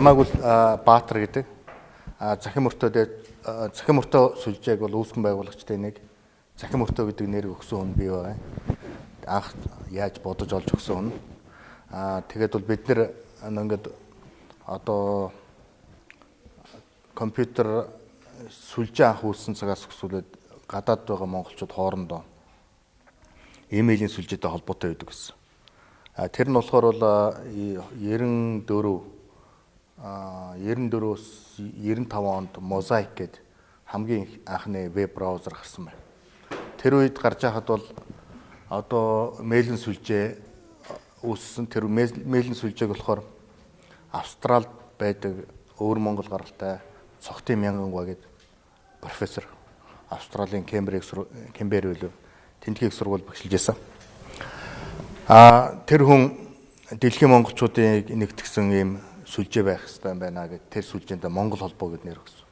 Намайг бол Баатар гэдэг. Захин мөртөө сүлжээг бол үүсгэн байгуулагчтай нэг захин мөртөө гэдэг нэр өгсөн хүн бий байгаа. Анх яаж бодож олж өгсөн хүн. Тэгээд бол бид нэр ингээд одоо компьютер сүлжээ анх үүссэн цагаас өсвөлээд гадаад байгаа монголчууд хоорондоо имэйлийн сүлжээтэй холбоотой байдаг гэсэн. Тэр нь болохоор бол 94-өөс 95 онд Mosaic гэдэг хамгийн анхны веб браузер гарсан байна. Тэр үед гарч байхад бол одоо мэйлэн сүлжээ үүссэн. Тэр мэйлэн сүлжээг болохоор Австралид байдаг өвөр Монгол гаралтай Цогтын Мянгангаа гэдэг профессор Австралийн Кембер үлээ тэнтгийг сургууль багшилж байсан. Тэр хүн дэлхийн монголчуудыг нэгтгсэн ийм сүлжээ байх хэрэгтэй байна гэдэг тэр сүлжээнд Монгол холбоо гэдэг нэр өгсөн.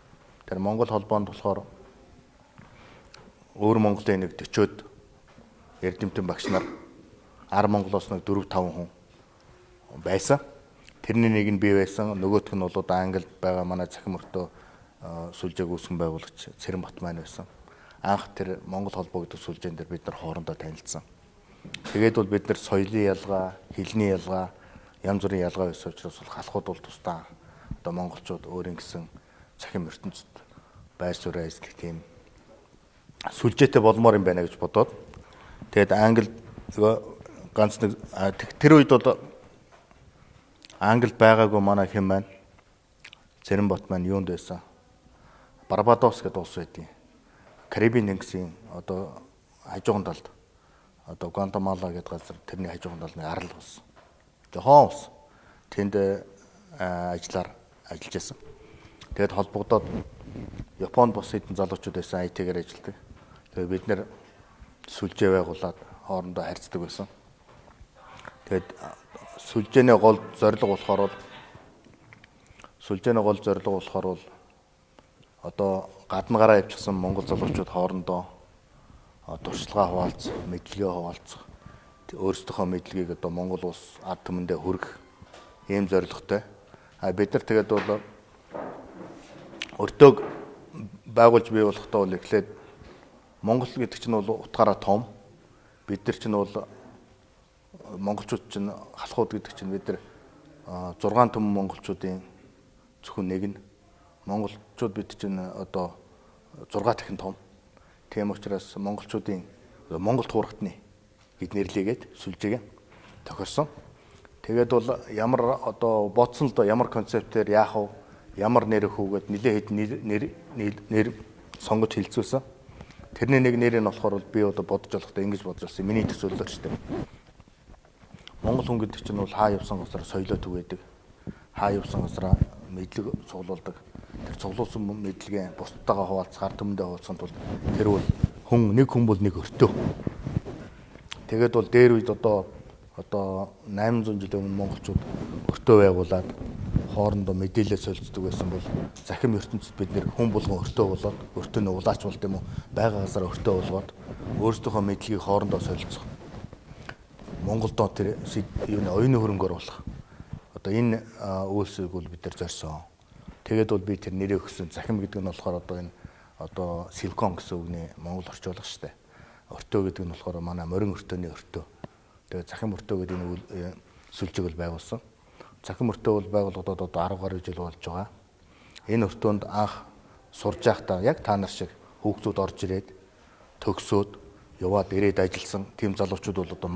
Тэр Монгол холбоонд болохоор өвөр Монголын нэг 40-од эрдэмтэн багш нар Монголоос нэг 4-5 хүн байсан. Тэрний нэг нь бий байсан. Нөгөөх нь бол Англид байгаа манай захин мөртөө сүлжээг үүсгэн байгуулагч Цэрэнбат маань байсан. Анх тэр Монгол холбоо гэдэг сүлжээн дээр бид нар хоорондоо танилцсан. Тэгээд бол бид нар соёлын ялгаа, хэлний ялгаа, янз бүрийн ялгаа байсан учраас бол халахуд бол тусдаа одоо монголчууд өөрийн гэсэн захин ертөнцид байр суурь эзлэх тийм сүлжээтэй болмоор юм байна гэж бодоод тэгээд Англид ганц нэг тэр үед бол Англид байгаагүй манай хэн маань Цэрэнбат маань юунд байсан? Барбадос гэдэг улс байдیں۔ Карибын тэнгисийн одоо хажууган талд одоо Гватемала гэдэг газар тэрний хажууган талны арал ус. Жохон ус. Тэнд ажиллаж байсан. Тэгээд холбогдоод Японд бос хэдэн залуучууд байсан IT-гээр ажилладаг. Тэгээд бид нэр сүлжээ байгуулад хоорондоо харьцдаг байсан. Тэгээд сүлжээний гол зорилго болохоор одоо гадна гараа явчихсан монгол залуучууд хоорондоо туршлагаа хуваалцах, мэдлэгээ хуваалцах, өөрсдийнхөө мэдлэгийг одоо Монгол улс ард түмэндээ хүргэх ийм зорилготой. Бид нар тэгээд бол өртөөг байгуулж бий болохдоо бол эхлээд Монгол гэдэг чинь бол утгаараа том. Бид нар чинь бол монголчууд чинь халахуд гэдэг чинь бид нар 6 түмэн монголчуудын зөвхөн нэг нь монголчууд бид чинь одоо 6 дахин том. Тийм учраас монголчуудын Монгол туурхтны гэд нэрлэгээд сүлжээгээ тохирсон. Тэгээд бол ямар одоо бодсон л доо ямар концептээр яах вэ? Ямар нэр өгөхөд нэлээд нэр сонгож хэлцүүлсэн. Тэрний нэг нэр нь болохоор би одоо бодож болохдоо ингэж бодож байсан. Миний төсөөллөөр шүү дээ. Монгол хүн гэдэг чинь бол хаа явсан газар соёлоо түгээдэг. Хаа явсан газараа мэдлэг цуглуулдаг. Тэр цуглуулсан мэдлэгээ бусдтайгаа хуваалцах, ард түмэндээ хуваалцахын тулд тэр бол нэг хүн бол нэг өртөө. Тэгээд бол дээр үед одоо 800 жилийн өмнө монголчууд өртөө байгуулад хоорондоо мэдээлэл солилцдог байсан бол захим ертөнцид бид нэр хүн болгон өртөө болоод өртөөний улаач болд юм уу байгаа газар өртөө болгоод өөрсдийнхөө мэдлэгийг хоорондоо солилцох. Монголдоо тэр оюуны хөрөнгөөр болох. Одоо энэ үйлсийг бол бид нар зорьсон. Тэгээд бол би тэр нэрээ өгсөн. Захим гэдэг нь болохоор одоо энэ силикон гэсэн үгний монгол орчуулга шүү дээ. Өртөө гэдэг нь болохоор манай морин өртөөний өртөө. Тэгээд захим өртөө гэдэг энэ сүлжээг бол байгуулсан. Захим өртөө бол байгуулагдаад одоо 10 гаруй жил болж байгаа. Энэ өртөөнд анх сурж байхдаа яг та нар шиг хүүхдүүд орж ирээд төгсөөд яваад ирээд ажилласан тийм залуучууд бол одоо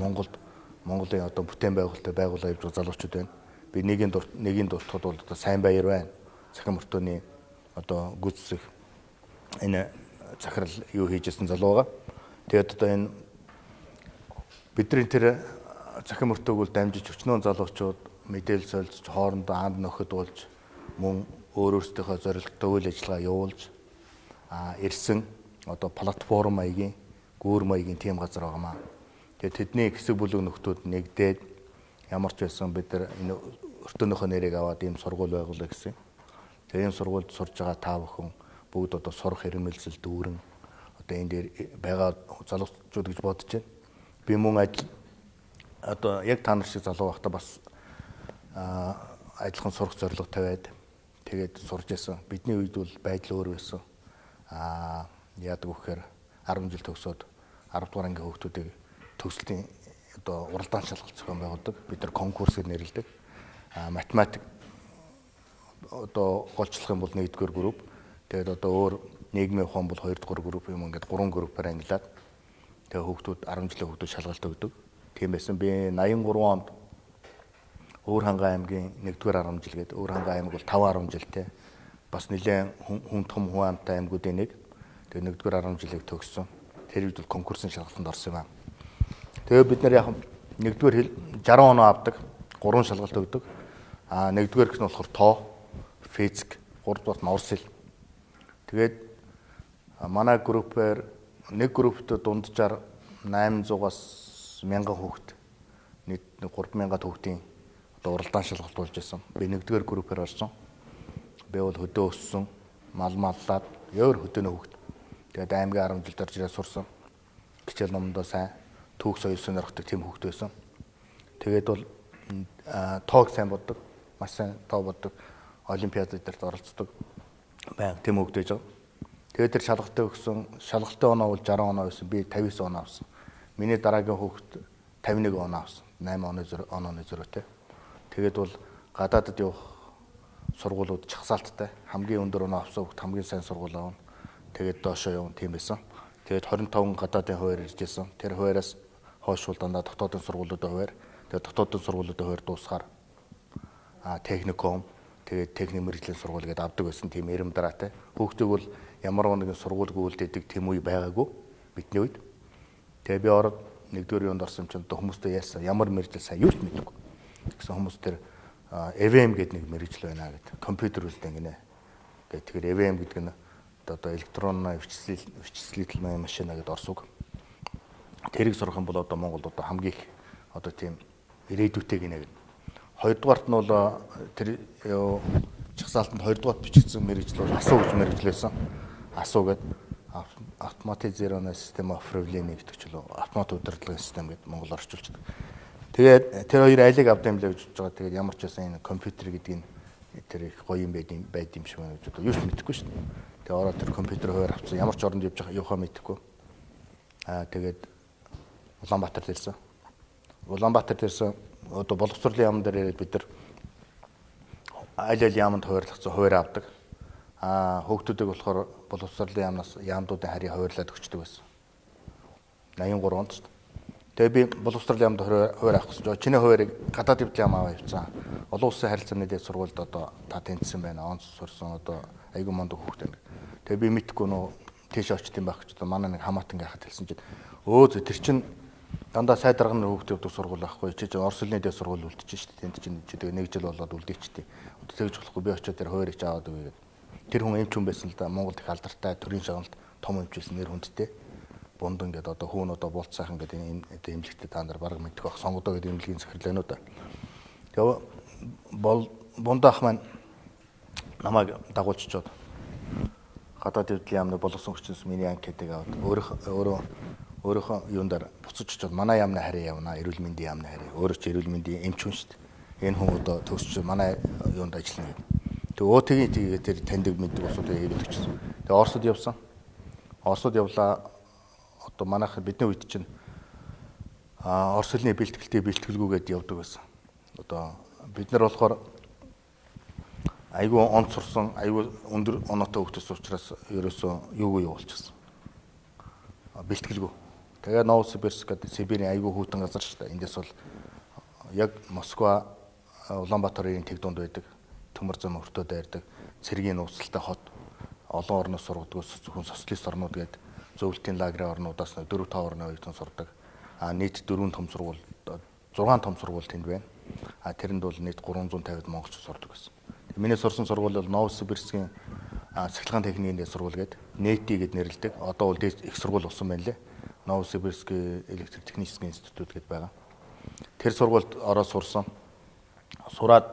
Монголын одоо бүтээн байгуулалтад байгуулаа явж байгаа залуучууд байна. Би нэгийн дуртахад бол одоо сайн баяр байна. Захим өртөөний одоо гүйцэтгэх энэ захирал юу хийжсэн залуу байгаа. Тэгээд одоо энэ бидний тэр захим өртөөг бол дамжиж өчнөө залуучууд мэдээлэл солилцож хоорондоо анд нөхөд болж мөн өөрсдийнхөө зорилготой үйл ажиллагаа явуулж ирсэн одоо платформ маягийн гүүр маягийн тийм газар байгаамаа. Тэгээд тэдний хэсэг бүлэг нөхдүүд нэгдээд ямар ч байсан бид нар энэ өртөөнийхөө нэрийг аваад ийм сургууль байгуулах гэсэн. Тэгээд ийм сургуульд сурж байгаа та бүхэн бүгд одоо сурах хэрэмэлзэл дүүрэн одоо энэ дээр байгаа залуучууд гэж бодож байна. Би мөн одоо яг та нар шиг залуу байхдаа бас адилхан сурах зорилго тавиад тэгээд сурж байсан. Бидний үед бол байдал өөр байсан. Яадаг вэхээр 10 жил төгсөөд 10 дугаар ангийн хүүхдүүдийг төгсөлтийн одоо уралдаан шалгалт зохион байгуулдаг. Бид нар конкурсээр нэрлэдэг. Математик одоо голчлох юм бол 1-р групп. Тэгээд одоо өөр нийгмийн ухаан бол 2-р групп юм ингээд 3 группээр ангилаад тэгээд хүүхдүүд 10 жилийн хүүхдүүд шалгалт өгдөг. Тийм байсан. Би 83 онд Өвөр хангай аймгийн 1-р 10 жил гээд Өвөр хангай аймаг бол 5-10 жилтэй. Бас нэлээд хүн том хүн амтай аймагуудын нэг. Тэгээд 1-р 10 жилийг төгссөн. Тэр үед бол конкурсын шалгалтанд орсон юм аа. Тэгээд бид нар яг 1-р 60 оноо авдаг. 3 шалгалт өгдөг. 1-р гэх нь болохоор тоо, физик, 3-дугаарт нь урс хэл. Тэгээд манай группээр нэг группт дунджаар 800-аас 1000 хүүхэд нийт 3000 хүүхдийн одоо уралдаан шалгалт болж байсан. Би 1-р группээр орсон. Би бол хөдөө өссөн, мал маллаад өөр хөдөөний хүүхэд. Тэгээд аймгийн 10 жил дорж ирээ сурсан. Хичээл номдоо сайн, түүх соёл сонирхдаг тийм хүүхэд байсан. Тэгээд бол тоог сайн боддог, маш сайн тоо боддог, олимпиадад оролцдог байг тийм хүүхэд байж байгаа. Тэгээд тэр шалгалтаа өгсөн. Шалгалтын оноо бол 60 оноо байсан. Би 59 оноо авсан. Миний дараагийн хүүхэд 51 оноо авсан. 8 онооны зөрүүтэй. Тэгээд бол гадаадд явах сургуулиуд чагсаалттай. Хамгийн өндөр оноо авсан хүүхэд хамгийн сайн сургууль авна. Тэгээд доошоо явна тийм байсан. Тэгээд 25 гадаадын хуваар ирж байсан. Тэр хуваараас хойш бол дандаа дотоодын сургуулиудын хуваар. Тэгээд дотоодын сургуулиудын хуваар дуусгаар техникум, тэгээд техник мэргэжлийн сургууль гээд авдаг байсан тийм эрэм дараатай. Хүүхдүүд бол ямар нэгэн сургууль гүйлдэдэг тийм үе байгаагүй бидний үед. Тэгээ би ороод 1-р юунд орсон чинь хүмүүстэй яасан ямар мэргэжил сайн юу ч мэдээгүй. Тэгсэн хүмүүс тэр EVM гэдэг нэг мэргэжил байна гэдэг. Компьютер үстэй гинэ. Тэгээд тэгэхээр EVM гэдэг нь одоо электронны вычислительная машина гэдэг орсог. Тэрийг сурах юм бол одоо Монголд одоо хамгийн их одоо тийм ирээдүйтэй гинэ гэдэг. 2-дугаарт нь бол тэр чагсаалтанд 2-дугаарт бичигдсэн мэргэжил бол асуу гэж мэргэжил байсан. Асуу гэдэг автоматизированная система управления гэдэг ч л автомат удирдлагын систем гэдэг Монгол орчуулдаг. Тэгээд тэр хоёр айлыг авдаг юм лээ гэж бодож байгаа. Тэгээд ямар ч байсан энэ компьютер гэдэг нь тэр их гоё юм байд юм шиг байна гэж одоо юу ч мэдэхгүй шүү дээ. Тэгээд ороод тэр компьютер хуваар авсан. Ямар ч оронд явахаа мэдэхгүй. Тэгээд Улаанбаатар дээрсэн. Улаанбаатар дээрсэн одоо боловсролын яамн дээр бид нар аль яамд хуваарлагдсан хуваар авдаг. Хүүхдүүдийг болохоор боловсролын яамдуудын харийн хуваарлаад өгчдөг байсан. 83 онд шүү дээ. Тэгээ би боловсролын яамд хуваар авах гэсэн. Чиний хуваарыг гадаад явдлын яам аваа явцсан. Олон улсын харилцааны дэд сургуульд одоо та тэнцсэн байна. Онц сурсан одоо айгүй мондог хүүхдтэй. Тэгээ би мэдхгүй нөө тийш очт юм байх гэж одоо манай нэг хамаатан гайхад хэлсэн чинь тэр чин дандаа сай дарганы хүүхд явдаг сургууль байхгүй. Чи чинь Орос улсын дэд сургууль үлдчихэж шүү дээ. Тэнд чинь тэгээ 1 жил болоод үлдээчтэй. Одоо тэгж болохгүй би очиод тэр хуваарыг аваад өгье гэдэг. Тэр хүн эмч хүн байсан л да. Монголд их алдартай төрийн шагналд том эмч байсан нэр хүндтэй. Бундан гэдэг одоо хүүн одоо булт сайхан гэдэг энэ эмнэлэгтээ та нар бараг мэдэх байх. Сонгодоо гэдэг эмнэлгийн захирлаанууд. Тэгээ бундаа ах маань намайг дагуулчиход гадаад явдлын яамны боловсон хүчнээс миний анкетыг аваад өөрийнхөө юундаар буцаж очиод манай яамны харьяа явна. Эрүүл мэндийн яамны харьяа. Өөрөө ч эрүүл мэндийн эмч хүн шүү дээ. Энэ хүн одоо төгсч манай юунд ажиллана гэдэг. Тэгээ тэгээ тэр таньдаг мэддэг усуудыг хийгээд өгчихсөн. Тэгээ Оросд явсан. Оросд явлаа. Одоо манайх бидний үед чинь Орос хэлний бэлтгэлтэй бэлтгэлгүйгээд явдаг байсан. Одоо бид нар болохоор айгүй онц сурсан, айгүй өндөр оноотой хөгтөс учраас ерөөсөө юугүй явуулчихсан. Бэлтгэлгүй. Тэгээ Новосибирск гэдэг Сибирийн айгүй хүйтэн газар шүү дээ. Эндээс бол яг Москва, Улаанбаатарын тэг дунд байдаг. Төмөр зам өртөөд байдаг. Цэргийн нууцтай хот. Олон орноос сургадаг зөвхөн социалист орнууд гэдэг зөвлөлтийн лагерын орнуудаас 4-5 орны оюутан сурдаг. Нийт 4 том сургууль, 6 том сургууль тэнд байна. Тэрэнд бол нийт 350 монголч сурдаг байсан. Миний сурсан сургууль бол Новосибирскийн цахилгаан техникийн сургууль гэдэг НЭТИ гэд нэрлэдэг. Одоо бол их сургууль болсон байна лээ. Новосибирский электротехнический институт гэдэг байгаа. Тэр сургуульд ороод сурсан. Сураад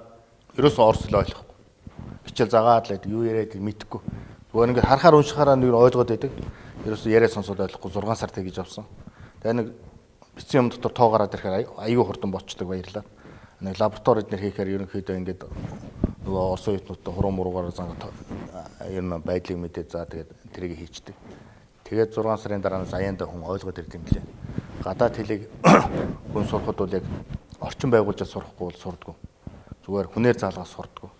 ерөөсөө орос хэл ойлгохгүй. Хичээл загаад л юу яриад мэдэхгүй. Зүгээр ингээд харахаар уншихаараа нэг ойлгоод байдаг. Ерөөсөө яриа сонсоод ойлгохгүй 6 сар тэгж авсан. Тэгээ нэг бичсэн юм дотор тоо гараад ирэхээр айгүй хурдан болчдөг баярлаа. нэг лабораторид нэр хийхээр ерөнхийдөө ингээд нөгөө Орос оюутнуудтай хуруу муруугаар зангад ер нь байдлыг мэдээд за тэгээд тэрийг хийчдэг. Тэгээд 6 сарын дараа нь аяанда хүн ойлгоод ирд юм лээ. Гадаад хэлийг хүн сурахад бол яг орчин байгуулж сурахгүй бол сурдаггүй. Зүгээр хүнээр заалгаж сурдаггүй.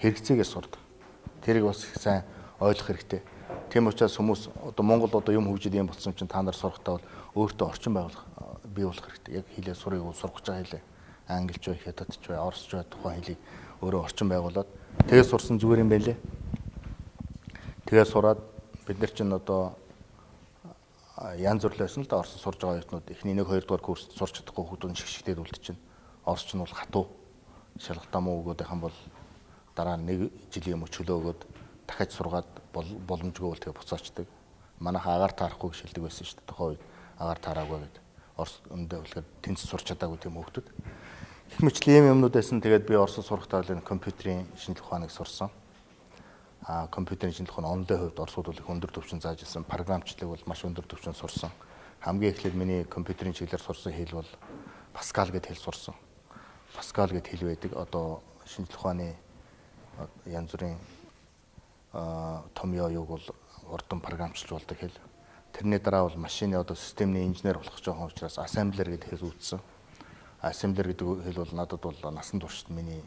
Хэрэгцээгээ сурдаг. Тэрийг бас их сайн ойлгох хэрэгтэй. Тийм учраас хүмүүс одоо Монгол одоо юм хөгжиж юм болсон чинь та нар сурахтаа бол өөртөө орчин байгуулах бий болох хэрэгтэй. Яг хэлээ сурыг сурах гэж байгаа хэлээ. Англич бай, хятадч бай, оросч бай тухайн хэлийг өөрөө орчин байгуулад тэгээд сурсан зүгээр юм байлээ. Тэгээд сураад бид нар чинь одоо янз бүрлээс нь л орсон сурж байгаа юмнууд эхний 1-2 дугаар курст сурч чадахгүй хүмүүс шигшгдээд үлдчихэв. Оросч нь бол хатуу шалгалтаа муу өгөөд байгаа бол дараа нь 1 жилийн юм чөлөө өгөөд дахиад сургаад боломжгүй бол тэгээ буцаачдаг. Манайха агаар таарахгүй гэж хэлдэг байсан шүү дээ. Тухайн үед агаар таараагүй гэдэг. Орос өндөө болохоор тэнц сурч чадаагүй тийм хүмүүс. Их мэтлэн юмнуудаас нь тэгээд би Оросд сурахтаа л компьютерийн шинжилгээ ухааныг сурсан. Компьютерийн шинжилгээ ухааны онлын хувьд Оросууд бол их өндөр түвшин зааж ирсэн. Програмчлалыг бол маш өндөр түвшин сурсан. Хамгийн эхлээд миний компьютерийн чиглэлээр сурсан хэл бол Pascal гэдэг хэл сурсан. Pascal гэдэг хэл байдаг. Одоо шинжилгээ ухааны янз бүрийн том юуг бол урдан програмчлж болдог хэл. Тэрний дараа бол машины одоо системний инженер болох жоохон учраас assembler гэдэг хэл үүдсэн. Assembler гэдэг хэл бол надад бол насан туршид миний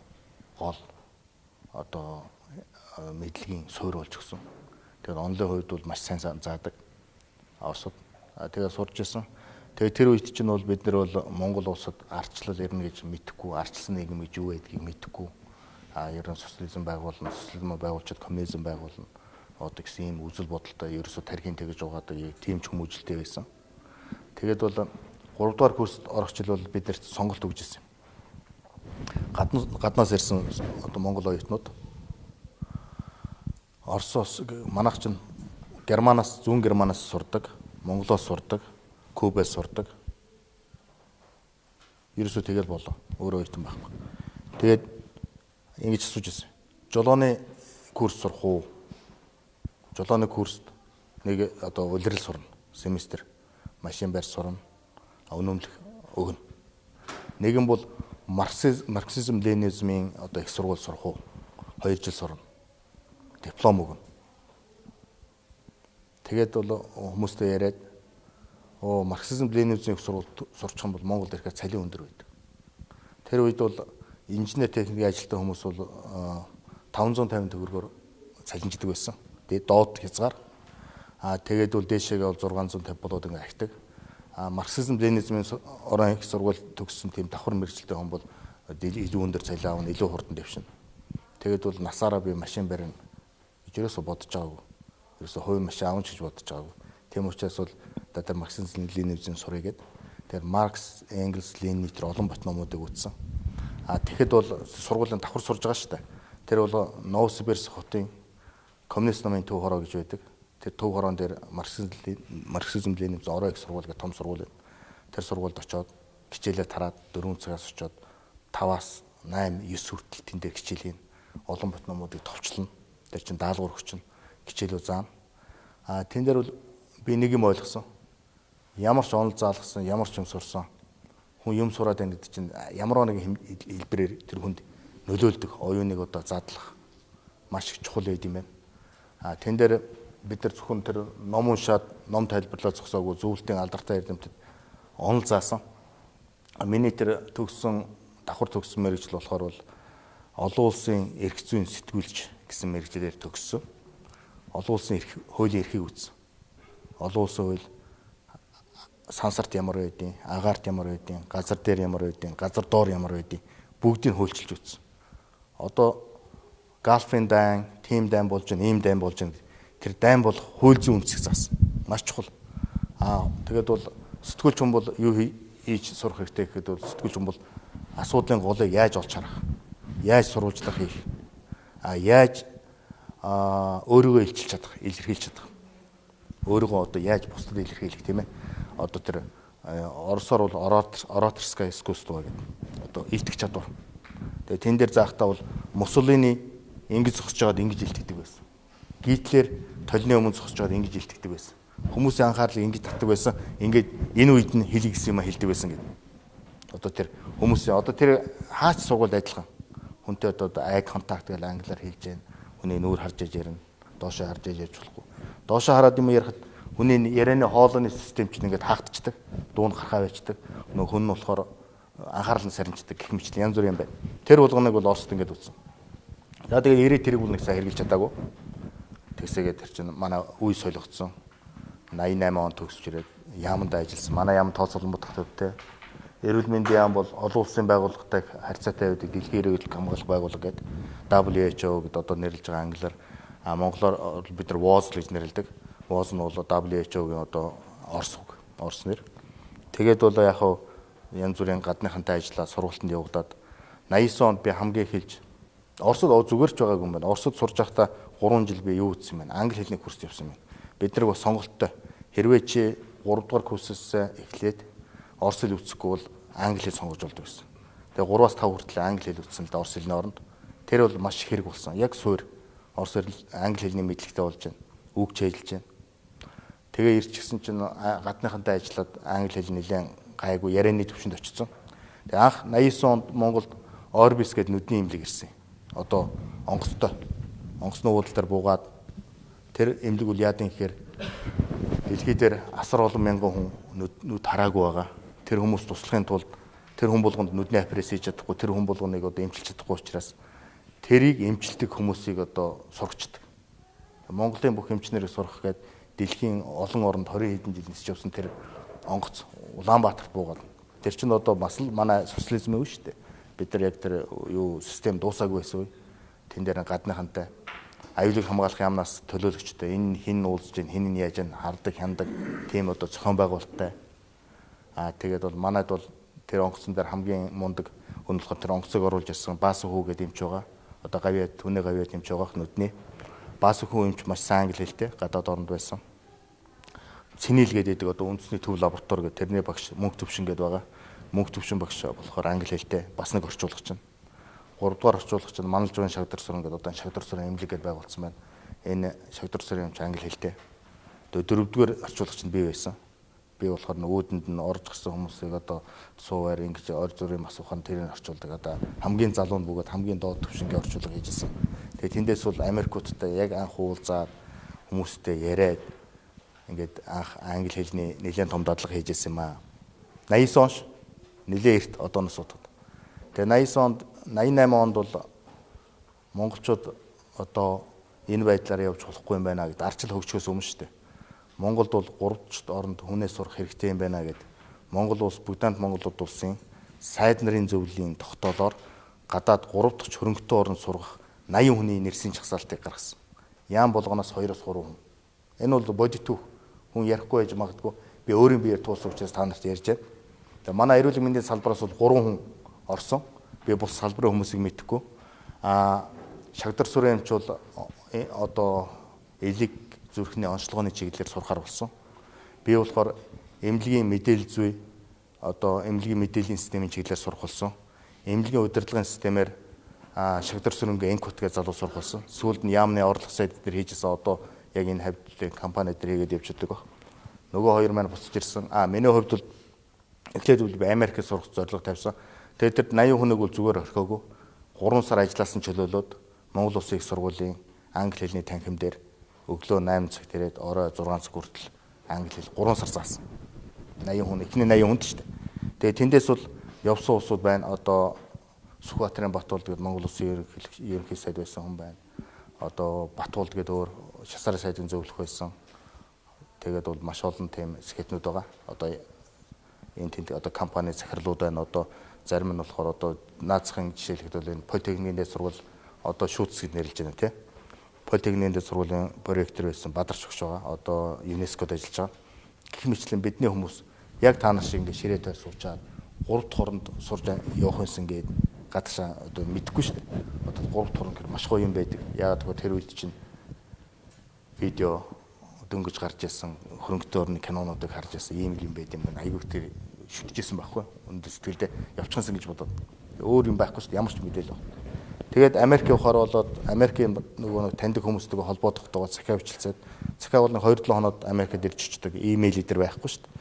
гол одоо мэдлэгийн суурь болж өгсөн. Тэгээд онлын хувьд бол маш сайн заадаг. Оросд. Тэгээд сурч ирсэн. Тэгээд тэр үед чинь бол бид нар бол Монгол улсад арчлал ирнэ гэж мэдэхгүй, арчилсан нийгэм гэж юу байдгийг мэдэхгүй. Ерөн социализм байгуулна, социализм байгуулчаад коммунизм байгуулна. Одоо гэсэн ийм үзэл бодолтой ерөөсө тархийн тэгж угаадаг тийм ч хүмүүжлтэй байсан. Тэгээд бол 3 дугаар курст орох жил бол бидэрт сонголт өгж ирсэн. Гаднаас ирсэн одоо Монгол оюутнууд Оросоос манайх чинь Германаас зүүн Германаас сурдаг, Монголоос сурдаг, Кубаас сурдаг. Ерөөсөө тэгэл болоо. Өөрөө оюутан байхгүй. Тэгээд ингэж асууж ирсэн. Жолооны курс сурах уу? Жолооны курст нэг одоо улирал сурна. Семестр машин барь сурна. Өнөмлөх өгнө. Нэг нь бол марксизм ленинизмын одоо их сургууль сурах уу? 2 жил сурна. Диплом өгнө. Тэгээд бол хүмүүстэй яриад марксизм ленинизмын их сургууль сурчих юм бол Монголд ирэхээр цалин өндөр байдаг. Тэр үед бол инженер техникийн ажилтан хүмүүс бол 550 төгрөгөөр цалинждаг байсан. Тэгээд доод хязгаар. Тэгээд бол дээшээгээ бол 650 болоод ингээ ахдаг. Марксизм ленинизмын орон их сургууль төгссөн тийм давхар мэргэжилтэй хүн бол илүү өндөр цалин авна, илүү хурдан дэвшинэ. Тэгээд бол насаараа би машин барина гэж ерөөсө бодож байгаагүй. Ерөөсө хувь машин авах гэж бодож байгаагүй. Тийм учраас бол тэр марксизм ленинизмын сурыг гээд тэр Маркс, Энгельс, Ленин тэр олон бот номуудыг үзсэн. Тэгэхэд бол сургуулийн давхар сурж байгаа шүү дээ. Тэр бол Новосибирск хотын коммунист намын төв хороо гэж байдаг. Тэр төв хороон дээр марксизм ленинизм орон их сургууль гэх том сургууль байна. Тэр сургуульд очоод хичээлээ тараад 4 цагаас очоод 5-аас 8, 9 хүртэл тэн дээр хичээл хийн. Олон бот номуудыг товчлно. Тэр чинь даалгавар хүчин хичээлөө заана. Тэн дээр бол би нэг юм ойлгосон. Ямар ч онол заалгасан, ямар ч юм сурсан. Хүн юм сураад байна гэдэг чинь ямар нэгэн хэлбэрээр тэр хүнд нөлөөлдөг, оюуныг одоо задлах маш их чухал байд юм байна. Тэн дээр бид нар зөвхөн тэр ном уншаад, ном тайлбарлаад зогсоогүй зөвлөлтийн алдартай эрдэмтэд онол заасан. Миний тэр төгссөн давхар төгссөн мэргэжил болохоор бол олон улсын эрх зүйн сэтгүүлч гэсэн мэргэжлээр төгссөн. Олон улсын хуулийн эрхийг үзсэн. Олон улсын хууль сансарт ямар байдیں, агаарт ямар байдیں, газар дээр ямар байдیں, газар доор ямар байдیں бүгдийг хуульчилж үзсэн. Одоо галфын дайн, тим дайн болж байна, ийм дайн болж байна. Тэр дайн бол хууль зүйн үндэслэх заасан. Маш чухал. Тэгээд бол сэтгүүлч хүн бол юу хийж сурах хэрэгтэй гэхэд бол сэтгүүлч хүн бол асуудлын голыг яаж олж харах, яаж сурвалжлах хийх, яаж өөрийгөө илчилж чадах, илэрхийлж чадах. Өөрийгөө одоо яаж бусдад илэрхийлэх тийм ээ. Одоо тэр оросоор бол ораторское искусство гэдэг. Одоо илтгэх чадвар. Тэгээ тэн дээр заахтаа бол Муссолини ингэж зогсож байгаад ингэж илтгэдэг байсан. Гитлер толны өмнө зогсож байгаад ингэж илтгэдэг байсан. Хүмүүсийн анхаарлыг ингэж татдаг байсан. Ингээд энэ үед нь хэлий гэсэн юм хэлдэг байсан гэдэг. Одоо тэр хүмүүсийн одоо тэр хаач сургууль адилхан. Хүнтэй одоо eye contact гэж англиар хэлж байна. Хүний нүүр харж иж ярина. Доошоо харж иж ярьж болохгүй. Доошоо хараад юм ярихад хүний ярианы хоолойны систем чинь ингээд хаагдчихдаг. Дуун гарахаа байждаг. Нөгөө хүн нь болохоор анхаарал нь сарничдаг гэх мэт янз бүрийн юм байна. Тэр болгоныг бол Оросд ингээд үзсэн. За тэгээд 90 тэрийг бол нэг сайн хэрэгжилж чадаагүй. Тэгсээгээд тэр чинь манай үе солигдсон. 88 он төгсөж ирээд яамд ажилласан. Манай яам тооцоолон бодохтой. Эрүүл мэндийн яам бол олон улсын байгууллагатай харьцаатай байдаг дэлхийн эрүүл хамгаалах байгууллага гэдэг WHO гэдээ одоо нэрлэж байгаа англиар. Монголоор бид нар WOZ гэж нэрлэдэг. WOZ нь бол WHO-гийн одоо Орос үг. Орос нэр. Тэгээд бол яг хав янз бүрийн гадныхантай ажиллаа сургуультанд явагдаад 89 онд би хамгийн эхэлж Оросд зүгээр ч байгаагүй юм байна. Оросд сурж байхдаа 3 жил би юу үзсэн байна? Англи хэлний курс явсан байна. Бид нар бас сонголттой. Хэрвээ чи 3 дугаар курсээс эхлээд Орос хэл үсэхгүй бол англи хэл сонгож болдог гэсэн. Тэгээ 3-аас 5 хүртэл англи хэл үтсэн л да Орос хэлний оронд. Тэр бол маш их хэрэг болсон. Яг суур Орос хэл англи хэлний мэдлэгтэй болж байна. Үг чэйжилж байна. Тэгээ ирчихсэн чинь гадныхантай ажиллаад англи хэл нэлээд гайгүй ярианы төвшөнд очсон. Тэгээ анх 89 онд Монголд Орбис гэдэг нүдний эмнэлэг ирсэн. Одоо онгоцтой. Онгоцны уудалтаар буугаад тэр эмнэлэг үл яадын гэхээр дэлхий дээр асар олон мянган хүн нүд хараагүй байгаа. Тэр хүмүүс туслахын тулд тэр хүн болгонд нүдний аппарат хийж чадахгүй, тэр хүн болгоныг одоо эмчилж чадахгүй учраас тэрийг эмчилдэг хүмүүсийг одоо сургачдаг. Монголын бүх эмчнэрийг сурах гээд дэлхийн олон оронд 20 хэдэн жил нисэж явсан тэр онгоц Улаанбаатарт буугаад. Тэр чинь одоо бас л манай социализмын үе шүү дээ. Бид нар яг тэр юу систем дуусаагүй байсан үе. Тэн дээр гадныхантай аюулыг хамгаалах яамнаас төлөөлөгчтэй энэ хин уулзж гин хин нь яаж хардаг хяндаг тийм одоо зохион байгуулалттай. Тэгээд бол манайд бол тэр онгоцон дээр хамгийн мундаг хүн болохоор тэр онгоцыг оруулж ирсэн Баасан хүү гэдэг эмч байгаа. Одоо гавьяа түүний гавьяа эмч байгаа нүдний. Баасан хүү эмч маш сайн англи хэлтэй гадаад оронд байсан. Цэнил гэдэг одоо үндэсний төв лаборатори гэдэг тэрний багш мөнх төвшин гэдэг байгаа. Мөнх төвшин багш болохоор англи хэлтэй бас нэг орчуулагч нь. 3 дугаар орчуулагч нь Манал Жуун Шагдар сүрэн гэдэг одоо Шагдар сүрэн эмнэлэг гэдээ байгуулсан байна. Энэ Шагдар сүрэн эмч англи хэлтэй. Тэгээ 4 дугаар орчуулагч нь би байсан. Би болохоор нөгөөдөнд нь орж гисэн хүмүүсийг одоо сууваар ингэж ор зүрийн масуухан тэрийг орчуулдаг. Одоо хамгийн залуу нь бөгөөд хамгийн доод төвшингийн орчуулга хийжсэн. Тэгээ тэндээс бол Америкуудтай яг анх уулзаад хүмүүстэй яриад ингээд анх англи хэлний нэлээд том дадлага хийжсэн юм аа. 89 он нэлээд эрт одооноос удаад. Тэгээ 89 онд 88 онд бол монголчууд одоо энэ байдлаар явж болохгүй юм байна гэд арчил хөгжихөөс өмнө шүү дээ. Монголд бол 3 оронд хүнээс сурах хэрэгтэй юм байна гэд Монгол улс бүгдаанд Монголууд улсын сайд нарын зөвлөлийн тогтоолоор гадаад 3 дахь хөрөнгөтэй орнд сургах 80 хүний нэрсийн жагсаалтыг гаргасан. Яам болгоноос 2-3 хүн. Энэ бол бодит төв. Хүн ярихгүй байж магадгүй. Би өөрийн биеэр туусан учраас та нарт ярьж байна. Тэгээ манай эрүүл мэндийн салбараас бол 3 хүн орсон. Би бус салбарын хүмүүсийг мэдэхгүй. Шагдар сүрэн эмч бол одоо элэг зүрхний онцлогооны чиглэлээр сурахаар болсон. Би болохоор эмнэлгийн мэдээлэл зүй одоо эмнэлгийн мэдээллийн системийн чиглэлээр сурах болсон. Эмнэлгийн удирдлагын системээр Шагдар сүрэнгийн Энкут гэж залуу сурах болсон. Сүүлд нь яамны орлого сайд дээр хийжсэн одоо яг энэ хавьдлын компани дээр хийгээд явчихдаг баг. Нөгөө хоёр маань буцаж ирсэн. Миний хувьд бол эхлээд би Америкт сурах зорилго тавьсан. Тэгээд тэр 80 хүнийг бол зүгээр орхиогүй 3 сар ажилласан чөлөөлөөд Монгол Улсын их сургуулийн англи хэлний танхим дээр өглөө 8 цагт ирээд орой 6 цаг хүртэл англи хэл 3 сар заасан. 80 хүн, эхний 80 хүнд шүү дээ. Тэгээд тэндээс бол явсан улсууд байна. Одоо Сүхбаатарын Батуулд гэдэг Монгол Улсын ерөнхий сайд байсан хүн байна. Одоо Батуулд гэдэг өөр шасарын сайдын зөвлөх байсан. Тэгээд бол маш олон тийм скетнүүд байгаа. Одоо энэ тэнд одоо компани захирлууд байна. Одоо зарим нь болохоор одоо наацхан жишээлхэд бол энэ политехникийн дэд сургууль одоо шүүц гэд нэрлэж байна тий. Политехникийн дэд сургуулийн проректор байсан Бадарч өгш байгаа. Одоо ЮНЕСКОд ажиллаж байгаа. Гэх мэтлэн бидний хүмүүс яг та нар шиг ингэ ширээ тойр суучаад 3 дахь оронд сурж явах юмсан гээд гадаашаа одоо мэдэхгүй шүү дээ. Одоо 3 дахь орон гэр маш гоё юм байдаг. Яагаад гэвэл тэр үед чинь видео дөнгөж гарч ирсэн хөрөнгөтэй орны кинонуудыг харж ирсэн ийм юм байд юм байна. Айгүйх тэр шүтжсэн байхгүй. Өндөр сэтгэлдээ явчихсан гэж бодоод өөр юм байхгүй шүү дээ. Ямар ч мэдээлэл баг. Тэгээд Америк явахаар болоод Америкийн нөгөө таньдаг хүмүүстэйгээ холбоо тогтоогоод захиа бичилцээд захиа бол 2-7 хоноод Америкт ирж очдөг. Имэйл дээр байхгүй шүү дээ.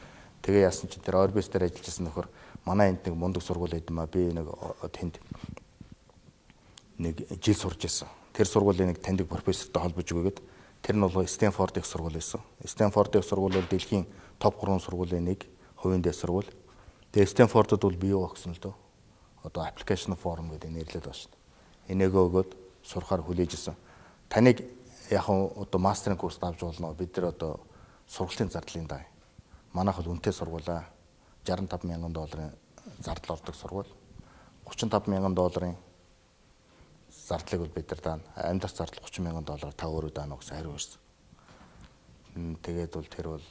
Тэгээ яасан чинь тэр Орбис дээр ажиллаж байсан нөхөр манай энд нэг мундаг сургууль байд юм аа. Би нэг тэнд нэг жил сурж байсан. Тэр сургуулийн нэг таньдаг профессортой холбож өгөөд тэр нь бол Стэнфорд их сургууль байсан. Стэнфорд их сургууль бол дэлхийн топ 3 сургуулийн нэг, хувийн дэс сургууль. Тэгээ Стэнфордод бол бий юу гэсэн л дөө. Одоо application forum гэдэг нэрлэлд байна шүү дээ. Энийгөө өгөөд сурахаар хүлээж исэн. Таныг яг одоо мастерын курст авч болно. Бид нар одоо сургалтын зардлын даа. Манайх бол үнэтэй сургуулаа. $65,000 зардал ордог сургууль. $35,000 зардлыг бол бид нар даана. Амьдрах зардал $30,000 та өөрөө даана гэсэн хариу ирсэн. Тэгээд бол тэр бол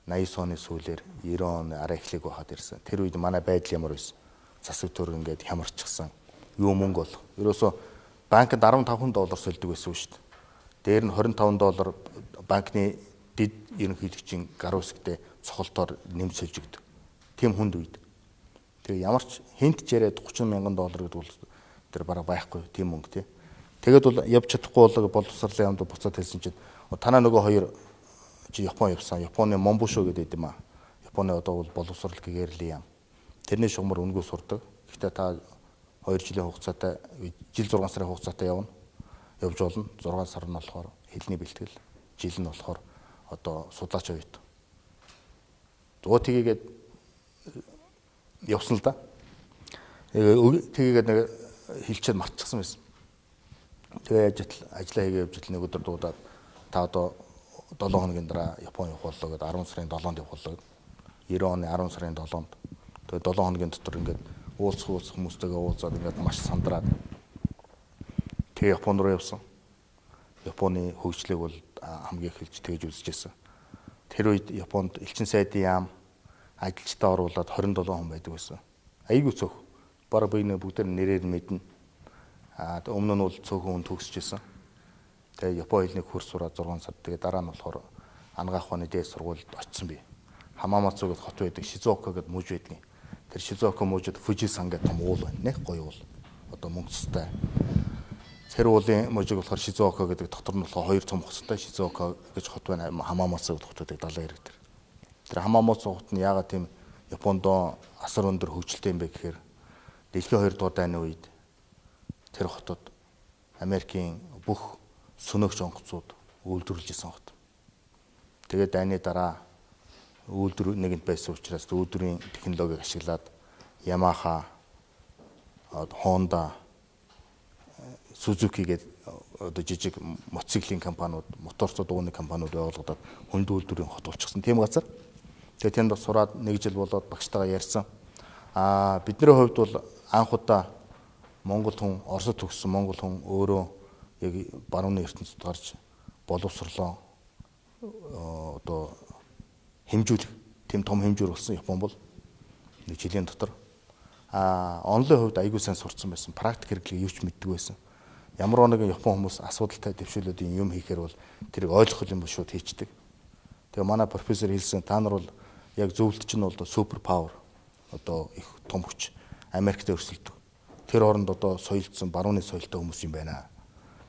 80 оны сүүлээр 90 оны арай эхлэх байхад ирсэн. Тэр үед манай байдал ямар байсан? Засаг төр ингээд хямарчихсан. Юу мөнгө бол. Ерөөсө банкнд $15 сольдог байсан шүү дээ. Дээр нь $25 банкны дид ерөнхийлөгчийн гаруй хэсэгтээ цохолтоор нэм сольж өгдөг. Тим хүнд үед. Тэгээ ямар ч хинт ч яриад $30,000 гэдэг бол тэр бараг байхгүй тийм мөнгө тий. Тэгээд бол явж чадахгүй боловсролын амд буцаад хэлсэн чинь танаа нөгөө хоёр чи Япон явсан. Японы Момбушо гэдэг юм аа. Японы одоо бол боловсрол гэгэрлийн юм. Тэрний шугамар өнгөө сурдаг. Гэхдээ та 2 жилийн хугацаатай жил 6 сарын хугацаатай явна. Явж болно. 6 сар нь болохоор хэлний бэлтгэл, жил нь болохоор одоо судлаач оюут. Тгийгээд явсан л да. Тгийгээд нэг хэлчихэд мартчихсан байсан. Тэгээ ажиллаа хийгээ явж ил нэг өдөр дуудаад та одоо 7 хоногийн дараа Япон явах боллоо гэдэг 10 сарын 7-нд явах боллоо. 90 оны 10 сарын 7-нд. Тэгээ 7 хоногийн дотор ингээд уулзах хүмүүстэйгээ уулзаад ингээд маш сандраад тэгээ Японд руу явсан. Японы хөгжлийг бол хамгийн их хэлж тэгж үзэжсэн. Тэр үед Японд элчин сайдын яам ажилчдаа оруулаад 27 хүн байдаг байсан. Айгуу цөөх. Бараг бүгд нэрээр мэднэ. Өмнө нь бол цөөхөн хүн төгсөжсэн. Тэгээ Япон хэлний курс сураад 6 сар. Тэгээ дараа нь болохоор анагаах ухааны дээд сургуульд очсон би. Хамаамацу гэдэг хот байдаг, Шизуока гэдэг мужи байдаг. Тэр Шизуока мужид Фужисан гэдэг том уул байна. Нэг гоё уул. Одоо мөнгөстэй. Тэр уулын мужиг болохоор Шизуока гэдэг дотор нь болохоор хоёр том хоттой Шизуока гэж хот байна. Хамаамацу гэдэг хот байдаг 70 хэрэг тэр. Тэр Хамаамацу хот нь яагаад тийм Японд асар өндөр хөгжилтэй юм бэ гэхээр дэлхийн 2 дугаар дайны үед тэр хотод Америкийн бүх сөнөөгч онгоцууд үйлдвэрлэжсэн хот. Тэгээд дайны дараа үйлдвэр нэгэнд байсан учраас үйлдвэрийн технологиг ашиглаад Yamaha, Honda, Suzuki гэдэг одоо жижиг мотоциклийн компаниуд, моторцоо дууны компаниуд байгуулагдаад хүнд үйлдвэрийн хот болчихсон. Тийм газар. Тэгээд тэнд сураад 1 жил болоод багштайгаа ярьсан. Бидний хувьд бол анх удаа Монгол хүн, Оросд төгссөн Монгол хүн өөрөө яг барууны ертөнцид гарч боловсрлоо одоо хэмжүүлэх тийм том хэмжүүр болсон Япон бол 1 жилийн дотор. Онлын хувьд аягүй сайн сурцсан байсан. Практик хэрэглээ юу ч мэддэг байсан. Ямар нэгэн Япон хүмүүс асуудалтай дэвшүүлэлтийн юм хийхээр бол тэрийг ойлгох юм шууд хийчдэг. Тэгээ манай профессор хэлсэн та нар бол яг зөвлөлт чинь бол супер павер одоо их том хүч Америкт өрсөлдөг. Тэр оронд одоо соёлдсон барууны соёлтой хүмүүс юм байна.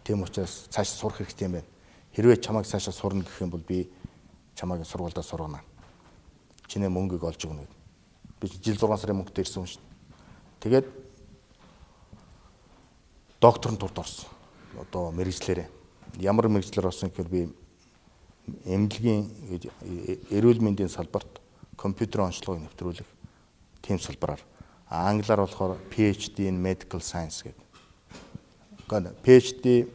Тийм учраас цааш сурах хэрэгтэй юм байна. Хэрвээ чамайг цаашаа сурна гэх юм бол би чамайг сургуульдаа сургана. Чиний мөнгийг олж өгнө гэд. Би жил 6 сарын мөнгөтэй ирсэн юм шүү дээ. Тэгээд докторын турд орсон. Одоо мэрэгчлэрээ. Ямар мэрэгчлэр орсон гэхээр би эмнэлгийн эрүүл мэндийн салбарт компьютерийн онцлогыг нэвтрүүлэх тийм салбараар англиар болохоор PhD in Medical Science гэдэг. PhD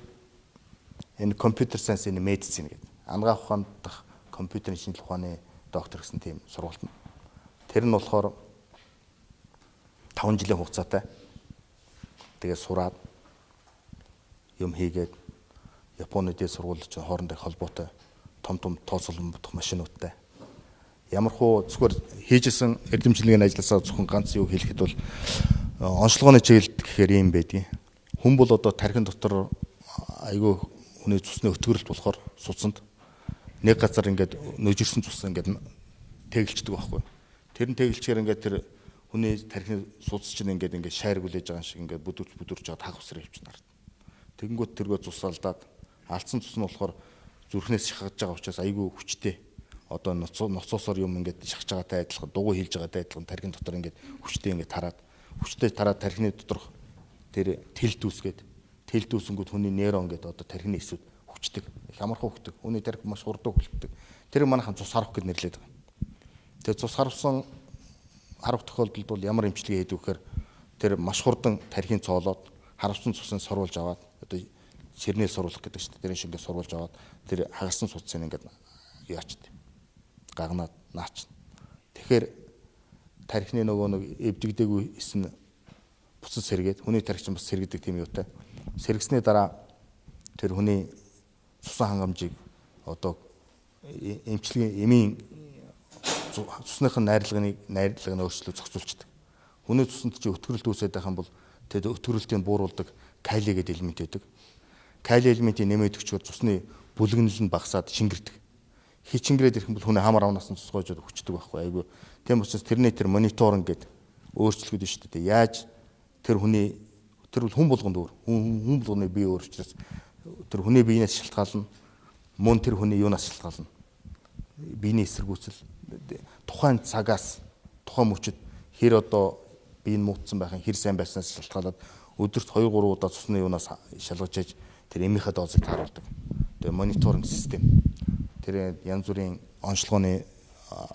in Computer Science in Medicine гэдэг. Анагаах ухаанд дах компьютерийн шинжилгээ ухааны доктор гэсэн тийм сургалт нь. Тэр нь болохоор 5 жилийн хугацаатай. Тэгээд сураад юм хийгээд Японы дээд сургууль чинь хоорондоо холбоотой том тооцоолон бодох машинуудтай. Ямархуу зүгээр хийжсэн эрдэмчлэгийн ажилласаа зөвхөн ганц юу хэлэхэд бол онцлогооны чиглэлд гэхээр юм байдгийг. Хүн бол одоо тархин дотор айгүй хүний цусны өтгөрөлт болохоор суцсанд нэг газар ингээд нөжирсэн цус ингээд тэгэлждэг байхгүй. Тэр нь тэгэлчээр ингээд тэр хүний тархины суц чинь ингээд шайр хүлээж байгаа шиг ингээд бүдүүрж байгаа таг усраа явчихна. Тэгэнгүүт тэргөө цус алдаад алдсан цус нь болохоор зүрхнээс шахаж байгаа учраас айгүй хүчтэй одоо ноцоосоор юм ингээд шахаж байгаатай адилхан, дугуй хийлж байгаатай адилхан тархин дотор ингээд хүчтэй ингээд тараад тархины доторх тэр тэл дүүсгэнгүүд хүний нейрон гэдэг одоо тархины эсвүүд хүчдэг, их амархан хөгдөг. Хүний тархи маш хурдан хөгждөг. Тэр манайхан цус харах гэж нэрлэдэг. Тэгээ цус харсан харах тохиолдолд бол ямар эмчилгээ хийдэг вэхээр тэр маш хурдан тархин цоолоод харавсан цусыг сурвалж аваад одоо ширнээ сурвалах гэдэг чинь тэрэн шиг ингээд сурвалж аваад тэр хагарсан цусыг ингээд яачд гагнаад наачна. Тэгэхээр тархины нөгөө нэг эвдэгдээгүй эсн буцаж сэргээд хүний тархич бас сэргэдэг тийм юутай. Сэргсний дараа тэр хүний цусан хангамжийг одоо эмчилгээ эмийн цусныхын найрлагын өөрчлөлт зохицуулдаг. Хүний цуснд чи өтгөрөлт үүсээд байх юм бол тэр өтгөрөлтийг бууруулдаг кали гэдэг элемент байдаг. Кали элементийн нэмэгдэгчээр цусны бүлэгнэл нь багасаад шингэрдэг. Хичингрээд ирэх юм бол хүний хамар авнаас нь цусгойжод хүчдэг байхгүй айгүй. Тийм учраас тэрний тэр мониторинг гэдэг өөрчлөлт гэдэг шүү дээ. Яаж тэр бол хүн болгонд өөр. Хүн болгоны бие өөр учраас тэр хүний биенээс шалтгаална. Мөн тэр хүний юунаас шалтгаална. Биений эсэргүүцэл тухайн цагаас тухайн мөчөд хэр одоо бие нь муутсан байхын хэр сайн байснаас шалтгаалаад өдөрт 2-3 удаа цусны юунаас шалгаж ээж тэр эмийнхээ доозыг тааруулдаг. Тэгээ мониторинг систем. Тэр янз бүрийн онцлогооны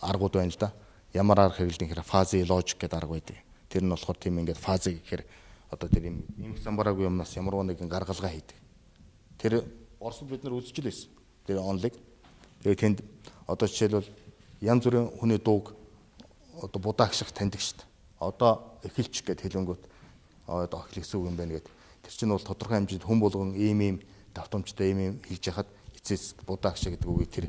аргууд байна л да. Ямар арга хэрэглэдэг хэрэг фази логик гэдэг арга байдаг. Тэр нь болохоор тийм ингээд фази гэхээр одоо тэр эмх замбараагүй юмнаас ямар нэгэн гаргалгаа хийдэг. Тэр Оросд бид нар үзэж л байсан. Тэр онлыг. Тэгээ тэнд одоо жишээлбэл янз бүрийн хүний дууг одоо будаа гших таньдаг шүү дээ. Одоо эхэлч гэд хэлэнгүүт одоо эхлэхсэн үг юм байна гэд. Тэр чинь бол тодорхой хэмжээнд хүн болгон ийм давтамжтай ийм хэлж яхад эцэс будаа гших гэдэг үгийг тэр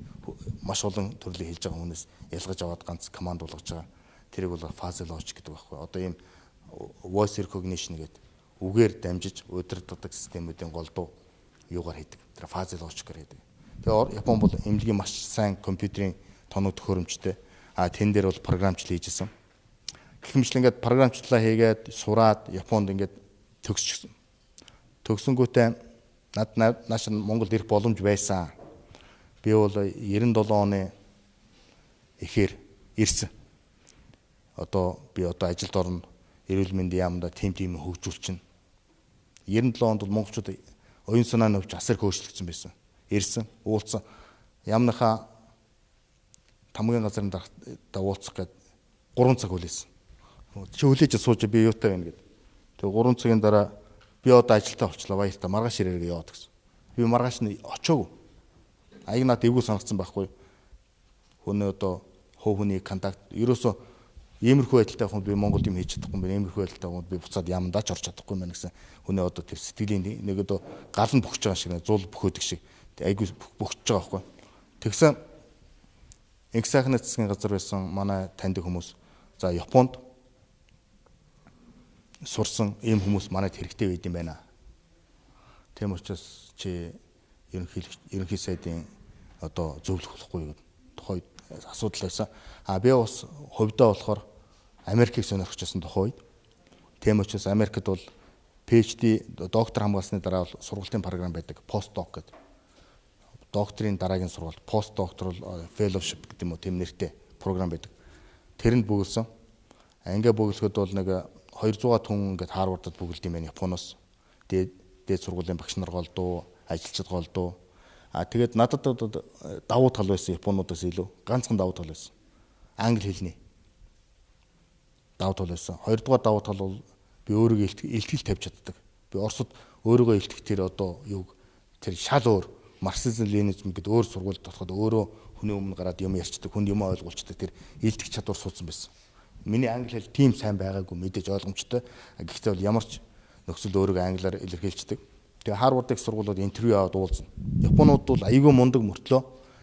маш олон төрлийн хэлж байгаа хүнээс ялгаж аваад ганц команд болгож байгаа. Тэрийг бол фази логик гэдэг байхгүй. Одоо ийм voice recognition гэдэг үгээр дамжиж удирддаг системүүдийн голдуу юугаар хийдэг. Тэр фази логикээр хийдэг. Тэгээ Япон бол эмнэлгийн маш сайн компьютерийн тоног төхөөрөмжтэй. Тэн дээр бол програмчлал хийжсэн. Гэх мэтлэн ингээд програмчлалаа хийгээд сураад Японд ингээд төгсчихсэн. Төгсөнгүүтээ нааш Монголд ирэх боломж байсан. Би бол 97 оны эхээр ирсэн. Одоо би ажилд орно. Эрүүл мэндийн яамда тийм хөгжүүлчин. 97 онд бол монголчууд оюун санааны хөвч асар их өөрчлөгдсөн байсан. Ирсэн, уулзсан. Яамныхаа тамгийн газрын дарга уулзах гээд 3 цаг хүлээсэн. Чи хүлээж сууж би юутай байна гэд. Тэгээ 3 цагийн дараа би одоо ажилдаа болчлаа баяртай маргааш ирээрээ яваад гэсэн. Би маргааш нь очоогүй. Аяг над эвгүй санагдсан байхгүй. Хүний одоо хов хүний контакт ерөөсөө иймэрхүү байдалтай хүнд би Монголд юм хийж чадахгүй юм байна. Иймэрхүү байдалтай хүнд би буцаад ямдаа ч орч чадахгүй юм байна гэсэн. Хүний одоо тэр сэтгэлийн нэг одоо гал нь бөхж байгаа шиг зул бөхөөдөг шиг айгүй бөхж байгаа байхгүй. Тэгсэн инх сайхны засгийн газар байсан манай таньдаг хүмүүс за Японд сурсан ийм хүмүүс манайд хэрэгтэй байд юм байна. Тийм учраас чи ерөнхий сайдын одоо зөвлөх болохгүй гэдэг тухайд асуудал байсан. Би бас хувьдаа болохоор Америкийг сонирхож байсан тухайд. Тийм учраас Америкт бол PhD доктор хамгаалсны дараа бол сургалтын програм байдаг. Postdoc гэдэг. Докторийн дараагийн сургалт postdoctoral fellowship гэдэг юм уу тийм нэртэй програм байдаг. Тэрэнд бүгэлсэн. Ингээ бүгэлэхэд бол нэг 200 хүн ингээд Харвардад бүгэлд юм байна Японоос. Дээд сургуулийн багш нар голдуу, ажилчид голдуу. Тэгээд надад давуу тал байсан Японуудаас илүү. Ганцхан давуу тал байсан. Англи хэлний давуу тал байсан. Хоёрдугаар давуу тал бол би өөрийгөө илтгэл тавьж чаддаг. Би Оросд өөрийгөө илтгэх тэр одоо юг тэр шал өөр марксизм ленинизм гэдэг өөр сургуульд болоход өөрөө хүний өмнө гараад юм ярьцдаг, хүн юм ойлгуулцдаг тэр илтгэх чадвар суудсан байсан. Миний англи хэл тийм сайн байгаагүй мэдээж ойлгомжтой. Гэхдээ бол ямар ч нөхцөл өөрийгөө англиар илэрхийлждэг. Тэгээ Харвардын сургуулиуд интервью аваад уулзна. Японууд бол айгүй мундаг мөртлөө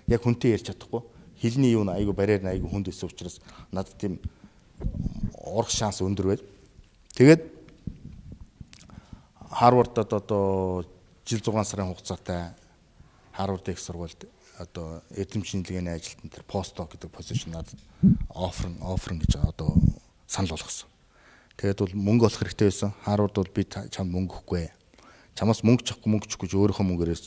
яг хүнтэй ярьж чадахгүй. Хэлний юу н айгүй барьер нь айгүй хүнд байсан учраас надад тийм урах шанс өндөр байл. Тэгээд Харвардад одоо жил 6 сарын хугацаатай Харвардын их сургуульд одоо эрдэм шинжилгээний ажилтан тэр постдок гэдэг позишн надад оффер гэж одоо санал болгосон. Тэгээд бол мөнгө олох хэрэгтэй байсан. Харвард бол би чамд мөнгө өгөхгүй. Чамаас мөнгө чахгүй мөнгө чгүй өөрийнхөө мөнгөөрөөс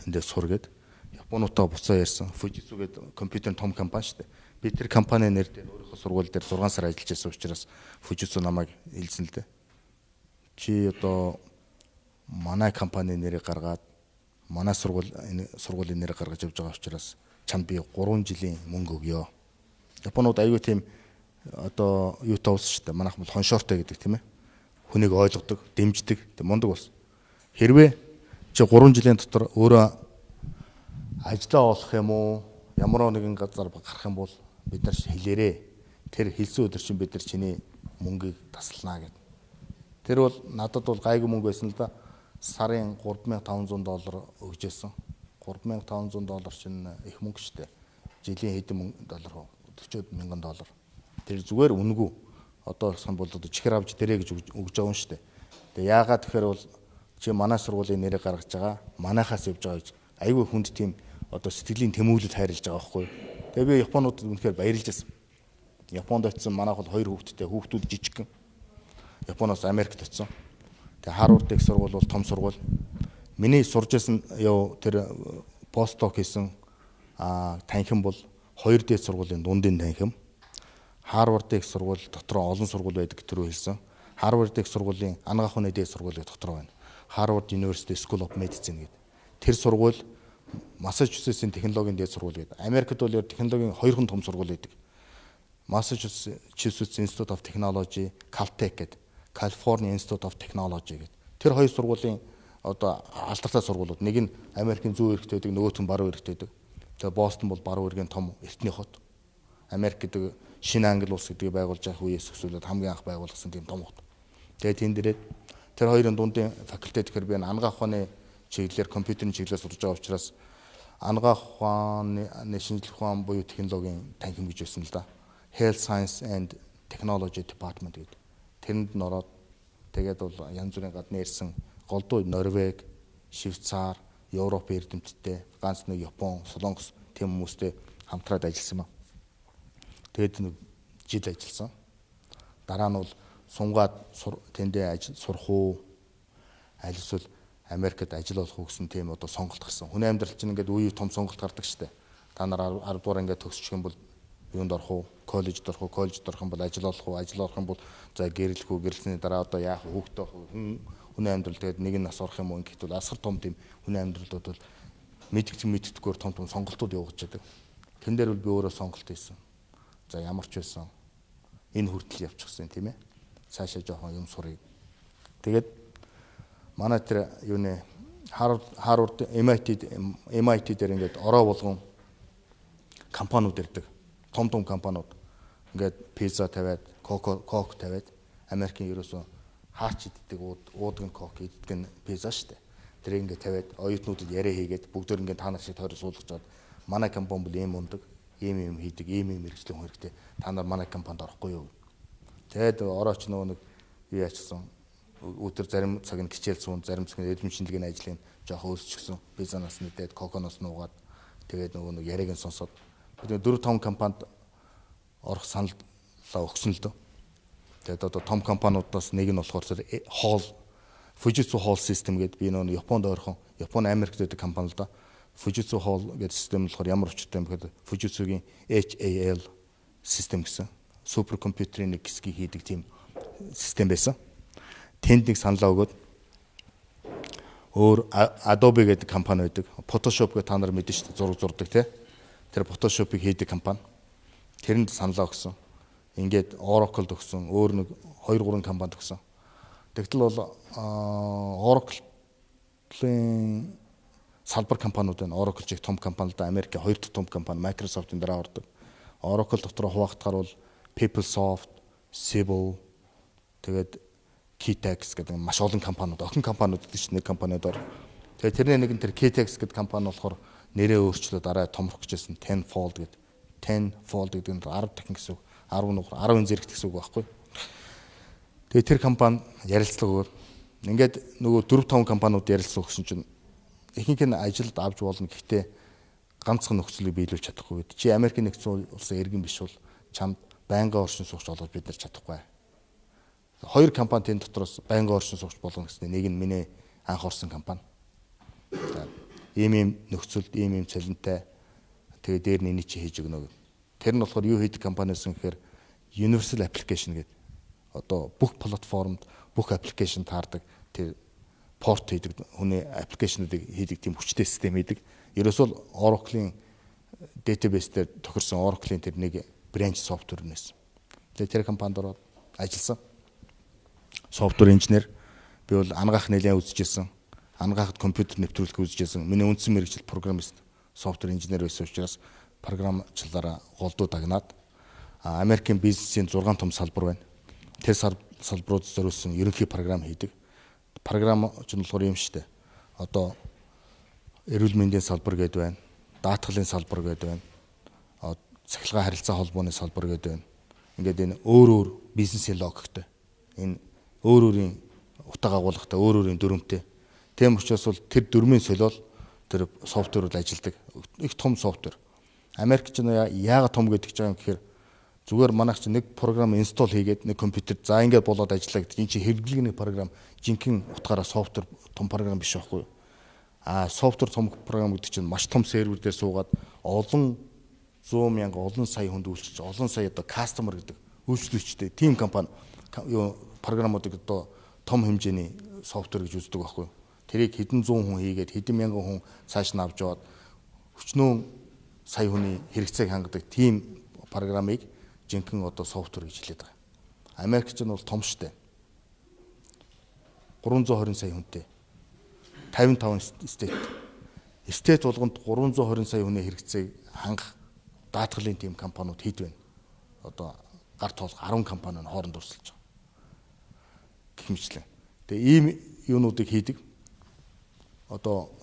эндээ сур гэд. Японуудаа буцаа ярьсан. Fujitsu гэдэг компьютерийн том компани шүү дээ. Би тэр компани нэр дээр өөрийнхөө сургууль дээр 6 сар ажиллаж байсан учраас Fujitsu намайг хэлсэн л дээ. Чи одоо манай компани нэрийг гаргаад манай сургуулийн нэрийг гаргаж явж байгаа учраас чамд би 3 жилийн мөнгө өгье. Японууд аюу тийм одоо юутай ус шүү дээ. Манайх бол хоншоортой гэдэг тийм ээ. Хүнийг ойлгодог, дэмждэг, тийм мундаг ус. Хэрвээ чи 3 жилийн дотор өөрөө ажлаа олох юм уу, ямар нэгэн газар гарах юм бол бид нар хэлээрээ. Тэр хэлсэн өдөр чинь бид нар чиний мөнгийг таслана гэд. Тэр бол надад бол гайгүй мөнгө байсан л да. Сарын $3,500 өгж байсан. $3,500 чинь их мөнгө шүү дээ. Жилийн хэдэн доллар хөө? $40,000. Тэр зүгээр үнэгүй. Одоо сан бол одоо чихэр авч дээрээ гэж өгж байгаа юм шүү дээ. Тэгээ яагаад тэгэхээр бол чи манай сургуулийн нэрийг гаргаж байгаа, манайхаас явж байгаа гэж айгүй хүнд тийм одоо сэтгэлийн тэмүүлэл хайрлаж байгаа байхгүй юу. Тэгээ би Японуудад үнэхээр баярлж байсан. Японд очисон манайх бол 2 хүүхэдтэй, хүүхдүүд жижигхэн. Японоос Америкт очисон. Тэгээ Harvard их сургууль бол том сургууль. Миний сурж байсан тэр постдок хийсэн танхим бол 2 дээд сургуулийн дундын танхим. Harvard их сургууль дотроо олон сургууль байдаг төрөө хэлсэн. Harvard их сургуулийн анагаах ухааны дээд сургуулийн дотроо байна. Harvard University School of Medicine гэдэг. Тэр сургууль Массачусетсийн технологийн дээд сургууль гэдэг. Америкт бол технологийн 2 том сургууль байдаг. Massachusetts Institute of Technology, Caltech гэдэг. California Institute of Technology гэдэг. Тэр 2 сургуулийн одоо алдартай сургуулиуд. Нэг нь Америкийн зүүн эрэгт байдаг, нөгөөх нь баруун эрэгт байдаг. Тэгээ Бостон бол баруун эргийн том эртний хот. Америк гэдэг шинэ Англи улс гэдгийг байгуулж авах үеэс эхлээд хамгийн анх байгуулсан тийм том хот. Тэгээ тэн дээрээ тэр 2-ын дундын факультет гэхээр би анагаах ухааны чиглэлээр компьютерийн чиглэлээр сурж байгаа учраас анагаах ухааны шинжилгээ ухаан буюу технологийн танхим гэж байсан л да. Health Science and Technology Department гэдэг. Тэрэнд н ороод тэгээд бол янз бүрийн гадны ирсэн голдуу Норвеги, Швейцар, Европ эрдэмтдтэй, ганц нэг Япон, Солонгос тийм хүмүүстэй хамтраад ажилласан ба. Тэгээд нэг жил ажилласан. Дараа нь бол сунгаад тэндээ сурах уу, аль эсвэл Америкт ажил олох уу гэсэн тийм одоо сонголт гарсан. Хүний амьдрал чинь ингээд үе том сонголт гардаг штэ. Та нар 10 дугаар ингээд төгсчих юм бол юунд орох уу, коллежид орох уу, коллежид орох юм бол ажил олох уу, ажил орох юм бол за гэрлэх үү, гэрлсний дараа одоо яах вэ, хүүхдээ авах уу, хүний амьдрал тэгээд нэг нь нас орох юм уу ингээд бол асар том тийм хүний амьдралууд бол мэддэггүй том сонголтууд явуулж байдаг. Тэн дээр бол би өөрөө сонголт хийсэн. За ямар ч байсан энэ хүртэл явчихсан тийм ээ. Цаашаа жоохон юм сурыг. Тэгээд манай тэр юуны Harvard MIT дээр ингээд ороо болгон компаниуд ирдэг. Том компаниуд ингээд пизза тавиад, кок тавиад Америкийн ерөөсөө хаач иддэг уудаг нь кок иддэг нь пизза штэ. Тэр ингээд тавиад оюутнуудад яриа хийгээд бүгдөө ингээд та нар шиг тойроо суулгаж чад манай компани бол ийм ундаг, ийм хийдэг, ийм мэрэгжлийн хэрэгтэй. Та нар манай компанид орохгүй юу? Тэгээд орооч нөгөө нэг юу яачсан өдөр зарим цаг нь хичээл суун, зарим цаг нь эдмийн шинжилгээний ажлыг жоох өөрсчихсөн. Пиззанаас мэдээд коконоос нуугаад тэгээд нөгөө нэг яриаг нь сонсоод 4-5 компанид орох саналаа өгсөн л дөө. Тэгээд одоо том компаниудаас нэг нь болохоор Hall Fujitsu Hall System гэдэг би нөгөө Японд ойрхон Японы Америкт байдаг компани л да. Fujitsu Hall гэдэг систем болохоор ямар очтой юм гэхээр Fujitsu-гийн HAL систем гэсэн суперкомпьютерийн нэг хэсгийг хийдэг тийм систем байсан. Тэнд нэг саналаа өгөөд өөр Adobe гэдэг компани байдаг. Photoshop гэдэг та нар мэдэн шүү дээ, зураг зурдаг тий. Тэр Photoshop-ыг хийдэг компани. Тэрэнд саналаа өгсөн. Ингээд Oracle өгсөн, өөр нэг 2-3 компанид өгсөн. Тэгтэл бол Oracle-ийн салбар компаниуд байна. Oracle чиг том компани л да. Америкийн 2 дахь том компани Microsoft-ын дараа ордог. Oracle дотор хуваагдахаар бол PeopleSoft, Siebel тэгээд Kitex гэдэг маш олон компаниуд, охин компаниуд гэдэг чинь нэг компаниуд ор. Тэгээд тэрний нэг нь тэр Kitex гэдэг компани болохоор нэрээ өөрчлөөд арай томрох гэжсэн Tenfold гэдэг. Tenfold гэдэг нь 10 дахин гэсэн үг. 10 зэрэгт гэсэн үг байхгүй. Тэгээд тэр компани ярилцлага өгөр. Ингээд нөгөө 4-5 компаниуд ярилцлага өгсөн чинь ихэнх нь ажилд авч болно. Гэхдээ ганцхан нөхцөлийг биелүүлж чадахгүй бид. Чи Америкийн нэгдсэн улсын иргэн биш бол чамд байнгын оршин суугч олгож бид нар чадахгүй. 2 компани тэнд дотроос байнгын оршин суугч болгоно гэсэн. Нэг нь миний анх орсон компани. ийм нөхцөлд ийм цалинтай тэгээ дээр нь энийг чи хийж өгнө. Тэр нь болохоор юу хийдэг компаниас гэхээр universal application гэдэг. Одоо бүх платформд бүх аппликейшн таардаг тэр порт хийдэг хүний аппликейшнуудыг хийдэг тийм хүчтэй систем хийдэг. Ерөөсөө Oracle-ийн database дээр тохирсон Oracle-ийн тэр нэг branch software нэсэн. Тэгээ тэр компанид ороод ажилласан. Software инженер би бол ангаах нэлээд үзчихсэн. Ангаахад компьютер нэвтрүүлэх үзчихсэн. Миний үндсэн мэргэжил программист software инженер байсан учраас програмчлалаараа голдуу дагнаад Америкийн бизнесийн 6 том салбар байна. Тэр салбарууд зориулсан ерөнхий програм хийдэг. Програм ч нь болохоор юм шүү дээ. Одоо эрүүл мэндийн салбар гэдэг байна. Даатгалын салбар гэдэг байна. Цахилгаан харилцаа холбооны салбар гэдэг байна. Ингээд энэ өөр бизнесийн логиктэй. Энэ өөрийн утга агуулгатай, өөрийн дүрмтэй. Тийм учраас бол тэр дүрмийн солиол тэр софтверууд ажилладаг. Их том софтвер. Америк ч яагаад том гэдэг ч юм гэхээр зүгээр манайх чи нэг програм инстол хийгээд нэг компьютер за ингээд болоод ажиллаа гэдэг. Энэ чи хэрэглэгний програм, жинхэнэ утгаараа софтвер том програм биш байхгүй юу? Софтвер том програм гэдэг чинь маш том сервер дээр суугаад олон 100 мянга, олон сая хүнд үйлчилж, олон сая одоо кастомер гэдэг үйлчлүүлэгчтэй тим компани програмуудыг одоо том хэмжээний софтвер гэж үздэг байхгүй юу? Тэрийг хэдэн зуун хүн хийгээд хэдэн мянган хүн цааш нь авч яваад өчнөө сая хүний хэрэгцээг хангадаг тим програмыг жинхэнэ одоо софтвер гэж хэлээд байгаа. Америкч нь бол том штэ. 320 сая хүнтэй. 55 стейт. Стейт болгонд 320 сая хүний хэрэгцээг хангах даатгалын тим компаниуд хэд байна. Одоо гар тоолох 10 компани нь хооронд өрсөлдөж байгаа. Гэх мэтлэн. Тэгээ ийм юунуудыг хийдэг. Одоо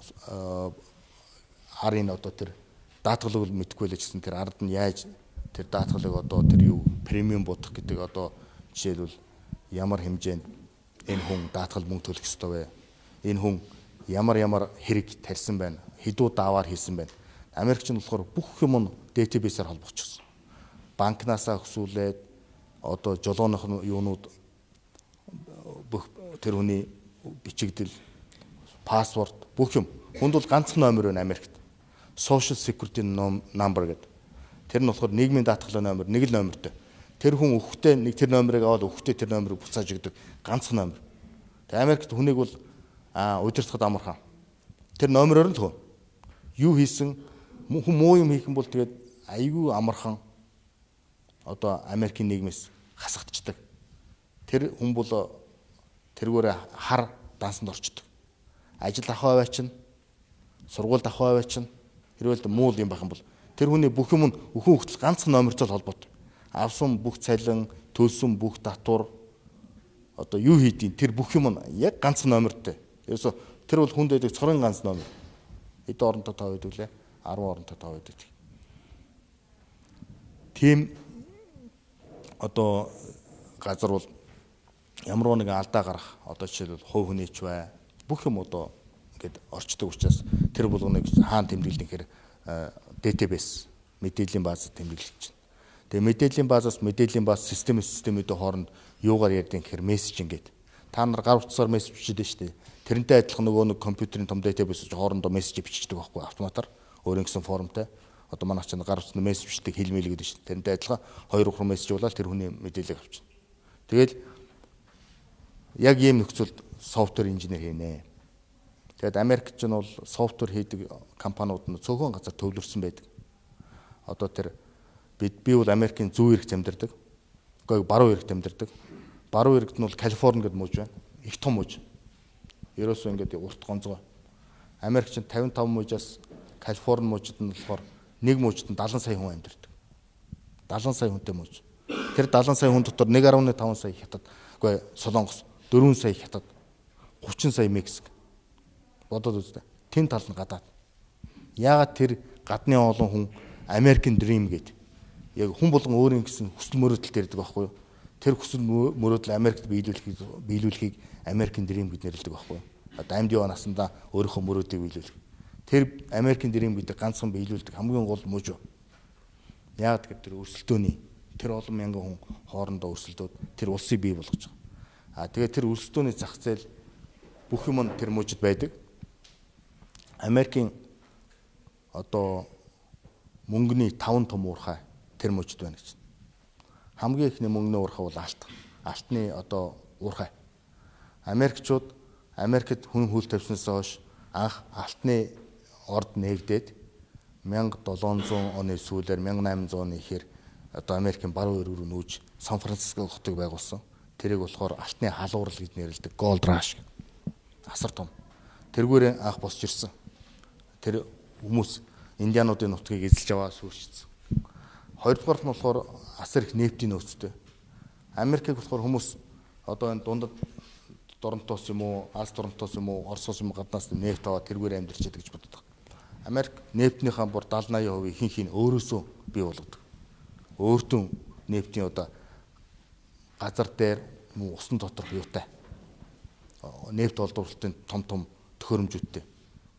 арын одоо тэр даатгалыг мэдгүй л гэсэн тэр ард нь яаж тэр даатгалыг одоо тэр юу премиум бодох гэдэг одоо жишээлбэл ямар хэмжээнд энэ хүн даатгал мөнгө төлөх ёстой вэ? Энэ хүн ямар хэрэг тарьсан байна? Хэдүү даваар хийсэн байна? Америкч нь болохоор бүх юм нь database-аар холбогдчихсон. Банкнасаа хөсүүлээд одоо жолооных юунууд бүх тэр хүний бичигдэл, пассворд бүх юм. Хүнд бол ганцхан номер байна Америкт. Social Security number гэдэг. Тэр нь болохоор нийгмийн даатгалын номер, нэг л номертой. Тэр хүн өгөхдөө нэг тэр номерыг аваад өгөхдөө тэр номерыг буцааж өгдөг ганцхан номер. Тэгээ Америкт хүнийг бол удирдахад амархан. Тэр номероор л төгөө. Юу хийсэн хүн муу юм хийх юм бол тэгээд айгүй амархан одоо Америкийн нийгмээс хасагдчихдаг. Тэр хүн бол тэргүүрээ хар дансанд орчдөг. Ажил авах аваачин, сургуульд авах аваачин хэрвээ муу юм байх юм бол тэр хүний бүх юм нь өхөн хөлт ганцхан номертой холбоотой. Авсан бүх цалин, төлсөн бүх татвар одоо юу хийдیں۔ Тэр бүх юм нь яг ганцхан номертой. Ерөөсө тэр бол хүнд дэдэг цорын ганц номер. Хэд оронтой тав байдаг лээ? 10 оронтой тав байдаг. Тийм одоо газар бол ямар нэгэн алдаа гарах одоо жишээлбэл хувь хүнийч бай бүх юм одоо ингээд орчдөг учраас тэр болгоныг хаана тэмдэглэх гэхээр database мэдээллийн бааз тэмдэглэж байна. Тэгээ мэдээллийн бааз системүүдийн хооронд юугаар ярьдیں۔ Гэхээр мессеж ингээд та нар гар утсаар мессеж бичдэг шүү дээ. Тэрнтэй адилхан нөгөө нэг компьютерийн том database хоорондоо мессеж бичдэг байхгүй автоматар өөрийн гэсэн формтой. Одоо манайх ч гар утсанд мессеж бичдэг хэлмэл гэдэг шүү дээ. Тэрнтэй адилхан 2-3 мессеж болоод тэр хүний мэдээлэл авчихна. Тэгэл яг ийм нөхцөлд софтвер инженер хийнэ. Тэгэд Америкч нь бол софтвер хийдэг компаниуд нь цөөхөн газар төвлөрсөн байдаг. Одоо тэр би бол Америкийн зүүн эрэгт амьдардаг. Гэхдээ баруун эрэгт амьдардаг. Баруун эрэгт нь бол Калифорни гэдэг мужи байна. Их том мужи. Ерөөсөө ингээд урт гонцгой. Америкч нь 55 мужаас Калифорни мужид нь болохоор нэг мужид нь 70 сая хүн амьдардаг. 70 сая хүнтэй муж. Тэр 70 сая хүн дотор 1.5 сая хятад, үгүй Солонгос, 4 сая хятад, 30 сая Мексик. Бодоод үзтээ. Тэн тал нь гадаад. Яагаад тэр гадны олон хүн American Dream гэдэг. Яг хүн болгон өөрийн гэсэн хүсэл мөрөөдөлт ярьдаг байхгүй юу? Тэр хүсэл мөрөөдөл Америкт биелүүлэхийг American Dream гэж нэрлэдэг байхгүй юу? Одоо амьд яваа насандаа өөрийнхөө мөрөөдлийг биелүүлэх. Тэр American Dream гэдэг ганцхан биелүүлдэг хамгийн гол мужи. Яагаад гэвэл тэр өрсөлдөөний тэр олон мянган хүн хоорондоо өрсөлдөөд тэр улсыг бий болгож байгаа. Тэгээд тэр өрсөлдөөний зах зээл бүх юм нь тэр мужид байдаг. Америкийн одоо мөнгөний 5 том уурхай тэр мужид байна гэж. Хамгийн ихний мөнгөний уурхай бол алтны одоо уурхай. Америкт хүн хөл тавьснаас хойш анх алтны орд нээгдээд 1700 оны сүүлээр 1800 оны ихэр одоо Америкийн баруун өргөр рүү нүүж Сан Франциско хотыг байгуулсан. Тэрийг болохоор алтны халуурал гэж нэрлэдэг. Gold Rush. Асар том. Тэргүүрээ анх босч ирсэн. Тэр хүмүүс индиануудын нутгийг эзэлж аваа сүрчсэн. Хоёрдугаарт нь болохоор асар их нефтийн нөөцтэй. Америкийг болохоор хүмүүс одоо энэ дундад Торонтоос юм уу, Алс Торонтоос юм уу, Оросоос юм гаднаас нефт аваад тэргээр амьдарч яадаг гэж боддог. Америк нефтнийхаа бүр 70-80% ихэнх нь өөрөөсөө бий болгодог. Өөртөө нефтийн одоо газар дээр усан доторх юутай. Нефт олдворлолтын том төхөөрөмжүүдтэй.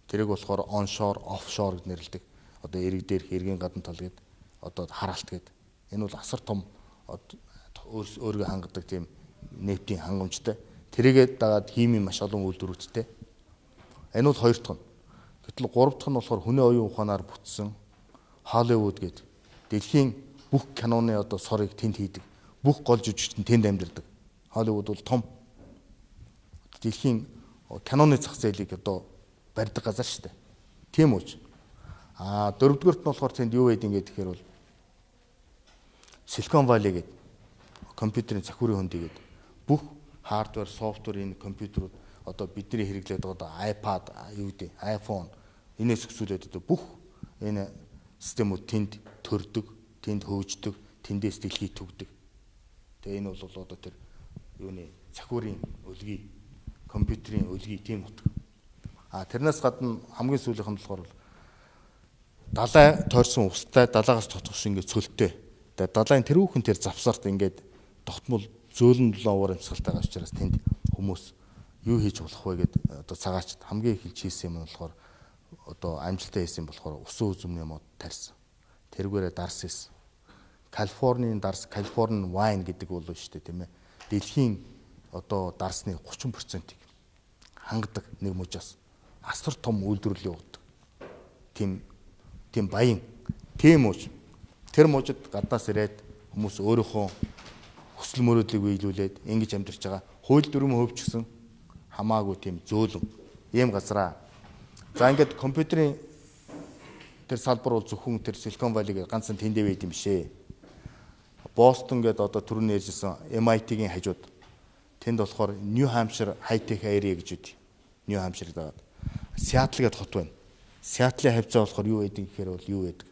Тэрийг болохоор onshore, offshore гэж нэрлэдэг. Одоо эрэг дээрх эргийн гадна тал гэдэг одоо хараалт гэдэг. Энэ бол асар том өөрийгөө хангадаг тийм нефтийн хангамжтай. Тэрийгээ дагаад химийн маш олон үйлдвэрүүдтэй. Энэ бол хоёр дахь нь. Гэтэл гурав дахь нь болохоор хүний оюун ухаанаар бүтсэн Hollywood гэдэг. Дэлхийн бүх киноны одоо сорыг тэнд хийдэг. Бүх гол жүжигчид тэнд амьдардаг. Hollywood бол том дэлхийн киноны зах зээлийг одоо барьдаг газар шүү дээ. Тийм үү? Дөрөвдүгээрт нь болохоор тэнд юу байдیں гэхээр бол Silicon Valley гэдэг компьютерийн захиурын хөндий гэдэг бүх хардвер, софтвер энэ компьютерүүд одоо бидний хэрэглээд байгаа iPad, iPhone энэс өсвөлээд одоо бүх энэ системүүд тэнд төрдөг, тэнд хөгждөг, тэндээс дэлхийд түгдэг. Тэгээ энэ бол одоо тэр юуны захиурын өлгий, компьютерийн өлгий тийм утга. Тэрнээс гадна хамгийн сүүлийнх нь болохоор далай тойрсон устай далаагаас тотгош ингээд цөлтэй. Тэгээ далайн тэрүүхэн тэр завсарт ингээд тогтмол зөөлөн ловор амьсгалтайгаа учраас тэнд хүмүүс юу хийж болох вэ гэд одоо цагаач хамгийн их хийсэн юм нь болохоор одоо амжилттай хийсэн болохоор усан үзмний мод тарьсан. Тэргээрээ дарс хийсэн. Калифорнийн дарс, Californian wine гэдэг бол шүү дээ тийм ээ. Дэлхийн одоо дарсны 30%-ийг хангадаг нэг мужаас асар том үйлдвэрлэл явуулдаг. Тийм баян тийм муж. Тэр мужид гаднаас ирээд хүмүүс өөрийнхөө хүсэл мөрөөдлийг биелүүлээд ингэж амьдарч байгаа. Хууль дүрм хөвч гисэн хамаагүй тийм зөөлөн ийм газараа. За ингээд компьютерийн тэр салбар бол зөвхөн тэр Silicon Valley гэдэг ганцхан тэндээ байд юм бишээ. Бостон гэдэг одоо түрүүний ярьжсэн MIT-гийн хажууд. Тэнд болохоор New Hampshire High-Tech Area гэж үгүй. New Hampshire дагаад. Seattle гэдэг хот байна. Seattle-ийн хавцаа болохоор юу байдаг гэхээр бол юу байдаг?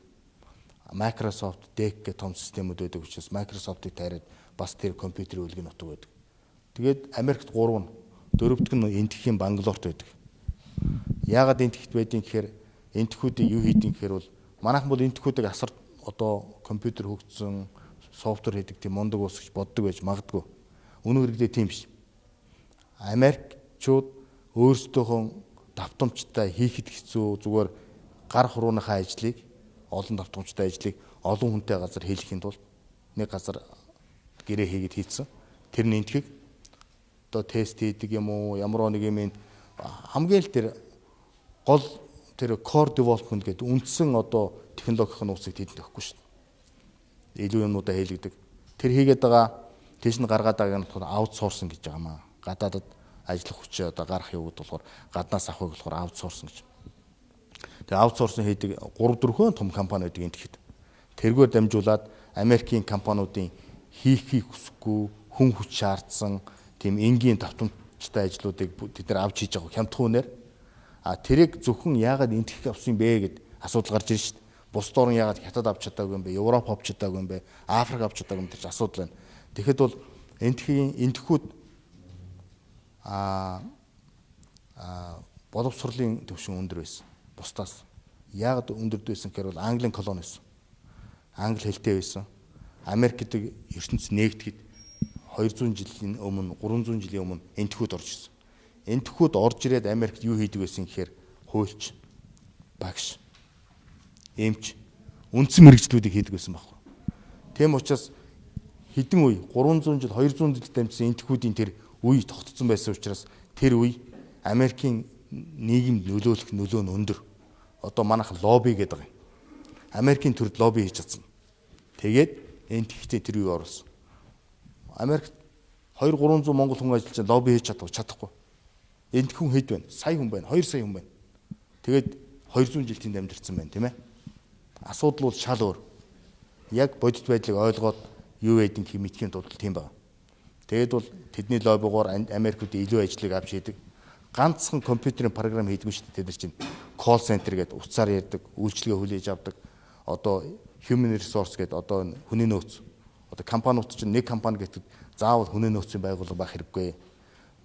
Microsoft Deck гэх том системүүд байдаг учраас Microsoft-ыг тайраад бас тэр компьютерийн үлгэн нутаг байдаг. Тэгээд Америкт 3 нь, дөрөвдөг нь Энтхийн Бангалорт байдаг. Яагаад Энтхийд байдгийг гэхээр Энтхүүдийг юу хийдэг гэхээр бол манайхан бол Энтхүүдийг асар одоо компьютер хөгжсөн софтвер хийдэг тийм мундаг ус гэж боддог байж магадгүй. Үнэн хэрэгдээ тийм биш. Америкчууд өөрсдийнхөө давтамжтай хийхэд хэцүү зүгээр гар хурууныхаа ажлыг олон давтамжтай ажлыг олон хүнтэй газар хийлгэхийн тулд нэг газар гэрээ хийгээд хийцэн. Тэр нь энтхийг одоо тест хийдэг юм уу ямар нэг юм хамгийн л тэр гол тэр core development гэдэг үндсэн одоо технологийн нууцыг тэдэнд өгөхгүй шүү дээ. Илүү юмудаа хийлгдэг. Тэр хийгээд байгаа тийш нь гаргаад байгааг нь болохоор аутсорсинг гэж байгаа маа. Гадаадад ажиллах хүчээ одоо гарах юу гэдэг болохоор гаднаас авахыг болохоор аутсорсинг гэж. Тэгээ аутсорсинг хийдэг 3-4 том компани байдаг энтэхэд. Тэргээр дамжуулаад Америкийн компаниудын хийхийг хүсэхгүй хүн хүч шаардсан тийм энгийн давтамжтай ажлуудыг бид нар авч хийж байгаа хямдхан үнээр тэрийг зөвхөн яагаад энтхийг авсан бэ гэд асуудал гарч ирж шít. Бус дорн яагаад хятад авч чадаагүй юм бэ? Европ авч чадаагүй юм бэ? Африк авч чадаагүй юм гэж асуудал байна. Тэгэхэд бол энтхүүд боловсролын төвшин өндөр байсан. Бусдаас яагаад өндөр байсан гэхээр бол Английн колони байсан. Англи хэлтэй байсан. Америк гэдэг ертөнц нээгдэхэд 200 жилийн өмнө 300 жилийн өмнө энтхүүд орж ирсэн. Энтхүүд орж ирээд Америкт юу хийдэг байсан гэхээр хуульч, багш, эмч, үндсэн мэрэгчлүүдийг хийдэг байсан байхгүй. Тийм учраас хэдэн үе 300 жил 200 жил дамжсан энтхүүдийн тэр үе тогтцсон байсан учраас тэр үе Америкийн нийгэмд нөлөөлөх нөлөө нь өндөр. одоо манайх лобби гэдэг юм. Америкийн төрд лобби хийж чадсан. Тэгээд энтхтэй тэр юу оруулсан. Америкт 200-300 монгол хүн ажиллаж лобби хийж чадахгүй. Энтх хүн хэд байна? Сая хүн байна. 2 сая хүн байна. Тэгээд 200 жил тэнд амьдэрсэн байна, тийм ээ. Асуудал бол шал өөр. Яг бодит байдлыг ойлгоод юу байдгийг мэдхийн тулд тийм байна. Тэгээд бол тэдний лоббигоор Америкууд илүү ажлыг авч хийдэг. Ганцхан компьютерийн програм хийдэггүй шүү дээ. Тэд нар чинь call center гэдэг уцаар ярьдаг, үйлчлэгээ хүлээж авдаг. Одоо human resource гэдэг одоо хүний нөөц. Одоо компаниуд чинь нэг компани гэдэг заавал хүний нөөцийн байгууллага байх хэрэггүй.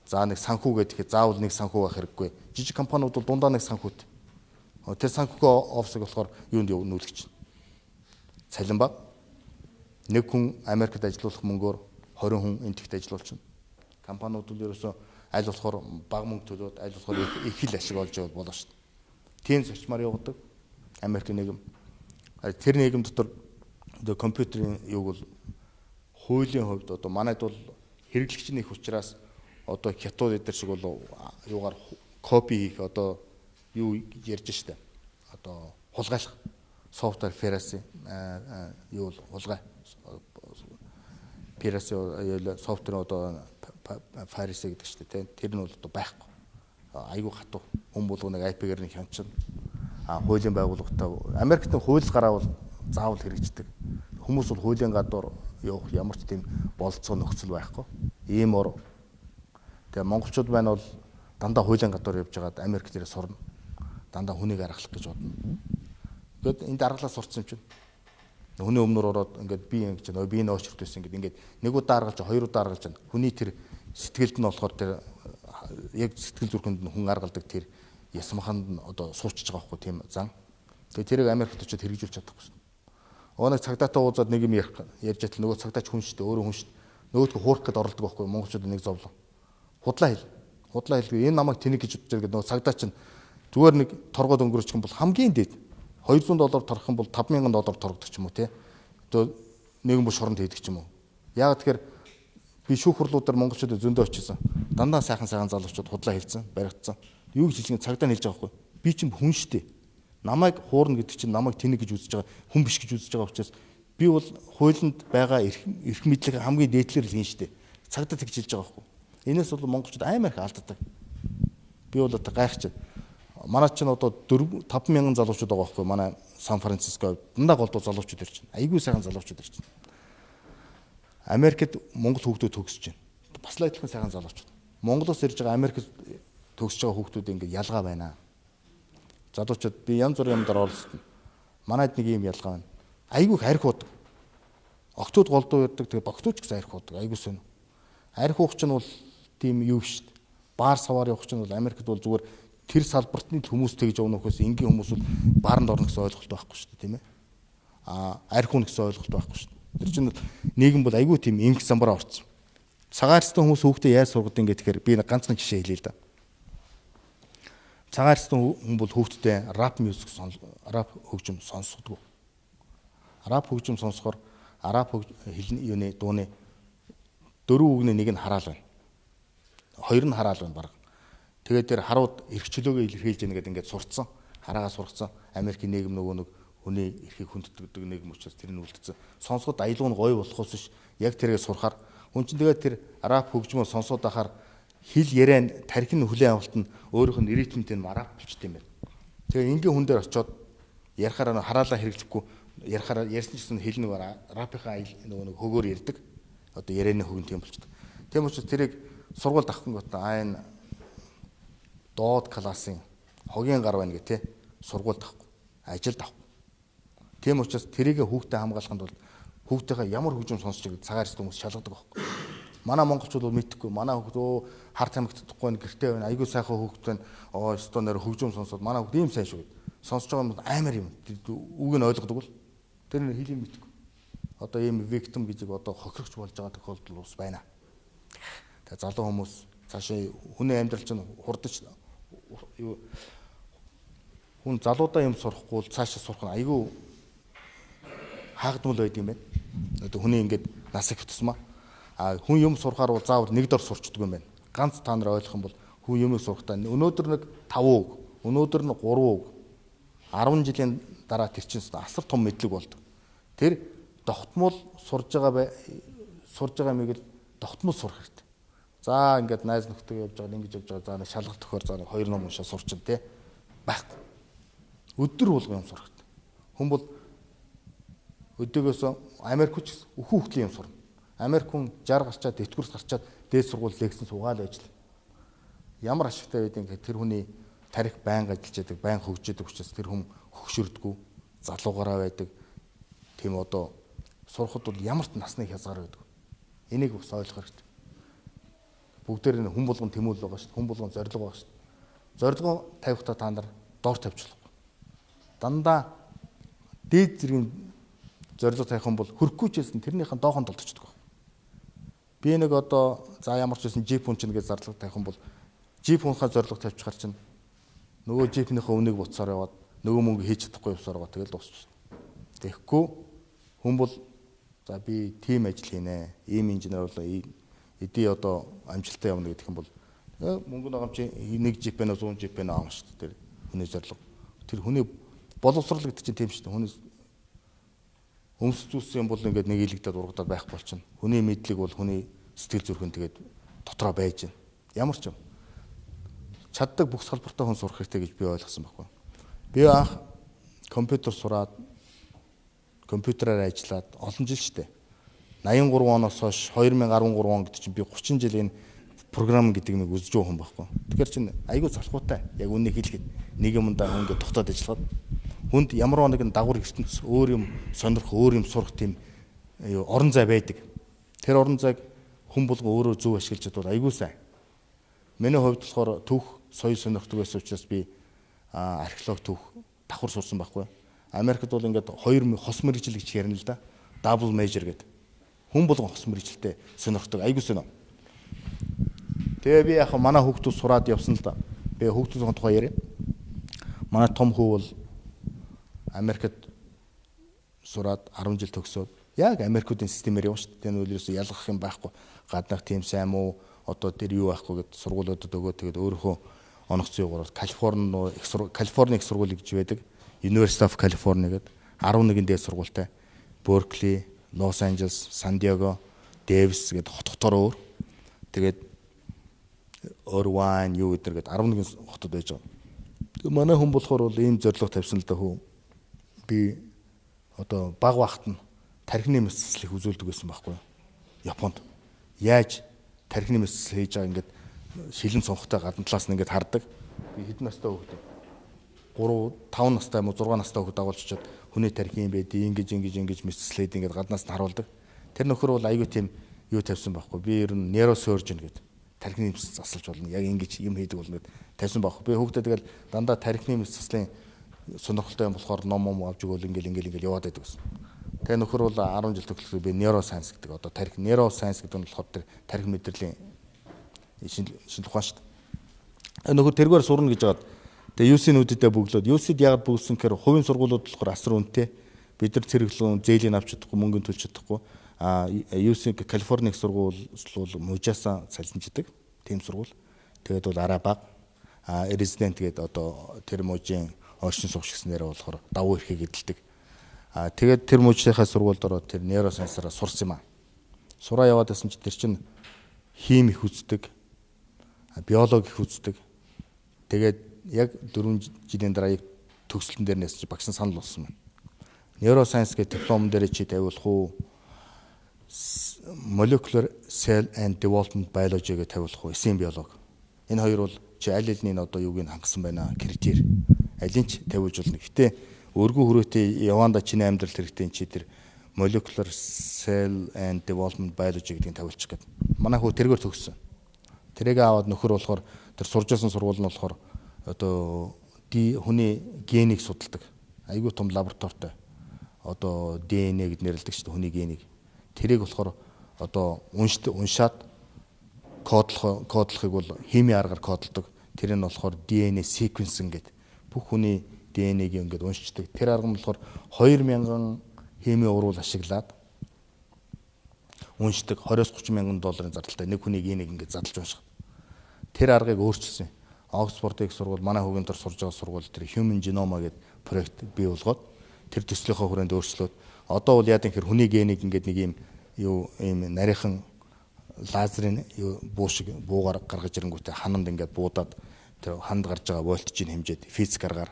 За нэг санхүү гэдэг заавал нэг санхүү байх хэрэггүй. Жижиг компаниуд бол дундаа нэг санхүүтэй. Тэр санхүүгийн офсыг болохоор юунд нүүлгэж чинь. Цалин баг. Нэг хүн Америкт ажиллах мөнгөөр 20 хүн энтэгт ажиллуулчихна. Компаниуд бол ерөөсөө аль болохоор бага мөнгө төлөөд аль болохоор их хил ашиг олж явал болно шүү дээ. Тийм зарчмаар явагдав. Америк нийгэм. Тэр нийгэм дотор одоо компьютерийн юуг бол хуулийн хувьд одоо манайд бол хэрэглэгчний их учраас одоо хятад эдэр шиг бол юугаар копи хийх одоо юу ярьж штэ. Одоо хулгайлах софтвер пираси юу хулгай пираси софтвер одоо Фарисе гэдэг чинь тэр нь бол одоо байхгүй. Айгүй хатуу хүн болгоныг IP-гээр нь хянчихна. Хуулийн байгууллагатай Америкт хууль гараа бол заавал хэрэгждэг. Хүмүүс бол хуулийн гадуур явах ямар ч тийм болцоо нөхцөл байхгүй. Ийм ор. Тэгээ монголчууд байна бол дандаа хуулийн гадуур явж байгаад Америк дээрээ сурна. Дандаа хүнийг аргалах гэж бодно. Ингээд энд аргалаа сурцсан юм чинь. Хүний өмнөр ороод ингээд би ингэж нөө би нөөчрт байсан ингээд нэг удаа аргалж хоёр удаа аргалж байна. Хүний тэр сэтгэлд нь болохоор тэр яг сэтгэл зүрхэнд хүн аргалдаг тэр ясмаханд нь одоо суучж байгаа байхгүй тийм зан. Тэгээ тэрийг Америкт очиод хэрэгжүүлж чадахгүй шин. Нэг цагдаатай уулзаад нэг юм ярьж атал нөгөө цагдаач хүн шүү дээ өөрөө хүн шүү дээ. Нөгөөдгөө хуурах гэд оролдог байхгүй монголчууд нэг зовлон. Худлаа хэл. Худлаа хэлгүй энэ намайг тэнэг гэж бодож байгаа нөгөө цагдаач нь зүгээр нэг торгоод өнгөрөөчих юм бол хамгийн дээд $200 торох юм бол $5,000 торгодог ч юм уу те. Одоо нэгэн бүс шоронд хийдэг ч юм уу. Яг тэгэхээр би шүүх хурлуудаар монголчуудад зөндөө очижсэн. Дандаа сайхан залуучууд худлаа хэлсэн, баригдсан. Юу гэж хэлсэн цагдаа хэлж байгаа байхгүй. Би чинь хүн штэ. Намайг хуурна гэдэг чинь намайг тэнэг гэж үзэж байгаа, хүн биш гэж үзэж байгаа учраас би бол хуулинд байгаа эрх мэдлэг хамгийн дээдлэр л хийн штэ. Цагдаа тэгж хэлж байгаа байхгүй. Энээс бол монголчууд амар их алддаг. Би бол одоо гайхаж байна. Манай чинь одоо 4-5 мянган залуучууд байгаа байхгүй манай Сан Франциско дандаа голдуу залуучууд ирж байна. Айгүй сайхан залуучууд ирж байна. Америкт монгол хүүхдүүд төгсөж байна. Бас л адилхан сайхан залуучууд. Монголоос ирж байгаа Америкт төгсөж байгаа хүүхдүүд ингээд ялгаа байна. Залуучууд би янз бүрийн юмдаар оролцсон. Манайд нэг юм ялгаа байна. Айгүй их арх уудаг. Октод голдуу ирдэг. Тэгээ богтууч гэсэн арх уудаг. Айгүй сонио. Арх уух чинь бол тийм юу шүү дээ. Баар саваар явах чинь бол Америкт бол зүгээр тэр салбартны хүмүүс тэгж явна гэхээс энгийн хүмүүс бол бааранд орно гэсэн ойлголт байхгүй шүү дээ, тийм ээ. Арх хүн гэсэн ойлголт байхгүй шүү дээ. Тэр чинь нийгэм бол айгүй тийм эмх замбараа орцсон. Цагаарстан хүмүүс хүүхдээ яаж сургад ингэ тэгэхээр би ганцхан жишээ хэлье л да. Цагаарстан хүн бол хүүхдээ rap music rap хөгжим сонсдог. Rap хөгжим сонсохоор rap хэлний юуны дууны 4 үгний нэг нь хараал байна. Хоёр нь хараал байна баг. Тэгээд тэр харууд эрх чөлөөгөө илэрхийлж яана гэдэг ингээд сурцсан. Хараагаа сургацсан. Америкийн нийгэм нөгөө нэг хүний эрхийг хүндэтдэг нийгэм учраас тэр нь үлдсэн. Сонсоход аялал нь гоё болохоос ш яг тэргээ сурахаар хүн чинь тэгээд тэр рап хөгжмөө сонсоод ахаар хэл яриан тархин хүлээн авалт нь өөрийнх нь ритмтэй рап болчт юм байна. Тэгээд ингийн хүн дээр очиод ярахаараа хараалаа хэрэглэхгүй ярахаараа ярьсан гэсэн хэл нэг рапынхаа нөгөө нэг хөгөөр ярьдаг. Одоо ярианы хөгн тийм болчт. Тийм учраас тэрийг сургуульд авах гот энэ доод классын хогийн гар байна гэх те сургуульд авахгүй ажилд авахгүй. Тийм учраас тэрийг хүүхдэд хамгаалахын тулд хүүхдийнхээ ямар хөгжим сонсч байгааг цагаарч хүмүүс шалгадаг байхгүй. Манай монголчууд бол мэдхгүй. Манай хүүхд харт хамагдахгүй гэртээ байна. Айгүй сайхан хүүхд байна. Өстөө нэр хөгжим сонсоод манай хүүхд ийм сайн шүү гэд. Сонсож байгаа юм амар юм. Үг нь ойлгодог бол тэр нэр хэлийг мэдхгүй. Одоо ийм victim гэж одоо хохирогч болж байгаа тохиолдол ус байна. Тэгээ залуу хүмүүс цаашаа хүний амьдрал чинь хурдч юу хүн залуудаа юм сурахгүй бол цаашаа сурах нь айгүй хаагдмал байд юм байна. Одоо хүний ингээд нас их тусмаа. Хүн юм сурахаар бол заавал нэг дор сурчдаг юм байна. Ганц та нар ойлгох юм бол хүн юмыг сурахтаа өнөөдөр нэг 5 үг, өнөөдөр нь 3 үг. 10 жилийн дараа тэр чинь асар том мэдлэг болдог. Тэр тогтмол сурж байгаа мийг л тогтмол сурах хэрэгтэй. За ингээд найз нөхдөд явж байгаа, ингэж явж байгаа. За нэг шалгалт төхөөр за нэг 2 ном уншаа сурчин те. Байхгүй. Өдөр болгон юм сурах хэрэгтэй. Хүн бол өдөөгөөс Америк хүч өөхөн хөхлийн юм сурна. Америк хүн 60 гарчаад, 70 курс гарчаад дээд сургууль лекцэн суугаад ажиллана. Ямар ашигтай байдгийг тэр хүний тарих байнга ажиллаж байдаг, байнга хөгжиж учраас тэр хүн хөгшөрдгүү, залуугаараа байдаг. Тийм одоо сурахад бол ямар ч насны хязгаар байдаг. Энийг бас ойлгох хэрэгтэй. Бүгдээр нь хүн болгон тэмүүлэл байгаа шүү дээ. Хүн болгон зориг байгаа шүү дээ. Зорилгоо тавихтаа та нар доор тавьчихлаа. Дандаа дээд зэргийн зорилго тавих юм бол хөрөхгүй ч гэсэн тэрнийхэн доохонд толдчихдог. Би нэг одоо за ямар ч байсан жип хүн чинь гэж зарлага тавих юм бол жип хүнхаа зорилго тавьчихар чинь нөгөө жипнийхээ үнийг буцаар яваад нөгөө мөнгө хийж чадахгүй явсаар байгаа тэгэл дуусчих. Тэгэхгүй хүн бол за би тим ажил хийнэ. Ийм инженер болоо эдий одоо амжилттай явна гэдэг юм бол мөнгө ногоом чи нэг жип байна 100 жип байна аав шүү дээ. Тэр хүний зорилго. Тэр хүний боловсрал гэдэг чинь тийм шүү дээ. Хүний өмс зүссэн юм бол ингээд нэг илэгдээд ургадаад байх болчихно. Хүний мэдлэг бол хүний сэтгэл зүрхэн тэгээд дотроо байж байна. Ямар ч юм чаддаг бүх салбартаа хүн сурах хэрэгтэй гэж би ойлгосон байхгүй. Би анх компьютер сураад компьютераар ажиллаад олон жил штэ. 83 оноос хойш 2013 он гэдэг чинь би 30 жилийн програм гэдэг нэг үзэж байгаа хүн байхгүй. Тэгэхээр чинь айгүй залхуутай. Яг үннийг хэлэхэд нэг юмдаа ингээд тогтоод ажиллаад хүнд ямар нэгэн дагвар ертөнц өөр юм сонирх, өөр юм сурах тийм орон зай байдаг. Тэр орон зайг хүн болгон өөрөө зөв ашиглаж чадвал айгүй сайн. Миний хувьд болохоор түүх соёл сонирхдаг байсан учраас би археолог түүх давхар сурсан байхгүй. Америкт бол ингээд 2 хос мэргэжил гэж ярина л да. Double major гэдэг. Хүн болгон хос мэргэжилтэй сонирхдаг айгүй сонио. Тэгээ би яг манай хүүхдүүд сураад явсан л да. Би хүүхдүүдийн тухай яриа. Манай том хүү бол Америкт сураад 10 жил төгсөөд яг Америкуудын системээр явна шүү дээ. Тэр нь үлээсээ ялгах юм байхгүй. Гаднах тийм сайн муу одоо тэр юу байхгүй гэд сургуулиудад өгөө тэгээд өөрийнхөө оногцын югаар Калифорни их сургууль гэж байдаг. University of California гэдэг 11 дээд сургуультай. Berkeley, Los Angeles, San Diego, Davis гэдэг хотоор өөр. Тэгээд Irvine юу гэдэг 11 хотод байж байгаа. Тэгээд манай хүн болохоор бол ийм зорилго тавьсан л да хөө. Би одоо баг багт нь тархины мэслэлийг үзүүлдэг байсан байхгүй юу? Японд. Яаж тархины мэслэл хийж байгаа ингээд шилэн цонхтой гадна талаас нь ингээд хардаг. Би хэдэн настай хөвгт 3, 5 настай юм уу 6 настай хөвгт дагуулж чад хүний тархин юм байдгийг ингэж мэслэлээд ингээд гаднаас нь харуулдаг. Тэр нөхөр бол аягүй тийм юу тавьсан байхгүй. Би ер нь нейросуржен гэдэг тархины мэслэл засалж болно. Яг ингэж юм хийдэг болно гэд тавьсан байхгүй. Би хөвгтөө тэгэл дандаа тархины мэслэлийн сонирхолтой юм болохоор ном авч өгөөл ингээл яваад байдаг гэсэн. Тэгээ нөхөр бол 10 жил төгсөлөө би нейросайенс гэдэг одоо тархи нейросайенс гэдэг нь болохоор тэр тархи мэдрэлийн шинэ ухаан шүү дээ. Нөхөр тэргээр сурна гэж байгаад тэгээ UC-нүүдэд бөглөөд UC-д яагаад бөглсөн гэхээр хувийн сургуулиуд болохоор асар үнэтэй. Бид нар цэрэглэн зээлийн авч чадахгүй, мөнгө төлж чадахгүй. UC Калифорни их сургууль бол мужаасаа салжинждаг. Тим сургууль. Тэгээд бол араа баг. Резидент гэдэг одоо тэр мужийн оршин суугчснээр болохоор давуу эрхийг эдэлдэг. Тэгээд тэр мужийнхаа сургуульд ороод тэр нейросайенсаараа сурсан юм аа. Сураа яваад байсан чи тэр чин хим их үздэг, биологи их үздэг. Тэгээд яг 4 жилийн дараа яг төгсөлтөн дээр нэсч багш санал болсон байна. Нейросайенс гэх диплом дээр чи тавиулах уу? Molecular Cell and Development Biology гэж тавиулах уу? Эсийн биологи. Энэ хоёр бол чи аль алины одоо юуг нь хангасан байна критерий. Алин ч тавиулж болно. Гэтэ өргөн хүрээтэй яванда чиний амьдралд хэрэгтэй чи тэр Molecular Cell and Development Biology гэдгийг тавиулчих гээд. Манай хүү тэргээр төгссөн. Тэрийг аваад нөхөр болохоор тэр сурж байсан сургууль нь болохоор одоо хүний генийг судалдаг. Айгүй том лабораторитой. Одоо ДНЭ гэд нэрлэдэг шүү дээ хүний генийг. Тэрийг болохоор одоо уншаад кодлохыг бол химийн аргаар кодлдог. Тэр нь болохоор ДНЭ sequencing гэдэг. Бүх хүний ДНЭ-г ингээд уншдаг. Тэр арга нь болохоор 2000 химийн уруул ашиглаад уншдаг. 20-30 мянган долларын зардалтай нэг хүний генийг ингээд задлж унших. Тэр аргыг өөрчилсөн. Оксфорд их сургууль манай хүүгийн төр сурж байгаа сургууль тэр Human Genome гэдэг проект бий болгоод тэр төслийнхөө хүрээнд өөрчлөөд одоо бол яа гэхээр хүний генийг ингээд нэг ийм нарийнхан лазерын буу шиг буугаар гаргаж ирэнгүүтээ ханамд ингээд буудаад тэр ханд гарч байгаа вольтжийн хэмжээд физик аргаар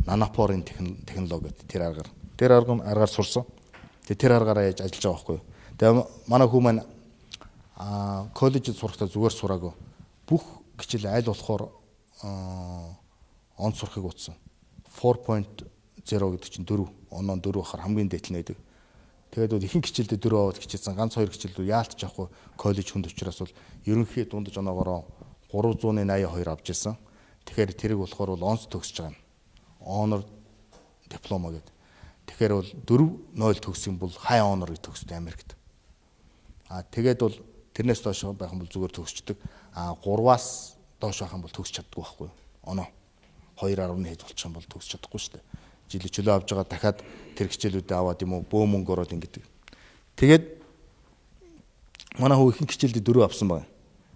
нанопорын технологид тэр аргаар сурсан. Тэр аргаараа яаж ажиллаж байгаа байхгүй юу. Тэгээ манай хүү маань коллежид сурахдаа зүгээр сураагүй. Бүх хичээл аль болохоор он сурахыг утсан. 4.0 гэдэг чинь 4 оноо 4 бахаар хамгийн дээдлэн байдаг. Тэгээд бол ихэнх хичээлдээ 4 аваад хичээсэн. Ганц 2 хичээлдээ яалтч авахгүй коллеж хүнд учраас бол ерөнхий дундаж оноогоор 382 авч ирсэн. Тэгэхээр тэрийг болохоор бол онц төгсөж байгаа юм. Honor диплома гэдэг. Тэгэхээр бол 4.0 төгсөх юм бол high honor гэж төгсдөг Америкт. Тэгээд бол тэрнээс доош байх юм бол зүгээр төгсчдөг. 3-аас доош байх юм бол төгсч чаддаггүй байхгүй юу? Оноо 2.1 хийж болчих юм бол төгсч чадахгүй шүү дээ. Жилийн чөлөө авж байгаа дахиад тэр хичээлүүдээ аваад юм уу бөө мөнгө ороод ингэдэг. Тэгээд манай хүү ихэнх хичээлдээ 4 авсан байна.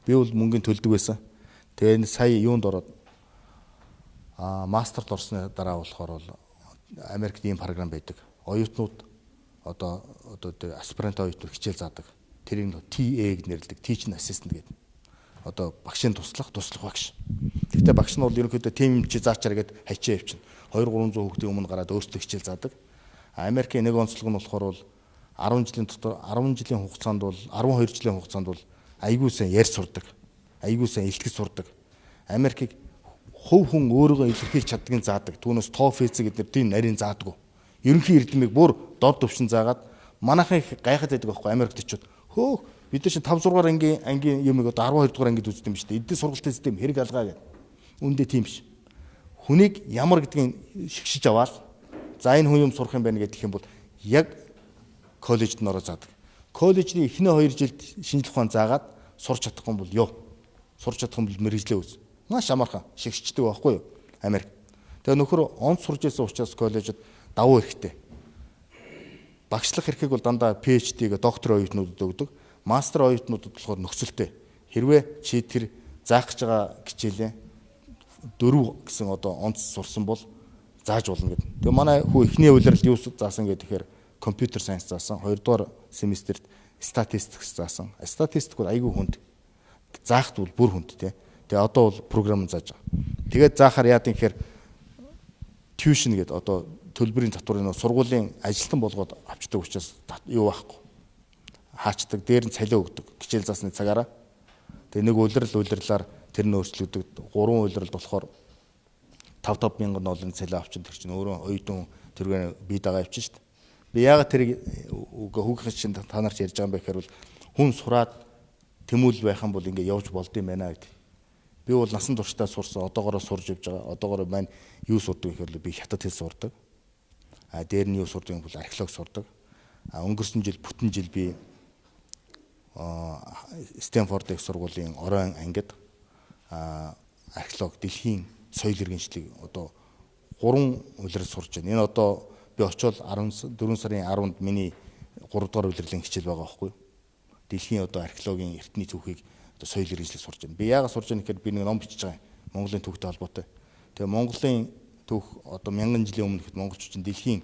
Би бол мөнгөний төлдөг байсан. Тэгээд сая юунд ороод мастерд орсны дараа болохоор бол Америкт ийм програм байдаг. Оюутнууд одоо тэр аспирант оюутнууд хичээл заадаг. Тэрийг TA гэж нэрлэдэг. Teaching assistant гэдэг. Одоо багшийн туслах багш. Гэхдээ багш нь бол ерөнхийдөө тим чи заачаар гээд хачаа явчихна. 200-300 хүүхдийн өмнө гараад өөрсдөө хичээл заадаг. Америкийн нэг онцлог нь болохоор бол 10 жилийн хугацаанд бол 12 жилийн хугацаанд бол айгүй сайн ярьж сурдаг. Айгүй сайн илтгэж сурдаг. Америкийг хувь хүн өөрийгөө илэрхийлж чаддгийг заадаг. Түүнээс TOEFL гэдэг тийм нарийн заадаг. Ерөнхий эрдэмийг бүр дор төвшин заагаад манайхын гайхаад байдаг байхгүй Америкт очиод хөөх бид нар чинь 5 6 ангийн юмыг одоо 12 дугаар ангид үздэг юм шүү дээ. Эдийн сургалтын систем хэрэг алгаа гэдэг. Үндэ тийм биш. Хүнийг ямар гэдгийг шигшиж аваад за энэ хүн юм сурах юм байна гэдэг юм бол яг коллежид н ороо заадаг. Коллежийн эхний 2 жилд шинжлэх ухаан заагаад сурч чадахгүй бол ёо. Сурч чадах юм бол мэргэжлээ үз. Маш амархан шигшчдэг байхгүй юу? Америк. Тэгээ нөхөр онц сурж байсан учраас коллежид давуу хэрэгтэй. Багшлах эрхийг бол дандаа PhD-г доктор оюутнуудад өгдөг. Мастер оюутнуудад болохоор нөхцөлтэй. Хэрвээ чи тэр заах гэж байгаа хичээлээ 4 гэсэн одоо онц сурсан бол зааж болно гэдэг. Тэгээ манай хүү эхний улирал юу заасан гэхээр компьютер сайенс заасан. 2 дугаар семестрт statistics заасан. Статистик бол айгүй хүнд. Заахт бол бүр хүнд тий. Тэгээ одоо бол програм зааж байгаа. Тэгээд заахаар яа гэхээр tuition гэдэг одоо төлбөрийн татврын сургуулийн ажилтан болгоод авчдаг учраас юу байхгүй. Хаачдаг, дээр нь цалиу өгдөг. Хичээл заасны цагаараа. Тэгээ нэг улирлаар тэр нь өөрчлөгдөг. 3 улиралд болохоор 5-5 мянган долларын цалиу авчин тэр чинь өөрөө оюутан тэргээ бие дагаа явчих шүү дээ. Би яагаад тэрийг хүүхэн чинь та нарч ярьж байгаа юм бэ гэхээр бол хүн сураад тэмүүлэл байх юм бол ингэ явж болдсон байна гэдэг. Би бол насан туршдаа сурсан, одоогоороо сурж явж байгаа. Одоогоороо маань юу сурдаг гэхээр би хятад хэл сурдаг. Дээр нь юу сурдаг юм бол археолог сурдаг. Өнгөрсөн жил бүтэн жил би Стэнфорд их сургуулийн оройн ангид археолог дэлхийн соёл иргэншлиг одоо 3 улирал сурж байна. Энэ одоо би очиод 4 сарын 10-нд миний 3 дугаар улирлын хичээл байгаа байхгүй юу? Дэлхийн одоо археологийн эртний түүхийг одоо соёл иргэншлиг сурж байна. Би яагаад сурж байгаа гэхээр би нэг ном бичиж байгаа юм. Монголын түүхтэй холбоотой. Тэгээ Монголын түүх одоо 1000 жилийн өмнө хэд монголчууд чинь дэлхийн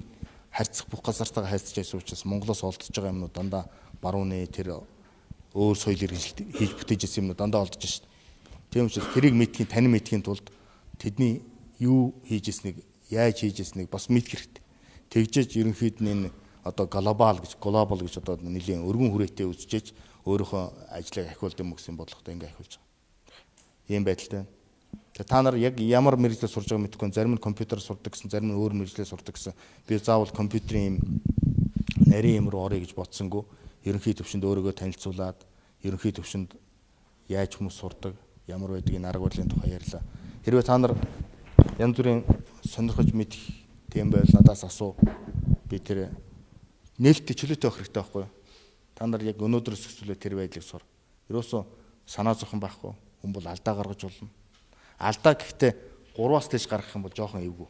харьцах бүх газартайгаа харьцаж байсан учраас Монголоос олдож байгаа юмнууд дандаа барууны тэр өөр соёл иргэншилт хийж бүтээж ирсэн юмнууд дандаа олдож шээ. Тийм учраас тэрийг мэдхийн тань мэдхийн тулд тэдний юу хийж ирснийг, яаж хийж ирснийг бас мэдэх хэрэгтэй. Тэгжээж ерөнхийд нь энэ одоо глобал гэж одоо нэлийн өргөн хүрээтэй үзчихэж өөрийнхөө ажлыг ахиулд юм гэсэн бодлоготой ингээ ахиулж байгаа. Ийм байдалтай. Тэгээ та нар яг ямар мэргэжлээ сурж байгааг мэдэхгүй, зарим нь компьютер сурдаг гэсэн, зарим нь өөр мэргэжлээ сурдаг гэсэн. Би заавал компьютерийн нарийн юм руу орё гэж бодсонгүй. Ерөнхий төвшөнд өөрийгөө танилцуулаад, ерөнхий төвшөнд яаж хүмүүс сурдаг, ямар байдгийг арга барилын тухай ярьлаа. Хэрвээ та нар янз бүрийн сонирхож мэдэх тийм байл надаас асуу. Би тэр нээлттэй чөлөөтэй авах хэрэгтэй байхгүй юу? Та нар яг өнөөдрөөс өсвөлөө тэр байдлыг сур. Ерөөсөө санаа зовхон байхгүй. Хүн бол алдаа гаргаж болно. Алдаа гэхдээ 3-аас дээш гаргах юм бол жоохон эвгүй.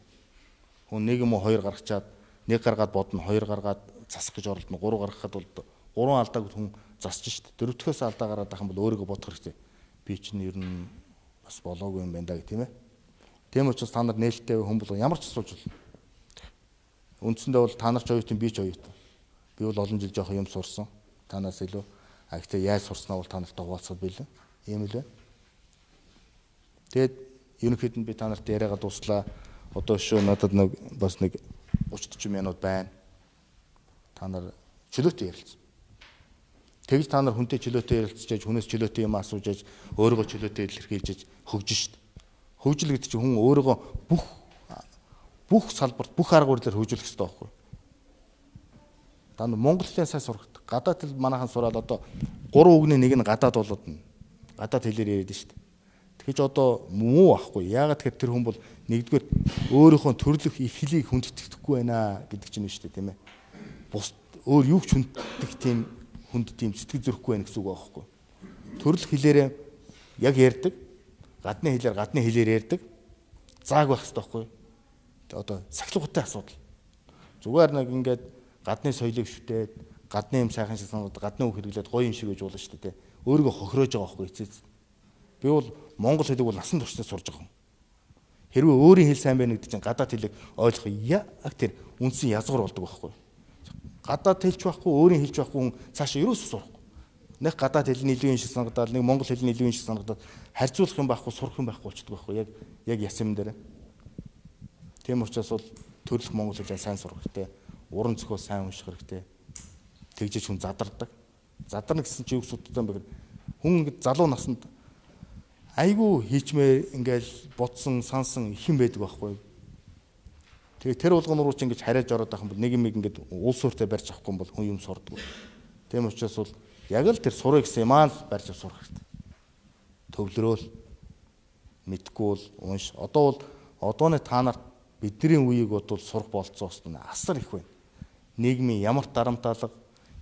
Хүн 1 юм уу 2 гаргачаад 1 гаргаад бодно, 2 гаргаад засах гэж оролдоно, 3 гаргахад бол 3 алдааг хүн засч шít. 4-өөс алдаа гараад байх юм бол өөрийгөө бодох хэрэгтэй. Би чинь ер нь бас болоогүй юм байна да гэх тийм ээ. Тийм учраас та нар нээлттэй хүн бол ямар ч асууж болно. үндсэндээ бол та нар ч оюутан би ч оюутан. Би бол олон жил жоох юм сурсан. Танаас илүү. Гэхдээ яаж сурснаа бол та нартай хуваалцах билээ. Ийм л байна. Тэгээд ерөнхийд нь би та нарт яриагаа дуслаа. Одоо шүү надад бас нэг 30-40 минут байна. Та нар чөлөөтэй ярилцсан. Тэгж та нар хүнтэй чөлөөтэй ярилцчихаж, хүнээс чөлөөтэй юм асуужаж, өөрийгөө чөлөөтэй илэрхийлж хөгжин шүү дээ. Хөгжил гэдэг чинь хүн өөрийгөө бүх салбарт, бүх арга барилаар хөгжүүлэх хэрэгтэй байхгүй юу? Та нар монгол хэлээ сайн сурах. Гадаад хэл манайхан сураад одоо 3 үгний нэг нь гадаад болоод нь. Гадаад хэлээр яриад шүү дээ. Тэгэж одоо муу ахгүй. Яагаад тэгэхээр тэр хүн бол нэгдүгээр өөрийнхөө төрлөх их хэлийг хүндэтгэхгүй байна гэдэг чинь шүү дээ, тийм ээ. Бус өөр юу ч хүнддэг тийм хүнд тийм сэтгэл зөрөхгүй байна гэсэн үг байхгүй. Төрлөх хэлээрээ яг ярьдаг. Гадны хэлээр ярьдаг. Зааг байх хэрэгтэй байхгүй. Одоо сахилгуутай асуудал. Зүгээр нэг ингээд гадны соёлыг шүтээд, гадны юм сайхан шиг санагдаад, гадны үг хэрэглээд гоё юм шиг гэж уулна шүү дээ. Өөрийгөө хохироож байгаа байхгүй эцээц. Би бол монгол хэлийг бол насан туршдаа сурж байгаа юм. Хэрвээ өөрийн хэл сайн байна гэдэг чинь гадаад хэлийг ойлгох яг тэр үндсэн язгуур болдог байхгүй. Гадаад хэлч байхгүй, өөрийн хэлч байхгүй хүн цаашаа юусоо сурахгүй. Нэг гадаад хэлний илүү юм шиг санагдаад, нэг монгол хэлний илүү юм шиг санагдаад харьцуулах юм байхгүй, сурах юм байхгүй болчихдог байхгүй. Яг ясам дээр. Тийм учраас бол төрөлх монгол хэлээ сайн сурах хэрэгтэй. Уран зохиол сайн унших хэрэгтэй. Тэгжиж хүн задардаг. Задарна гэсэн чи юу гэсэн үг юм бэ? Хүн ингэ залуу наснд айгүй хийчмээр ингээл бодсон, сансан их юм байдаг байхгүй. Тэгээ тэр болгон руу ч ингэж хараад ороод байх юм бол нэг юм ингэж улс ууртай барьж авахгүй юм бол хүн юм сурдаг. Тийм учраас бол яг л тэр сурах гэсэн юм аа л барьж сурах хэрэгтэй. Төвлөрөөл мэдгүй бол унш. Одоо бол одооны та нарт бидний үеийг бодвол сурах болцоос нь асар их байна. Нийгмийн ямар дарамталга,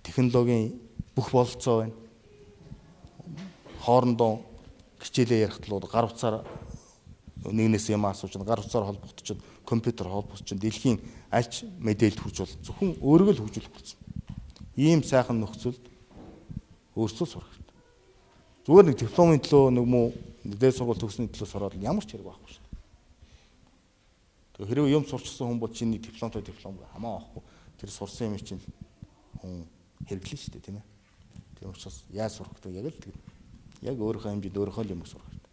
технологийн бүх болцоо байна. Хоорондоо хичээлээ ярих талууд гар утсаар нэгнээс юм асууж, гар утсаар холбогдчиход, компьютер холбогдчиход дэлхийн альч мэдээлэлд хүрч бол зөвхөн өөрийгөө л хөгжүүлэх болсон. Ийм сайхан нөхцөлд өөрсдөө сурах хэрэгтэй. Зүгээр нэг дипломын төлөө нэг муу дээд сургууль төгсөний төлөө сураад ямар ч хэрэг байхгүй шүү дээ. Хэрвээ юм сурчсан хүн бол чиний дипломтой диплом хамаа авахгүй. Тэр сурсан юм чинь хүн хэрэглэн шүү дээ, тийм ээ. Тийм учраас яаж сурах гэдэг яг л яг өөрийнхөө хэмжээнд өөрийнхөө юм сурах хэрэгтэй.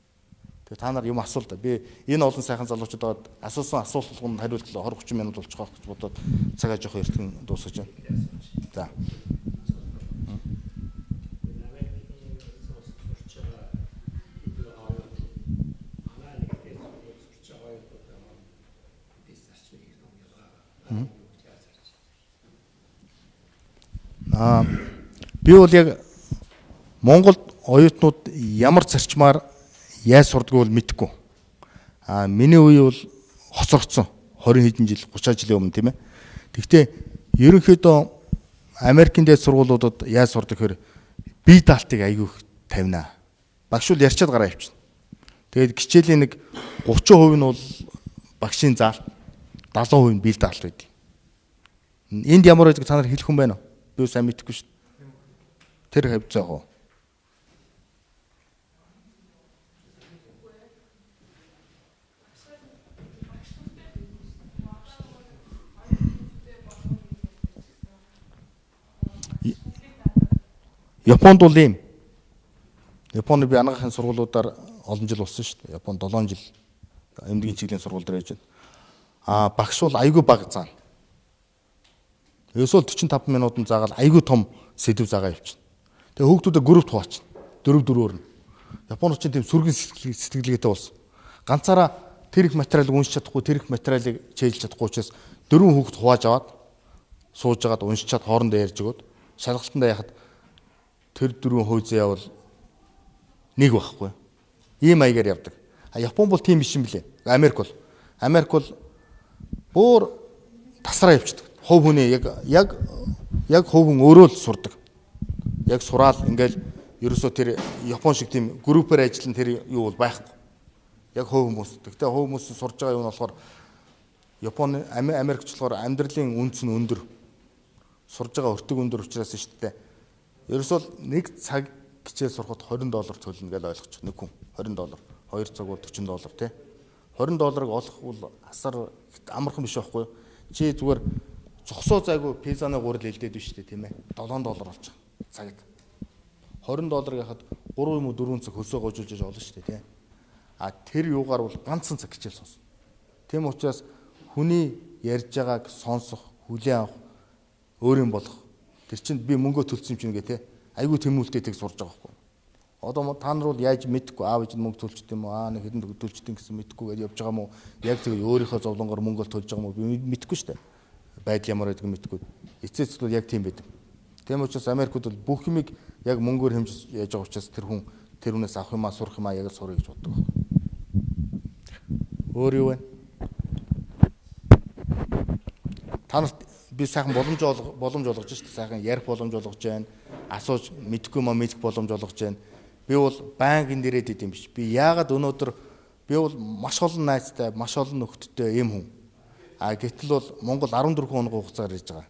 Тэгээ та нар юм асуулт. Би энэ олон сайхан залуучуудад асуусан асуулт болгонд хариулт 20-30 минут болчих واخ гэж бодоод цагаа жоох эртхэн дуусгаж байна. За. Би бол яг Монголд оюутнууд ямар зарчмаар яаж сурдгийг бол мэдэхгүй. Миний үе бол хоцрогдсон 20 хэдэн жил 30 жилийн өмнө тийм ээ. Гэхдээ ерөнхийдөө Америкийн дээд сургуулиудад яаж сурдаг гэхээр бие даалтыг аягүй тавина. Багш бол ярьчаад гараа явчихна. Тэгээд хичээлийн нэг 30% нь бол багшийн заалт, 70% нь бие даалт байдаг. Энд ямар байдаг та нар хэлэх хүн байна уу? Би сайн мэдэхгүй шүү дээ. Тэр хавцаа гоо. Японд бол ийм. Японы би анагаахын сургуулиудаар олон жил болсон шүү дээ. Японд 7 жил эмнэлгийн чиглэлийн сургууль дээр байж байна. Багш бол айгүй бага заана. Ерөөсөө 45 минутанд заагаад айгүй том сэдв заагаа явчихна. Тэгээ хүүхдүүдэд группт хуваачна. 4-4-өөр нь. Японууд чинь тийм сүргэн сэтгэлгээтэй болсон. Ганцаараа тэр их материалыг уншиж чадахгүй, тэр их материалыг чэйжлж чадахгүй учраас 4 хүүхд хувааж аваад сууж агаад уншичаад хоорондоо ярьж өгөөд шалгалтандаа яхад тэр 4 хойзээ бол нэг байхгүй. Ийм маягаар явдаг. Япон бол тийм биш юм блэ. Америк бол бүр тасраа явчихдаг. Хов хүний яг хов хүн өөрөө л сурдаг. Яг сураал ингээл ерөөсөө тэр Япон шиг тийм группээр ажиллан тэр юу бол байхгүй. Яг хов хүмүүс. Тэгтээ хов хүмүүс сурж байгаа юм нь болохоор Японы Америкчлоор амьдралын үнц нь өндөр. Сурж байгаа өртөг өндөр учраас шүү дээ. Ерөөсөө нэг цаг хичээл сурахад $20 төлнө гэж ойлгочих нэг хүн. $20. 2 цаг бол $40 тий. $20 олох бол асар амархан биш байхгүй юу? Чи зүгээр зогсоо зайгүй пизаны гурил хэлдээд биш үү тийм ээ. $7 болж байгаа цагт. $20 гэхад 3 юм уу 4 цаг хөсөө гожуулж олно шүү дээ тийм. А тэр юугаар бол ганцхан цаг хичээл сонсно. Тийм учраас хүний ярьж байгааг сонсох, хүлээн авах, өөр юм болох. Тэр чинь би мөнгө төлсөн юм чинь гэ те. Айгүй тэмүүлтэй тэг сурж байгаа байхгүй. Одоо та нар бол яаж мэдхгүй аав ээж мөнгө төлчт юм уу? Нэг хэдэн төлчт гэсэн мэдхгүй гэж явж байгаа юм уу? Яг тэгээ өөрийнхөө зовлонгоор мөнгө төлж байгаа юм уу? Би мэдхгүй шүү дээ. Байдал ямар байдгийг мэдхгүй. Эцээц бол яг тийм байдаг. Тийм учраас Америкт бол бүх юмыг яг мөнгөөр хэмжиж яаж байгаа учраас тэр хүнээс авах юмаа сурах юмаа яг сурах гэж боддог байхгүй. Өөр юу вэ? Та нарт би сайхан боломж олгож шүү дээ. Сайхан ярих боломж олгож байна. Асууж мэдхгүй юм мэдэх боломж олгож байна. Би бол байнга энэ дээрээ дэд юм биш. Би яагаад өнөөдөр би бол маш олон найзтай, маш олон нөхдөдтэй юм хүн. А гэтэл бол Монгол 14 хоног хугацаар ирж байгаа.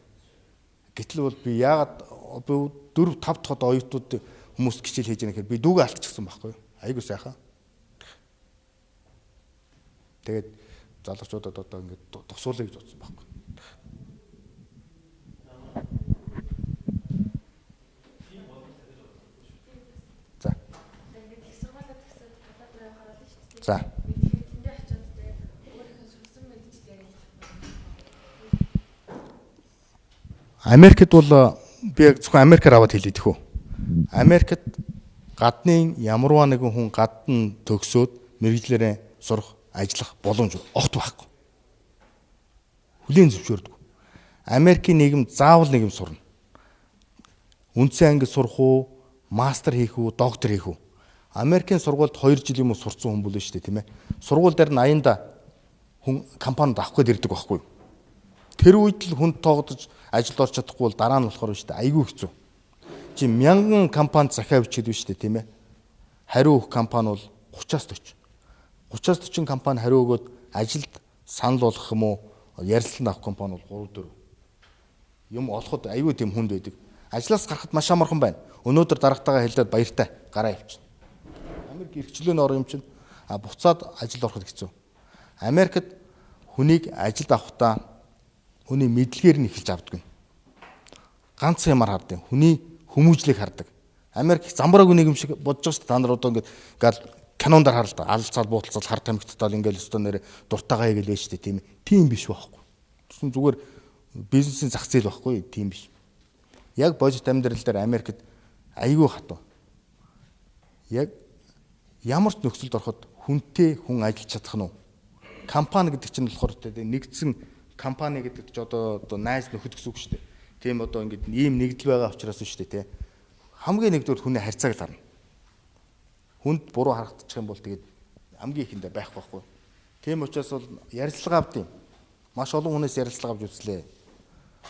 Гэтэл бол би яагаад 4 5 дахь одоо оюутнууд хүмүүст хичээл хийж байгаа гэхээр би дүүгээ алдчихсан байхгүй юу? Айгуу сайхан. Тэгээд залуучуудад одоо ингээд тусуулъя гэж бодсон байхгүй. За. За. Америкт бол би яг зөвхөн Америкаар аваад хэлээд хөө. Америкт гадны ямарваа нэгэн хүн гадна төгсөөд мэрэгжлэрээ сурах, ажиллах боломж огт байхгүй. Хүлээн зөвшөөрдөг. Америкийн нийгэм заавал нэг юм сурна. Үндсэн ангид сурах уу, мастер хийх үү, доктор хийх үү. Америкийн сургуульд 2 жил юм уу сурцсан хүн бүлээ шүү дээ, тийм ээ. Сургууль дээр нь 80-да хүн компанид авах гээд ирдэг байхгүй юу? Тэр үед л хүнд тоогдож ажилд орч чадахгүй бол дараа нь болохоор шүү дээ. Айгүй хэцүү. Чи 1000 компанид захиа бичээд биш үү, тийм ээ. Хариу өгөх компани бол 30-аас 40. 30-аас 40 компани хариу өгөөд ажилд санал болгох юм уу, ярилцлага авах компани бол 3 4. Юм олоход айгүй тийм хүнд байдаг. Ажлаас гарахад маш амархан байна. Өнөөдөр дарагтайгаа хэлээд баяртай гараа явчихна. Америк эрхчлөөний ор юм чинь буцаад ажилд ороход хэцүү. Америкт хүнийг ажилд авахдаа хүний мэдлэгээр нь эхэлж авдаг. Ганц юмар хардаг. Хүний хүмүүжлийг хардаг. Америк замбрааг нэг юм шиг бодож байгаа шүү дээ. Та нар одоо ингээд гал кинондор харал та алцаад бууталцал хар тамхитал ингээд өстө нэр дуртайгаа хийгээл байж тээ тийм биш байхгүй. Тэсн зүгээр бизнесийн зах зээл байхгүй тийм биш. Яг бодит амьдрал дээр Америкт айгүй хатуу. Яг ямар ч нөхцөлд ороход хүнтэй хүн ажиллаж чадах нь уу? Компани гэдэг чинь болохоор нэгдсэн компани гэдэг чинь одоо найз нөхөд гэсэн үг шүү дээ. Тийм одоо ингээд ийм нэгдэл байгаа учраас шүү дээ, тий. Хамгийн нэгдүгээр хүний харьцааг л харна. Хүнд буруу харагдчих юм бол тэгээд хамгийн ихэндээ байх байхгүй. Тийм учраас бол ярилцлага авдیں۔ Маш олон хүнээс ярилцлага авч үзлээ.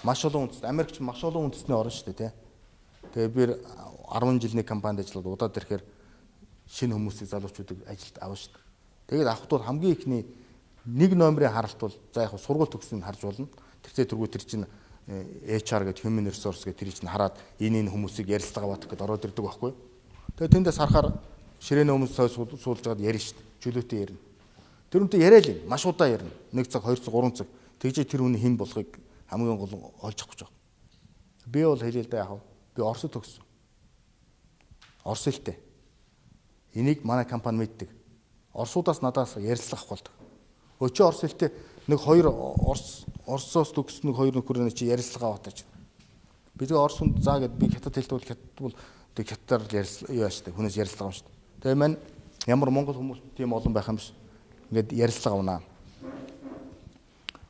Маш олон үндэс Америкч маш олон үндэсний орн шүү дээ, тий. Тэгээд би 10 жилийн компанид ажиллаад удаад ирэхээр шинэ хүмүүсийг залуучуудыг ажилд авна шүү дээ. Тэгээд авахд бол хамгийн ихний нэг номерын харалт бол за яг сургууль төгсөнийг харж болно. Тэгтээ тэргүй тэр чинь HR гэдэг human resource гэдэг тэр чинь хараад энэ хүмүүсийг ярилцлага авах гэдээ ороод ирдэг байхгүй. Тэгээд тэндээс харахаар ширээний өмнө суулж байгаад ярина шүү дээ. Чөлөөтэй ярина. Тэр үнтэй яриа л юм. Маш удаа ярина. 1 цаг, 2 цаг, 3 цаг. Тэгжээ тэр хүний хэн болохыг хамгийн гол олж авах гэж байгаа. Би бол хэлээ л да яах вэ? Би Оросд төгссөн. Орос хэлтэй. Энийг манай компани мэддэг. Оросуудаас надаас ярилцлага авах болдог. Өчөө Орос хэлтэй нэг 2 Оросоос төгссөн нэг 2 нөхөр чи ярилцлага аваад тааж. Би тэгээ Орос хүнд заа гэд би хятад хэлтэй бол тэг хятадаар яа штэ хүнээс ярилцлага авна штэ. Тэгээ маань ямар монгол хүмүүс тийм олон байх юм биш. Ингээд ярилцлага авнаа.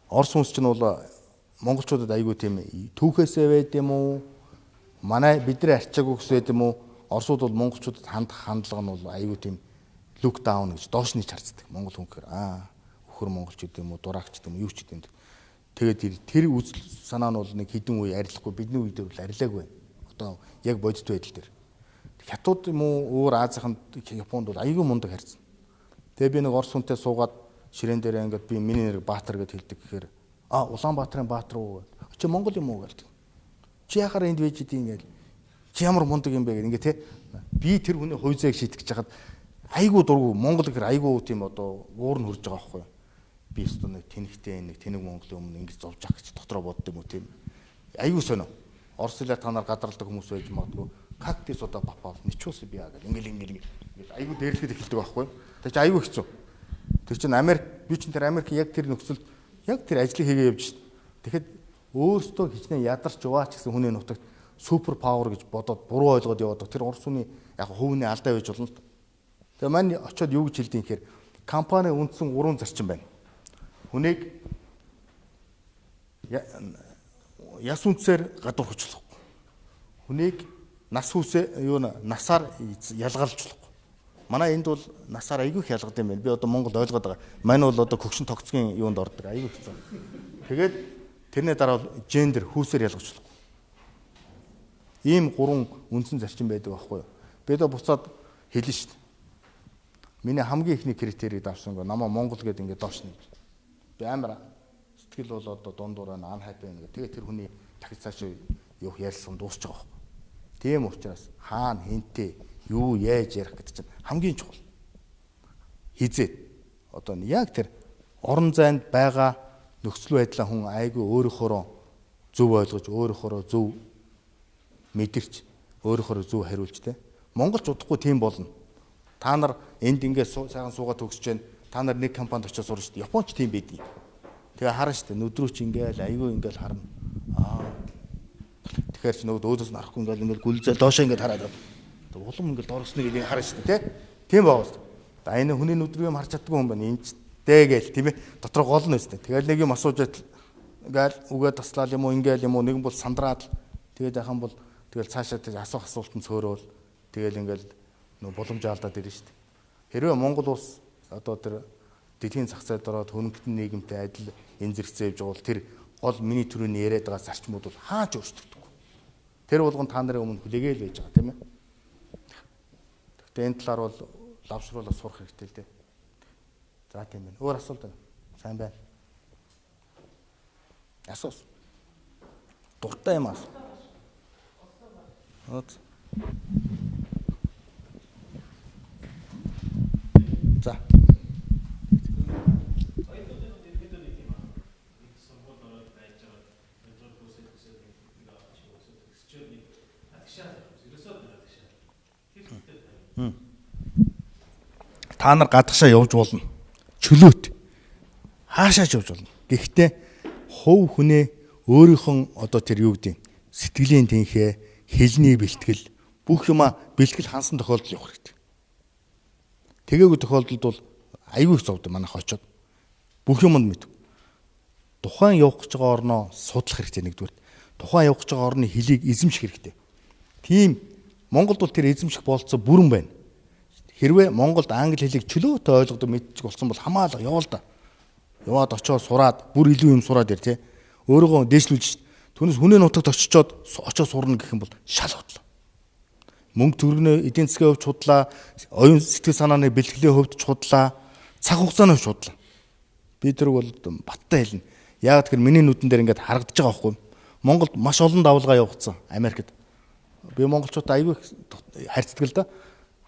Орос хүмүүс чинь бол монголчуудад айгүй тийм түүхээсээ байд юм уу? Манай бидний арчаагүй гэсэн байд юм уу? Оросууд бол монголчуудад хандах хандлага нь бол айгүй тийм look down гэж доош нь харцдаг. Монгол хүн гэхээр өхөр монголчууд юм уу, дураагч юм уу, юу ч юм. Тэгээд тэр үзэл санаа нь бол нэг хідэн үе арилахгүй, бидний үед бол арилаагүй байна. Одоо яг бодит байдал дээр. Хятад юм уу, өөр Азийнханд Японд бол айгүй мундаг харьцсан. Тэгээ би нэг Орос хүнтэй суугаад ширээн дээр ингээд би миний нэр Баатар гэж хэлдэг гэхээр Улаанбаатарын Баатар уу гэв. Чи Монгол юм уу гэлдэг. Чи яхаар энд байж идэв ингээл. Чи ямар мундаг юм бэ гэх ингээ те. Би тэр хүний хувьцааг шийтгэж хахад айгүй дургу Монгол гэхээр айгүй тийм одоо уур нь хөрж байгаа байхгүй. би өстө нэг тэнэгтэй нэг тэнэг Монголын өмнө ингэж зовж ах гэж дотроо бодд юм уу тийм. Аюу сонио. Орос хэлээр та нар гадарладаг хүмүүс байж магадгүй. Как ты сюда попал? Ничего себе гэл ингээл аюу дээрлэхэд эхэлдэг байхгүй. Тэр чинь аюу хэцүү. Тэр чинь Америк би чинь тэр Америк яг тэр нөхцөлд яг тэр ажлыг хийгээ явж шít. Тэгэхэд өөртөө хичнээн ядарч яваач гэсэн хүний нутагт супер павер гэж бодоод буруу ойлгоод яваад тэр Орос хүний яг хувийн алдаа байж болно. Тэгээ мань очиод юу гэж хэлдэг юм хэрэг компани үндсэн 3 зарчим байна. Хүнийг яс үнсээр гадуур хөчлөхгүй. Хүнийг нас хүсээ насаар ялгаалжлахгүй. Манай энд бол насаар айгүй их ялгад юм байна. Би одоо Монгол ойлгоод байгаа. Мань бол одоо хөгшин тогтцгийн юунд ордог айгүй хэцүү. Тэгээд тэрний дараа бол гендер хүүсээр ялгажлахгүй. Ийм 3 үндсэн зарчим байдаг байхгүй юу? Би одоо буцаад хэлнэ шүү дээ. Миний хамгийн ихний критерийг давсан гоо намаа Монгол гэдэг ингээд доош нь. Би амар сэтгэл бол одоо дундуур ан хайп байна гэх. Тэгээд тэр хүний дахиж цааш явах ярилцсан дуусч байгаа байхгүй. Тийм учраас хаана хинтээ юу яаж ярих гэдэг чинь хамгийн чухал. Хизээ. Одоо яг тэр орон зайд байгаа нөхцөл байдлаа хүн айгүй өөрөөхөө зөв ойлгож, өөрөөхөө зөв мэдэрч, өөрөөхөө зөв хариулж тэ. Монголч удахгүй тийм болно. Та нар энд ингээд сайхан суугаад төгсөж байна. Та нар нэг компанид очиж сурна шүү дээ. Японч тийм байдгийг. Тэгээ харна шүү дээ. Нүдрүүч ингээл айгүй ингээл харна. Тэгэхээр ч нөгөө өөдөөс нь харахгүй ингээл гүлзээ доошоо ингээд хараад. Улам ингээл доорсныг ингээд харна шүү дээ. Тийм баавал. За энэ хүний нүдрүү юм харж чаддгүй юм байна. Энэчтэй гээл тийм ээ. Дотор гол нь өстэй. Тэгэл нэг юм асууж ингээл үгээ таслал юм уу ингээл юм уу нэгэн бол сандраад тэгээд яхан бол тэгэл цаашаа асуух асуултанд цөөрөөл тэгэл ингээл нөө боломж алдаад ирнэ шүү дээ. Хэрвээ Монгол улс одоо тэр дэлхийн зах зээлд ороод хөрөнгөтөн нийгэмтэй адил энэ зэрэгцээ явж байгаа бол тэр гол миний төрөний яриад байгаа зарчмууд бол хаач өөрчлөгдөхгүй. Тэр болгон та нарын өмнө хүлээгээл байж байгаа тийм ээ. Гэхдээ энэ талаар бол лавшруулаад сурах хэрэгтэй л дээ. За тийм байна. Өөр асуулт байна. Сайн байна. Асуус. Дуртай юм асуу. За. Та нар гадагшаа явж болно. Чөлөөт. Хаашаач явж болно. Гэхдээ хувь хүнээ өөрийнхөө одоо тэр юу гэдэг сэтгэлийн тэнхээ, хэлний бэлтгэл, бүх юма бэлтгэл хансан тохиолдол явах хэрэгтэй. Тэгээгүй тохиолдолд бол аюу их зовд манайх очоод бүх юмд мэд. Тухайн явах гэж байгаа орноо судлах хэрэгтэй нэгдүгээр. Тухайн явах гэж байгаа орны хөлийг эзэмших хэрэгтэй. Тийм Монголд бол тэр эзэмших болцоо бүрэн байна. Хэрвээ Монголд англи хэлийг чөлөөтэй ойлгодог мэдчих болсон бол хамаалал яваа л да. Яваад очоод сураад бүр илүү юм сураад ир тий. Өөрийгөө дээшлүүлж түүнээс хүний нутагт очичоод очоод сурна гэх юм бол шал бодлоо. Мөнгө төгрөгнөө эдийн засгийн хувьд худлаа, оюун сэтгэл санааны бэлтгэлийн хувьд худлаа, цаг хугацааны хувьд худлаа. Би тэрг бол баттай хэлнэ. Яг тэгэхээр миний нүдэн дээр ингээд харагдаж байгаа байхгүй. Монголд маш олон давлгаа явагдсан Америкт. Би монголчуудаа аягүй харьцдаг л да.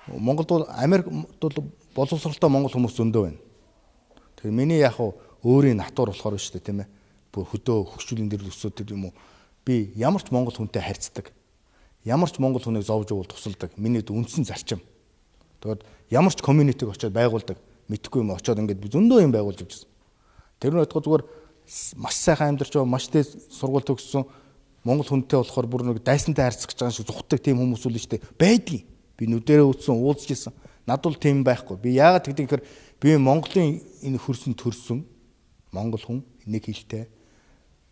Монголд бол Америкт бол боловсролтой монгол хүмүүс зөндөө байна. Тэгэхээр миний яг өөрийн натур болохоор шүү дээ тийм ээ. Бүр хөдөө хөгшүүлийн дээр өсөөд тэр юм уу. Би ямар ч монгол хүнтэй харьцдаг. Ямар ч монгол хүнийг зовж уул тусалдаг. Миний үндсэн зарчим. Тэгээд ямар ч community-г очиод байгуулдаг. Мэдхгүй юм очиод ингээд зөндөө юм байгуулж явжсэн. Тэр нь бодгоо зүгээр маш сайхан амьдарч байгаа, маш дээд сургууль төгссөн монгол хүнтэй болохоор бүр нэг дайсантай харьцах гэж байгаа шиг зүхтдэг тийм хүмүүс үл нь штэ байдгийг. Би нүдэрээ үтсэн, уулзж исэн. Над бол тийм байхгүй. Би яагаад тэгдэг гэхээр би Монголын энэ хөрсөн төрсөн монгол хүн нэг хэлтэй.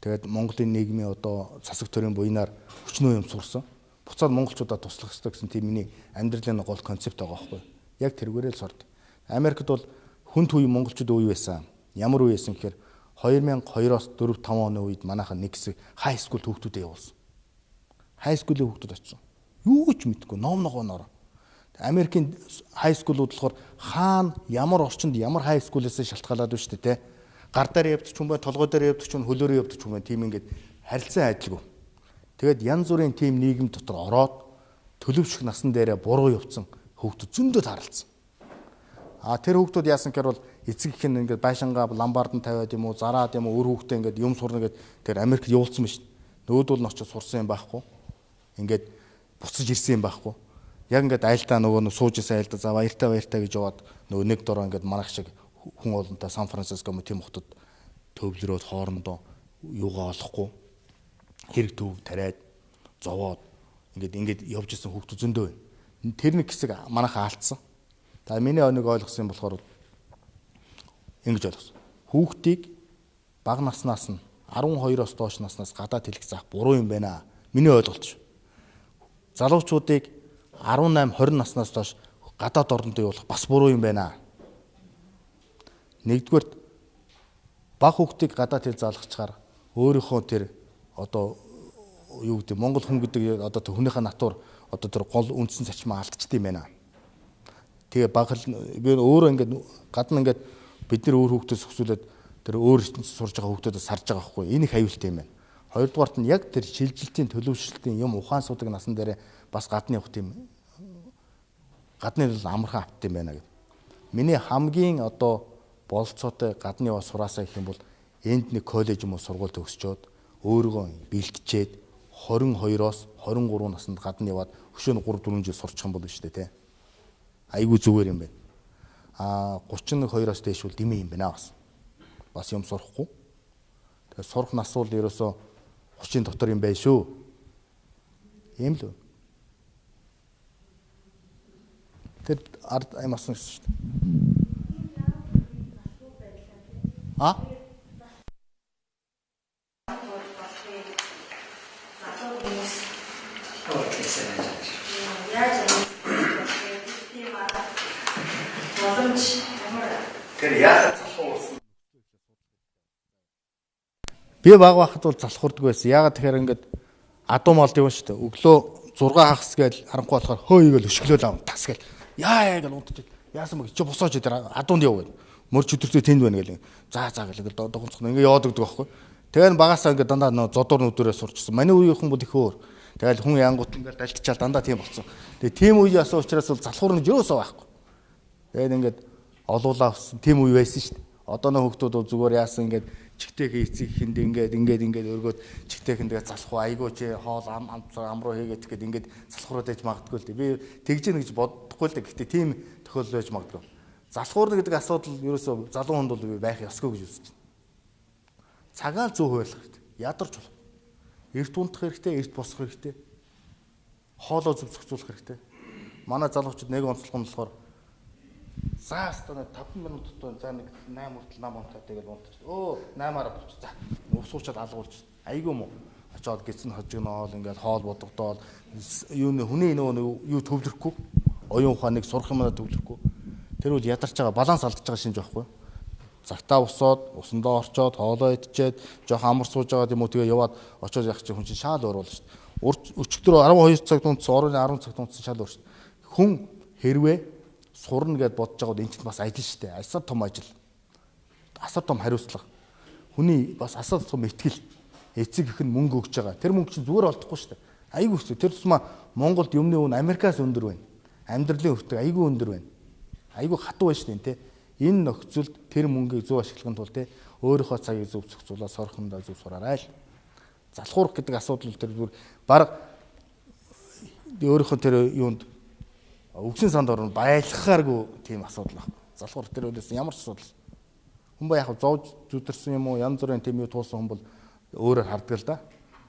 Тэгээд Монголын нийгмийн одоо засаг төрийн буйнаар хүчнөө юм сурсан. Буцаад монголчуудаа туслах хэрэгтэй гэсэн тийм миний амьдралын гол концепт байгаа байхгүй. Яг тэргээрээ л сурд. Америкт бол хүн төв монголчууд үе байсан. Ямар үе байсан гэхээр 2002-оос 4-5 оны үед манайхан нэг хэсэг хай скул хүүхдүүдэд явуулсан. Хай скулийн хүүхдүүд очсон. Юу ч мэдэхгүй ном ногооноор. Америкийн хай скулууд болохоор хаана ямар орчинд ямар хай скулээс шалтгаалаад байна шүү дээ те. Гар дээр явдаг ч юм бай, толгой дээр явдаг ч юм, хөлөөрөө явдаг ч юм бай. Тийм ингээд харилцан адилгүй. Тэгээд янз бүрийн тийм нийгэм дотор ороод төлөвшөх насан дээрээ буруу явцсан хүүхдүүд зөндөө тааралцсан. Тэр хүүхдүүд яасан гэхээр бол эцэг их нь ингээд байшингаа ламбард нь тавиад юм уу, зараад юм уу, өр хүүхдээ ингээд юм сурна гэд тэр Америкт явуулсан биш. Нөөдөл нь очиж сурсан юм байхгүй. Ингээд буцаж ирсэн юм байхгүй. Яг ингээд айлтаа нөгөө сууж исэн айлтаа за баяртай гэж яваад нөгөө нэг дороо ингээд манайх шиг хүн олонтой Сан Франциско юм тийм хотод төвлөрөөд хоорондоо юугаа олохгүй хэрэг төв тариад зовоод ингээд явж исэн хүүхдүүд зөндөө байна. Тэр нэг хэсэг манайхаа алдсан. За миний нэг ойлгосон юм болохоор ингэж ойлгосон. Хүүхдийг бага наснаас нь 12-оос доош наснаас гадаад хэлэх заах буруу юм байна. Миний ойлголт шүү. Залуучуудыг 18-20 наснаас доош гадаад орнд явуулах бас буруу юм байна. Нэгдүгээр бага хүүхдийг гадаад хэл заалгачаар өөрийнхөө тэр одоо юу гэдэг Монгол хүн гэдэг одоо хүнийхээ натур одоо тэр гол үндсэн зарчмаа алдчихд юм байна. Тэгээ бага би өөрөө ингээд гадна ингээд бид нар өөр хүүхдээс өсвөлээд тэр өөр ертөнцид сурж байгаа хүүхдүүдээс сарж байгаа байхгүй. Энэ их аюултай юм байна. Хоёрдугаарт нь яг тэр шилжилтийн төлөвшөлтийн юм ухаан судаг насан дээр бас гадны явах тийм гадны л амархан автт юм байна гэдэг. Миний хамгийн одоо болцоотой гадны яваа сураасаа гэх юм бол энд нэг коллеж юм уу сургууль төгсчөөд өөрийгөө бэлтжээд 22-оос 23 наснд гадна яваад өшөө 3-4 жил сурчих юм бол шүү дээ те. Айгүй зүгээр юм байна. 32-оос дээш бол дэмий юм байна бас. Бас юм сурахгүй. Тэгээ сурах нас бол ерөөсөө 30-ын дотор юм байна шүү. Ийм л. Тэр ард аймасан шүү дээ. Би баг байхад бол залхуурдаг байсан. Яагаад тэгэхээр ингээд адуу мал юм шүү дээ. Өглөө 6 хагас гээл харанхуй болохоор хөөе гээл өшгөлөөл ав тас гээл. Яа гээл унтчих. Яасан мэг чи босооч дээр адуунд яв гээл. Мөрч өдөртөө тэнд байна гээл. За гээл догонцох ингээд яваад өгдөг байхгүй. Тэгээд багасаа ингээд дандаа нөө зодор нүдэрээ сурчсан. Манай үеийнхэн бол их өөр. Тэгэл хүн янгууд ингээд далтчаал дандаа тийм болсон. Тэгээ тийм үе яасан учраас бол залхуур нь юусоо байхгүй. Тэгээд ингээд олуулаа авсан тийм үе байсан шүү дээ. Одооны хүүхдүүд бол зүгээр яасан ингээд чигтэйхээ эцэг ихэнд ингээд өргөөд чигтэйхэн тэгээ залхуу айгуу чи хоол ам руу хийгээд тэгэхэд ингээд залхуураад ээж магадгүй л дээ. Би тэгж яах гэж бодохгүй л дээ. Гэхдээ тийм тохиолдол байж магадгүй. Залхуурна гэдэг асуудал ерөөсөө залуу хүнд бол байх ёсгүй гэж үзэж байна. Цагаан зөв хуваарлах хэрэгтэй. Ядарч болох. Эрт унтах хэрэгтэй, эрт босох хэрэгтэй. Хоолоо зөв зохицуулах хэрэгтэй. Манай залуучууд нэг онцлог нь болохоор зааста 5 минут дотор за нэг 8 хүртэл нам унтаад тэгэл унтчих. 8-аараа болчих. За усуучаад алгуулчих. Айгүй мó. Очоод гисэн хожигноол ингээд хоол бодогдоод юуны хүний нөгөө юу төвлөрөхгүй. Оюун ухааныг сурах юмнаа төвлөрөхгүй. Тэр үл ядарч байгаа баланс алдчихж байгаа шинж байхгүй. Цагтаа усоод, усандаа орчоод, хоолоо идчихэд, жоох амар сууж байгаа юм уу тэгээ яваад очоод яах чинь хүн чинь шаал уруулна шүү дээ. Өчигдөр 12 цагт унтсан, оройн 10 цагт унтсан шаал уур шүү дээ. Хүн хэрвээ сурна гэд бодож байгаа бол энэ чинь бас ажил шүү дээ. Асар том ажил. Асар том хариуцлага. Хүний бас асар том итгэл. Эцэг их нь мөнгө өгч байгаа. Тэр мөнгө чинь зүгээр олдохгүй шүү дээ. Айгүй хэцүү. Тэр тусмаа Монголд юмны үн Америкаас өндөр байна. Амьдралын хүртэл айгүй өндөр байна. Айгүй хатуу байна шүү дээ, тэ. Энэ нөхцөлд тэр мөнгийг зөв ашиглахын тулд тэ өөрийнхөө цагийг зөв зохицуулаад сорхондоо зөв сураарай л. Залхуурах гэдэг асуудал тэр зүгээр баг өөрийнхөө тэр юунд өгсөн санд орно байлгахааргүй тийм асуудал байна. Залхуур тэр үлээс ямар ч асуудал. Хүн ба яг зовж зүдэрсэн юм уу янз бүрийн тийм юу туулсан хүн бол өөрөөр харддаг л да.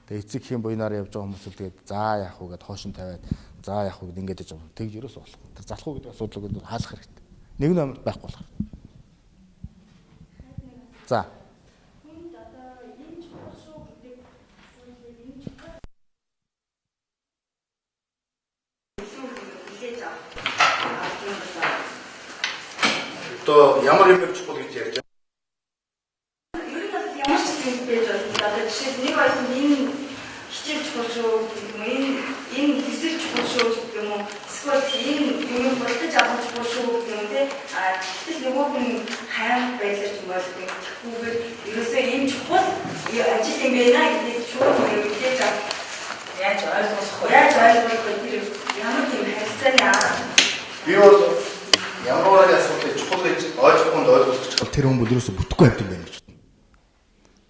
Тэгээ эцэг хэм буйнаар явж байгаа хүмүүс л тэгээд за яах вэ гэд хоошин тавиад за яах вэ гэд ингэж яж байгаа. Тэгж ерөөсөө болох. Тэр залхуу гэдэг асуудлыг хаалах хэрэгтэй. Нэг нь амьд байхгүй болох. За. То ямар юм чухал гэж ярьж байна. Ер нь бол ямар ч зүйл байж болно. Одоо жишээ нь нэг хоёр энэ хичээл чухал шүү гэх юм уу, энэ хэсэг чухал шүү гэх юм уу, эсвэл энэ юм бодож авах чухал шүү гэх юм те. Тэгтэл нөгөө хүн хайр байлж байгаа юм. Тэгвэл ерөөсөө энэ чухал ажил юм байна гэдэг шууд мэдээж яаж ойлгох вэ? Тэр ямар тийм харилцааны би бол ямар асуудал чухал гэж ойлгохгүй ойлгох тэр хүн бол ерөөсө бүтэхгүй юм байна гэж бодно.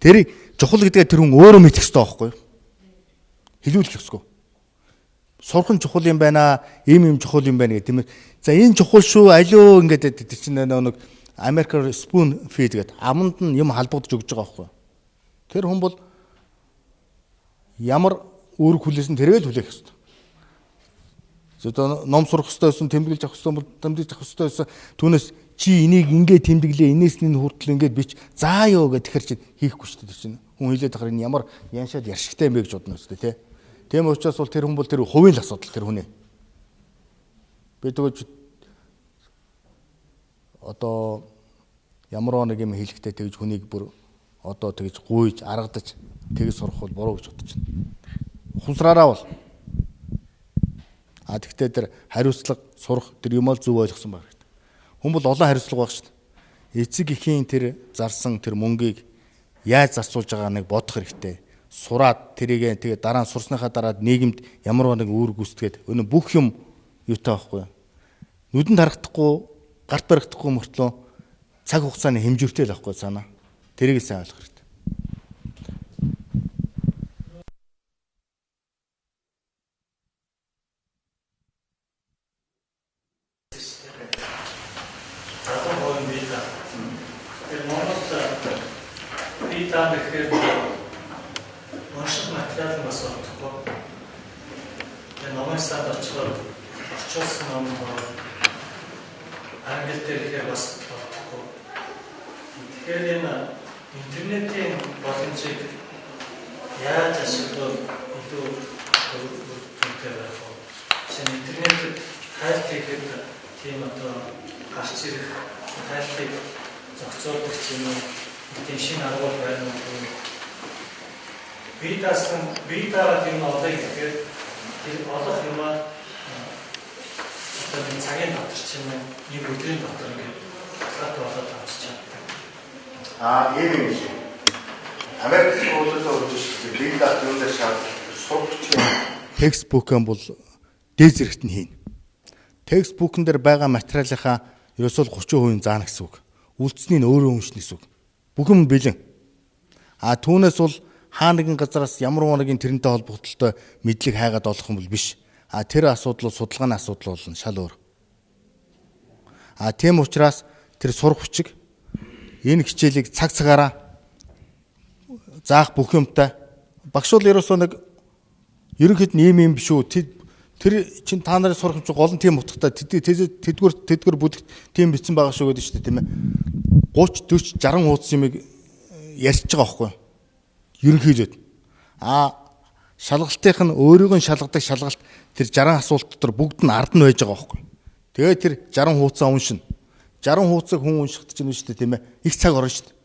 Тэрийг чухал гэдгээ тэр хүн өөрөө мэдэх хэрэгтэй байхгүй юу? Хэлүүлэх ёсгүй. Сурах нь чухал юм байна, ийм чухал юм байна гэх тийм ээ. За энэ чухал шүү, алиу ингээд тэр чинь нэг Америкаар spoon feed гэдэг аманд нь юм халбагдж өгж байгаа байхгүй юу? Тэр хүн бол ямар үүрэг хүлээсэн тэргээл хүлээх ёстой. Одоо ном сурах ёстой байсан, тэмдэглэж авах ёстой бол тэмдэглэж авах ёстой байсан. Түүнээс чи энийг ингээд тэмдэглээ, энэс нь хүртэл ингээд бич заа ёо гэх тэгэхэр чи хийхгүй шүү дээ чинь. Хүн хэлээд байгаа энэ ямар яншаад яршигтай юм бэ гэж бодно өстэй тий. Тийм учраас бол тэр хүн бол тэр хувийн л асуудал тэр хүний. Би тэгэж одоо ямар нэг юм хэлэхдээ тэгж хүнийг бүр одоо тэгж гуйж аргадаж тэгж сурах бол буруу гэж бодож байна. Ухамсараараа бол тэгтээ тэр хариуцлага сурах тэр юм ол зөв ойлгосон байх хэрэгтэй. Хүн бол олон хариуцлага байх шүү дээ. Эцэг эхийн тэр зарсан тэр мөнгийг яаж зарцуулж байгаа нэг бодох хэрэгтэй. Сураад тэрийг тэгээ дараа нь сурсныхаа дараад нийгэмд ямар нэг үүрэг гүйцэтгээд өнө бүх юм юутай байхгүй. Нүдэнд харагдахгүй, гарт баригдахгүй мөртлөө цаг хугацааны хэмжүүртэй л байхгүй санаа. Тэрийг сайн ойлгох хэрэгтэй. Битаа гэхээр унших материал бас олдохгүй. Энэ номын сад очиход орчуулсан ном англи дээр ихээр бас олдохгүй. Тэгэхээр энэ интернетийн боломжийг яаж ашиглах илүү үнэтэй байх вэ? Шинэ интернет хайлт хийхэд тийм одоо гарч ирэх хайлтыг зохицуулдаг юм уу? Тийм шинэ аргууд байна уу? Битаа тийм олох гэхээр тэр олох юм аа одоо энэ цагийн дотор чинь нэг өдрийн дотор ингээд хат болоод авчиж чад. Ийм юм шиг. Америк сургуулиудаа үргэлж битаа юундаа шаад сурч текстбукэн бол дээд зэрэгт нь хийн. Текстбукэн дээр байгаа материалынхаа ерөөсөө 30% заана гэсэн үг. Үлдсэнийг өөрөө уншина гэсэн үг. Бүх юм бэлэн. Түүнээс бол хаа нэгэн газараас ямар нэгэн тэрнтэй холбогдлолтой мэдлэг хайгаад олох юм бол биш. Тэр асуудал судалгааны асуудал болно шал өөр. Тийм учраас тэр сурах хүчиг энэ хичээлийг цаг цагаараа заах бүх юмтай багш бол ерөөсөө нэг ерөнхийд нь ийм биш үү. Тэр чин та нарын сурах юм чи гол нь тийм утгатай тэдгэр бүлэгт тийм бичсэн байгаа шүү гэдэг шүү дээ тийм ээ. 30 40 60 хуудас юмыг ярьж байгаа байхгүй юу? Ерөнхийдөө. Шалгалтынх нь өөрийгөө шалгадаг шалгалт тэр 60 асуулт дотор бүгд нь ард нь байж байгаа байхгүй юу? Тэгээд тэр 60 хуудасаа уншина. 60 хуудасыг хүн уншихад чинь шүү дээ тийм ээ. Их цаг орно шүү дээ.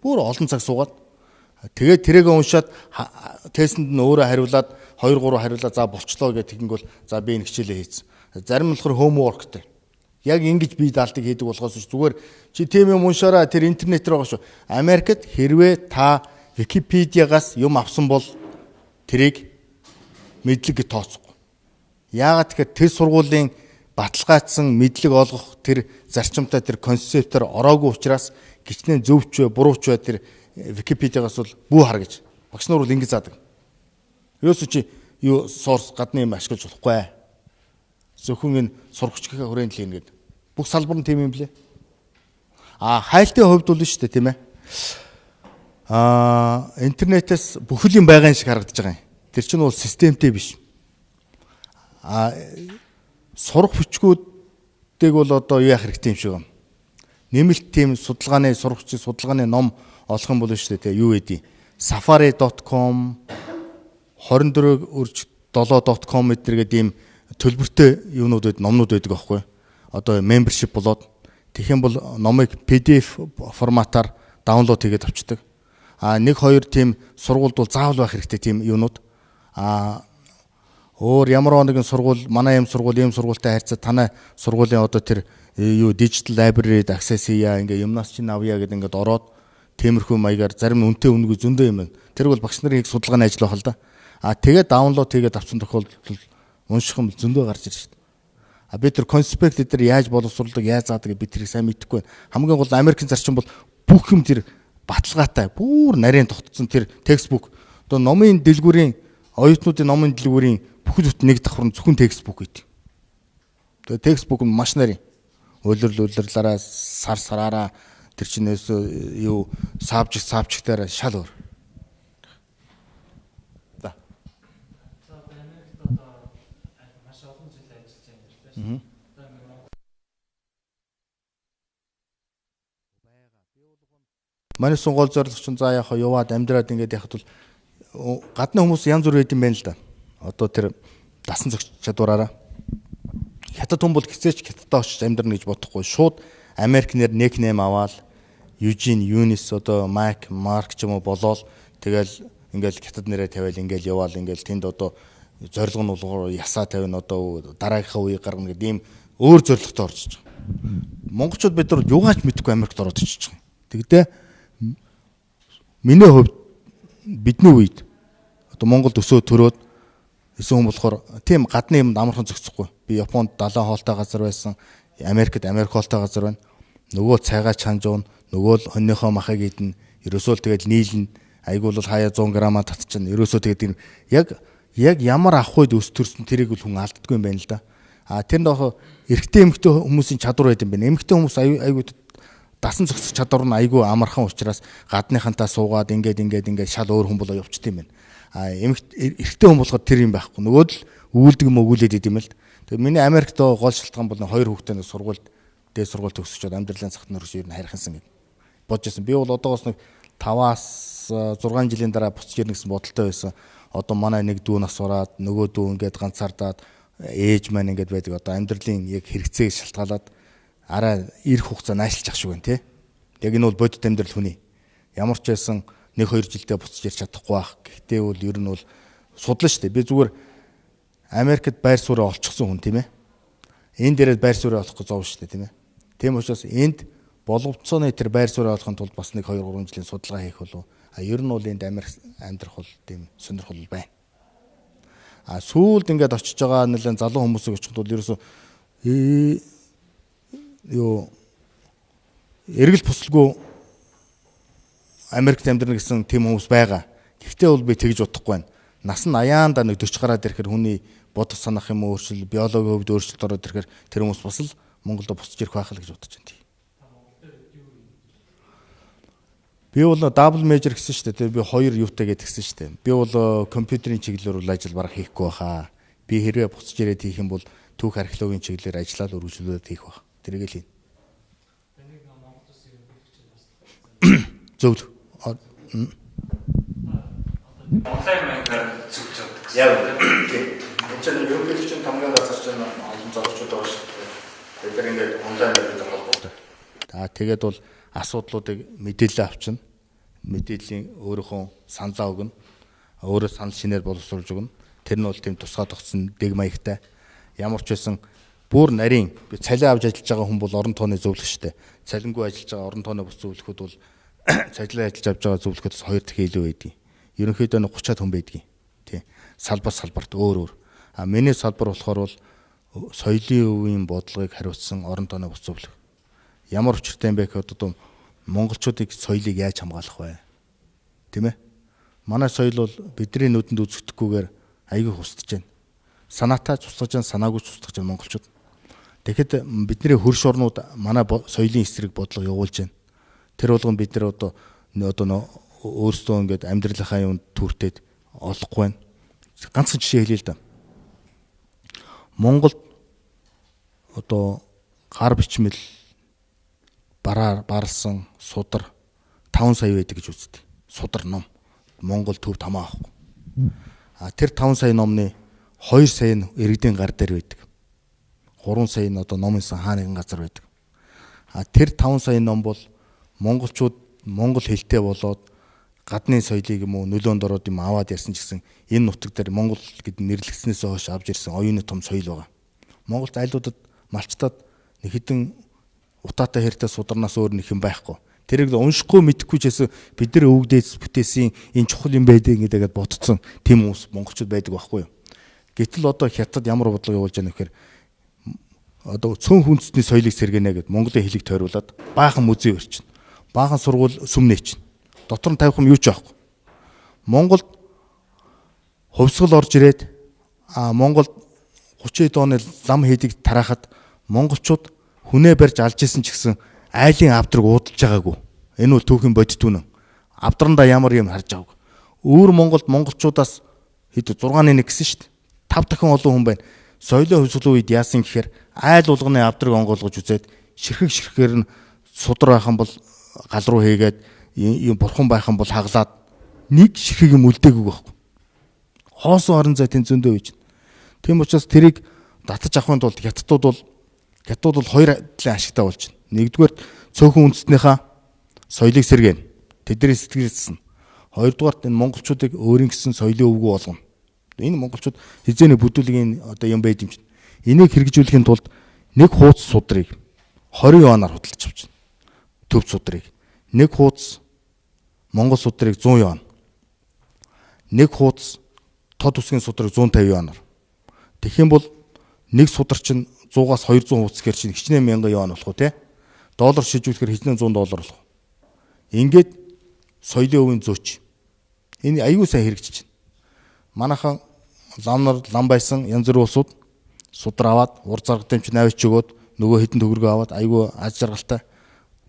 Бүр олон цаг суугаад тэгээд тэрийг уншаад тестэнд нь өөрөө хариулаад 2 3 хариулаад за болчлоо гэх тэгэнгүүт за би энэ хичээлээ хийсэн. Зарим нь болохоор homeworkтэй. Яг ингэж бие даалтыг хийдэг болохоос зүгээр чи тийм юм уншаараа тэр интернетээр байгаа шүү. Америкт хэрвээ та Википедиагаас юм авсан бол тэрийг мэдлэг гэж тооцохгүй. Яагаад тэгэхээр тэр сургуулийн баталгаажсан мэдлэг олгох тэр зарчимтай тэр концептээр ороогүй учраас гिचнээ зөвч вэ бурууч вэ тэр Википедиагаас бол бүү хар гэж багш нар бол ингэж заадаг. Юус чи юу source гадны юм ашиглаж болохгүй. Зөвхөн энэ сурагчдын хүрээнд л ингээд бүх салбар нь тийм юм блэ. Хайлтын хувьд бол шүү дээ тийм ээ. Интернетээс бүхэл юм байгаа юм шиг харагдаж байгаа юм. Тэр чинь бол системтэй биш. Сурах хүчгүүдийг бол одоо юу яах хэрэгтэй юм шиг байна. Нэмэлт тийм судалгааны сурагчид судалгааны ном олох юм бол шүү дээ тийм юу гэдэг. Safari.com 24/7.com гэдэг ийм төлбөртэй юунууд байд номнууд байдаг аахгүй. Одоо membership болоод тэгэх юм бол номыг PDF форматаар даунлоод хийгээд авчдаг. 1-2 тийм сургуульд бол заавал байх хэрэгтэй тийм юунууд. Өөр ямар нэгэн сургууль манай юм сургууль ийм сургуультай харьцаа танай сургуулийн одоо тэр юу digital library-д access хийя ингээ юмнаас чинь авъя гэдэг ингээд ороод темирхүү маягаар зарим үнэтэй үнэгүй зөндөө юм байна. Тэр бол багш нарын их судалгааны ажил байх л да. Тэгээд даунлоод хийгээд авсан тохиолдолд унших юм зөндөө гарч ирж шээ. А бид тэр конспект дээр яаж боловсруулдаг, яаж заадаг бид тэрийг сайн мэдэхгүй байна. Хамгийн гол Америкийн зарчим бол бүх юм тэр баталгаатай, бүр нарийн тогтцсон тэр текстбук. Одоо номын дэлгүүрийн оюутнуудын номын дэлгүүрийн бүхэл бүтэн нэг давхар нь зөвхөн текстбук гэдэг. Тэгээ текстбук нь маш нарийн. Улирлаараа сараараа тэр чинээс юу сабжигтаараа шал өөр. За. За Америкт одоо маш олон жил ажиллаж байна шүү дээ. Манай сонгуул зорилго чинь за яхаа яваад амьдраад ингээд яхад бол гадны хүмүүс янз бүр байд юм байна л да. Одоо тэр дасан зохиц чадвараараа хятад хүн бол хизээч хятадаа очиж амьдрна гэж бодохгүй. Шууд Америк нэр никнейм аваад Южин, Юнис одоо Марк ч юм уу болоод тэгэл ингээл хятад нэрээ тавиал ингээл яваал ингээл тэнд одоо зорилго нь болгоор ясаа тавина одоо дараагийнхаа үеийг гаргана гэдэг ийм өөр зорилготой орж иж байгаа. Монголчууд бид нар юугаач мэдэхгүй Америкт ороод ичиж байгаа. Тэгдээ миний хувьд бидний үед одоо Монголд өсөө төрөөд эсвэл хүн болохоор тийм гадны юмд амархан зохицохгүй. Би Японд далайн хоолтой газар байсан, Америкт Америк хоолтой газар байна. Нөгөө цайгаа чанж уун, нөгөө л хоньныхоо махыг идэн, ерөөсөө л тэгэл нийлнэ. Айгуул бол хаяа 100 грамаа татчихна. Ерөөсөө тэгээд яг ямар авах үед өстөрсөн тэрийг л хүн алддаггүй юм байна л да. А тэр нөх эрэгтэй эмэгтэй хүмүүсийн чадвар байд юм байна. Эмэгтэй хүмүүс айгуу дасан зохицох чадвар нь айгуу амархан учраас гадныхантаа суугаад ингээд шал өөр хүн болоо явчихд юм байна. А эрэгтэй хүн болохоор тэр юм байхгүй. Нөгөө л үүлдэг юм өгүүлээд идэм л. Тэгээ миний Америкт гол шалтгаан бол 2 хүүхдтэй сургуульд дээд сургууль төгсчөөд амьдралын цагт нөрөж ер нь харихсан гэж бодож байсан. Би бол одоогоос нэг 5-аас 6 жилийн дараа буцаж ирнэ гэсэн бодолтой байсан. Одоо манай нэг дүү нас ураад нөгөө дүү ингээд ганцаардаад ээж маань ингээд байдаг. Одоо амьдралын яг хэрэгцээг шалтгаалаад арай ирэх хугацаа наашилж ах шиг байна тий. Яг энэ бол бодит амьдрал хүний. Ямар ч байсан 1-2 жилдээ буцаж ирч чадахгүй байх. Гэхдээ бол ер нь бол судлаа шүү дээ. Би зүгээр Америкт байр суурь олчихсон хүн тийм ээ. Энд дээрээ байр суурь олох гэж зов шүү дээ тийм ээ. Тийм учраас энд боловцооны тэр байр суурь олохын тулд бас 1-2-3 жилийн судалгаа хийх болов. А ер нь бол энд Америк амьдрах бол тийм сонирхол байна. А сүүлд ингээд очиж байгаа нэлээд залуу хүмүүсийг очиход бол ерөөсөө эргэл буслгүй Америкт амьдрна гэсэн тийм хүмүүс байгаа. Гэхдээ бол би тэгж бодохгүй байна. Нас нь аяанда нэг 40 гараад ирэхээр хүний бодох санах юм өөрчлөл, биологийн хувьд өөрчлөлт ороод ирэхээр тэр хүмүүс бас л Монголд буцаж ирэх байх л гэж бодож байна. Би бол дабл мейжер гэсэн шүү дээ. Би 2 юутай гэдгсэн шүү дээ. Би бол компьютерийн чиглэлээр бол ажил барах хийхгүй байхаа. Би хэрвээ буцаж ирээд хийх юм бол түүх археологийн чиглэлээр ажиллаад үргэлжлүүлээд хийх байх. Тэрийг л хийнэ. Зөв. Онлайн маягаар зөвж явдаг гэсэн. Яг тийм. Эцэг нь ерөнхийдөө чинь хамгийн газар чинь олон залуучууд байгаа шүү дээ. Тэгэхээр ингээд онлайнаар бид холбоотой. Тэгээд бол асуудлуудыг мэдээлэл авчна. Мэдээллийн өөрийнхөө саналаа өгнө. Өөрөө санал шинээр боловсруулж өгнө. Тэр нь бол тийм тусгай тогтсон дэг маягтай. Ямар ч байсан бүр нарийн би цалин авч ажиллаж байгаа хүн бол орон тооны зөвлөгчтэй. Цалингүй ажиллаж байгаа орон тооны бус зөвлөхүүд бол цалин ажиллаж авч байгаа зөвлөхөдөөс 2 дахин илүү байдгийг. Ерөнхийдөө 30-аад хүн байдгийг. Тий. Салбарт өөр. А миний салбар болохоор бол соёлын өвийн бодлогыг хариуцсан орон тооны бус зөвлөх. Ямар учиртай юм бэ гэхэд одоо монголчуудыг соёлыг яаж хамгаалах вэ? Тийм ээ? Манай соёл бол бидний нүдэнд үзэгдэхгүйгээр аягүй хустж байна. Санаатай цуцлаж байна, санаагүй цуцлаж байна монголчууд. Тэгэхэд бидний хөрш орнууд манай соёлын эсрэг бодлого явуулж байна. Тэр болгон бид нар одоо өөрсдөө ингээд амьдралынхаа юмд түртээд олохгүй байна. Ганцхан жишээ хэлье л да. Монголд одоо гар бичмэл барлсан судар 5 сая байдаг гэж үздэг. Судар ном. Монгол төв тамаа авахгүй. Тэр 5 сая номны 2 сая нь иргэдийн гар дээр байдаг. 3 сая нь одоо номын сан хаа нэгэн газар байдаг. Тэр 5 сая ном бол монголчууд монгол хэлтэй болоод гадны соёлыг юм уу нөлөөнд ороод юм аваад ярьсан ч гэсэн энэ нутаг дээр Монгол гэдэг нэрлэгдснээс хойш авч ирсэн оюуны том соёл байгаа. Монголд айлуудад малчтаад нэг хэдэн утаатай хэртэй сударнаас өөр нэг юм байхгүй. Тэрийг уншихгүй мэдэхгүй ч гэсэн бид нар өвгдөөс бүтээсэн энэ чухал юм байдаг гэдээгээд бодцсон тийм хүмүүс монголчууд байдаг байхгүй юу. Гэтэл одоо хятад ямар бодлого явуулж байгаа нөхөр одоо цөөн хүнсний соёлыг сэргэнэ гэд Монголын хэлийг тойруулаад баахан музей өрчин. Баахан сургууль сүмнээч. Дотор нь тавих юм юу ч аахгүй. Монголд хувьсгал орж ирээд Монголд 30 оны лам хийдийг тараахад монголчууд хүнээ барьж алж исэн ч гэсэн айлын авдраг уудалж байгаагүй. Энэ бол түүхийн бодит үнэн. Авдрандаа ямар юм харж аваагүй. Өөр Монголд монголчуудаас хэд 6-1 гэсэн шүү дээ. 5 дахин олон хүн байна. Соёлын хувьсгалын үед яасан гэхээр айл улганы авдраг онгойлгож үзээд ширхэг нь судар байхан бол гал руу хийгээд юм бурхан байхан бол хаглаад нэг ширхэг юм үлдээгүй байхгүй. Хоосон орон зайтын зөндөө үйж. Тийм учраас тэрийг татаж авахын тулд хятадууд бол хоёр талын ашигтай болж байна. Нэгдүгээр цөөхөн үндэстнийхээ соёлыг сэргээнэ. Тэдний сэтгэлсэн. Хоёрдугаарт энэ монголчуудыг өөрийн гэсэн соёлын өвгөө болгоно. Энэ монголчууд хизээний бүдүүлгийн одоо юм байд юм чинь. Энийг хэрэгжүүлэхийн тулд нэг хуудас судрыг 20 юанаар худалдаж авч байна. Төв судрыг. Нэг хуудас монгол судрыг 100 юан. Нэг хуудас тод усгийн судрыг 150 юанаар. Тэгэх юм бол нэг судар чинь 100-аас 200 хуудас гэр чинь хичнээн 1000 юан болох уу те? Доллар шижүүлэхээр хичнээн $100 болох. Ингээд соёлын өвийн зөөч. Энэ аюу сайн хэрэгжиж байна. Манайхан лам байсан янз бүрийн улсууд судар аваад ур зарга дэмч навч өгөөд нөгөө хитэн төгрөгөө аваад аюу аз жаргалтай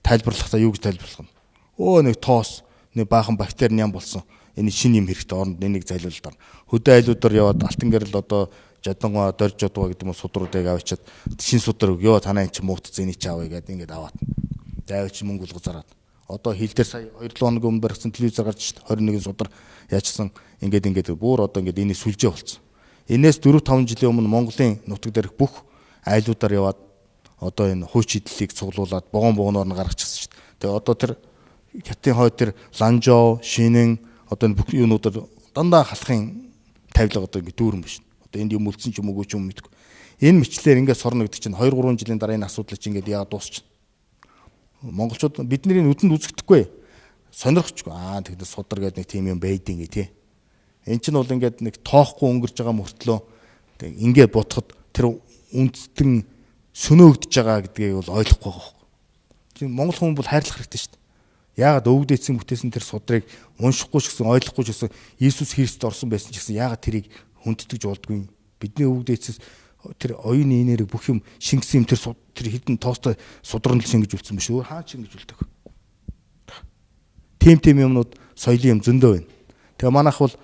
тайлбарлахдаа юу гэж тайлбарлах нь? Нэг тоос, нэг баахан бактери ням болсон. Энэ шинэ юм хэрэгтэй оронд энийг зайлуулдаг. Хөдөө айлуудаар яваад алтан гэрэл одоо жадангоо дорж жодгоо гэдэг юм судруудыг авчиад шинэ судар өгөө танаа эн чи муутцсан энийг ч авъя гэдэг ингээд аваад. Заавч мөнгө болгож зараад. Одоо хил дээр сая 2-7 хоног өмнө барьсан телевизээр гарч шít 21 судар яачсан ингээд бүр одоо ингээд энийг сүлжээ болсон. Энээс 4-5 жилийн өмнө Монголын нутаг дээрх бүх айлуудаар яваад одоо энэ хууч идлэлийг цуглуулад богоноор нь гаргачихсан шít. Тэгээ одоо тэр хятадын хойд тэр ланжоо, шинэн одоо энэ бүх юунуудаар дандаа халахын тавилга одоо ингээд дүүрэн биш. Одоо энд юм үлдсэн ч юм уу ч юм мэдгүй. Энэ мэтлэр ингээд сорно гэдэг чинь 2-3 жилийн дараа энэ асуудал чинь ингээд яагаад дуусчихна. Монголчууд бидний нүдэнд үзэгдэхгүй. Сонирхочгүй. Тэгдэ судар гэдэг нэг тийм юм байдیں۔ Гэ тий. Эн чинь бол ингээд нэг тоохгүй өнгөрж байгаа мөртлөө ингээд бодоход тэр үндэстэн сөнөөгдөж байгаа гэдгийг бол ойлгохгүй байгаа юм. Монгол хүн бол хайрлах хэрэгтэй шүү дээ. Яагаад өвгд эцсийн бүтээсэн тэр судрыг уншихгүй ч гэсэн ойлгохгүй ч гэсэн Иесус Христ орсон байсан ч гэсэн яагаад тэрийг хүндэтгэж болдгүй юм. Бидний өвгд эцэс тэр оюуны инээрийг бүх юм шингэсэн юм тэр хідэн тоостой судранд л шингэж үлдсэн биш үү? Хаа шингэж үлдэх. Тим юмнууд соёлын юм зөндөө байна. Тэгээ манайх бол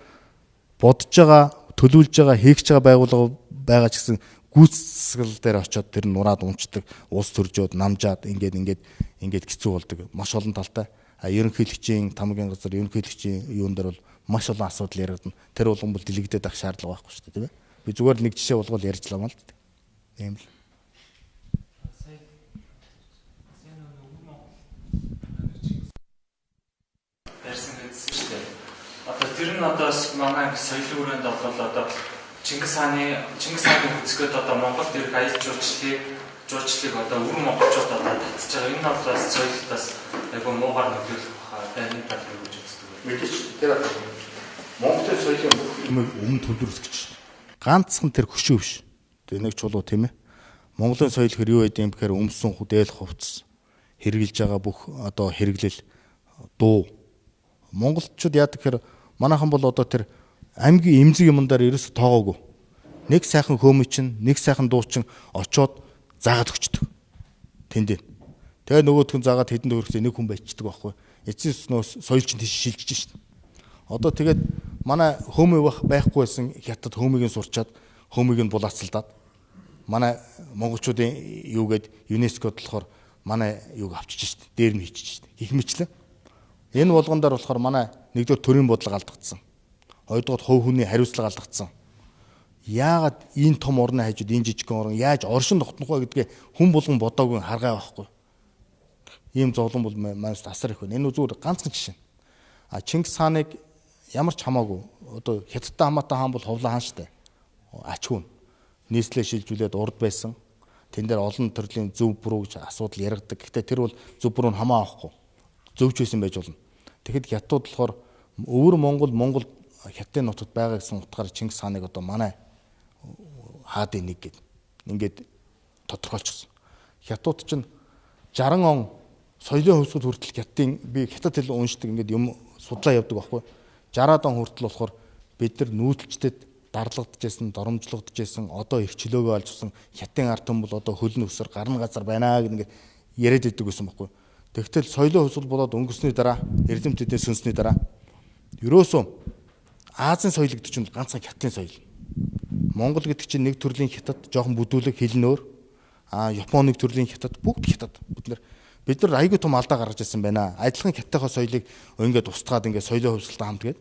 бодож байгаа, төлөвлөж байгаа, хийгч байгаа байгууллага байгаа ч гэсэн гүйцэтгэл дээр очиод тэр нураад унцдаг, уус төржөөд, намжаад ингээд хэцүү болдог. Маш олон талтай. Ерөнхийлөгчийн тамгийн газар ерөнхийлөгчийн юун дээр бол маш олон асуудал яригдана. Тэр болгон бол дэлгэгдээд авах шаардлага байхгүй шүү дээ, тийм ээ. Би зүгээр нэг жишээ болгоод ярьжлаа маа л дээ. Тийм л. Тэр нь одоо манай соёлын хүрээнд бол одоо Чингис хааны хөцгөөд одоо Монголд ирэх аял жуулчлалыг одоо өвөр монголчууд одоо татж байгаа. Энэ бол бас соёлоос айгүй муугаар нөлөөлөх баха. Энэ талыг гэж үздэг. Мэдээж тэр Монголын соёлын өмнө төлөвлөсгч. Ганцхан тэр хөшөө биш. Тэр нэг чулуу тийм ээ. Монголын соёл хэр юу байд юм бэхээр өмсөн хүдээл хувцас хэрэгжилж байгаа бүх одоо хэрэглэл дуу. Монголчууд яадаг гэхээр манайхан бол одоо тэр аймгийн эмзэг юмдаар ерөөсө тоогоогүй. Нэг сайхан хөөмө чинь, нэг сайхан дуучин очоод заагаад өгчдөг. Тэндээ. Тэгээ нөгөөдх нь заагаад хэдэн төгрөгтэй нэг хүн байчдаг байхгүй. Эцсийн нөө соёл чинь тийш шилжиж шít. Одоо тэгээд манай хөөмө байхгүй байсан хятад хөөмийг нь сурчаад хөөмийг нь булаацалдаад манай монголчуудын юугээд ЮНЕСКОд болохоор манай юуг авчиж шít. Дээр нь хийчих шít. Их мэтлээ. Энэ болгон дээр болохоор манай нэгдүгээр төрийн бодлого алдагдсан. Хоёрдугаар хувь хүний хариуцлага алдагдсан. Яагаад энэ том орны хажууд энэ жижиг орн яаж оршин тогтнох вэ гэдгээ хүн болгон бодоогүй харгаа байхгүй. Ийм зовлон бол манайс асар их байна. Энэ зүгээр ганцхан жишээ. Чингис хааныг ямар ч хамаагүй одоо Хятадтай хамаатай хаан бол Ховлын хаан штэ. Ач хүн. Нийслэлээ шилжүүлээд урд байсан. Тэн дээр олон төрлийн зөв буруу гэж асуудал яригддаг. Гэхдээ тэр бол зөв буруу нь хамаа авахгүй. Зөвч байсан байж болно. Тэгэхэд хятад болохоор өвөр Монгол хятадын нутагт байгаа гэсэн утгаар Чингис хааныг одоо манай хаадын нэг гээд ингээд тодорхойлчихсон. Хятад чинь 60 он соёлын хөвсгөл хүртэл хятадын би хятад хэл уншдаг ингээд юм судлаа явдаг байхгүй. 60-аад он хүртэл болохоор бид нар нүүдэлчдэд дарлагдчихсэн, доромжлогдчихсэн, одоо их чөлөөгөө олж авсан хятадын ард түмэн бол одоо хөлн өсөр гарна газар байна гэх ингээд яриад идэг гэсэн байхгүй. Тэгтэл соёлын хөвсгөл болоод өнгөрсний дараа, эрдэмтдийн сүнсний дараа ерөөсөө Азийн соёл гэдэг чинь ганцхан хятадын соёл. Монгол гэдэг чинь нэг төрлийн хятад, жоохон бүдүүлэг хэлнөөр, Японы нэг төрлийн хятад, бүгд хятад. Бид нар айгүй том алдаа гаргаж ирсэн байна. Адилхан хятадынхаа соёлыг ингээд устгаад ингээд соёлын хөвсгөлтэй хамтгээд.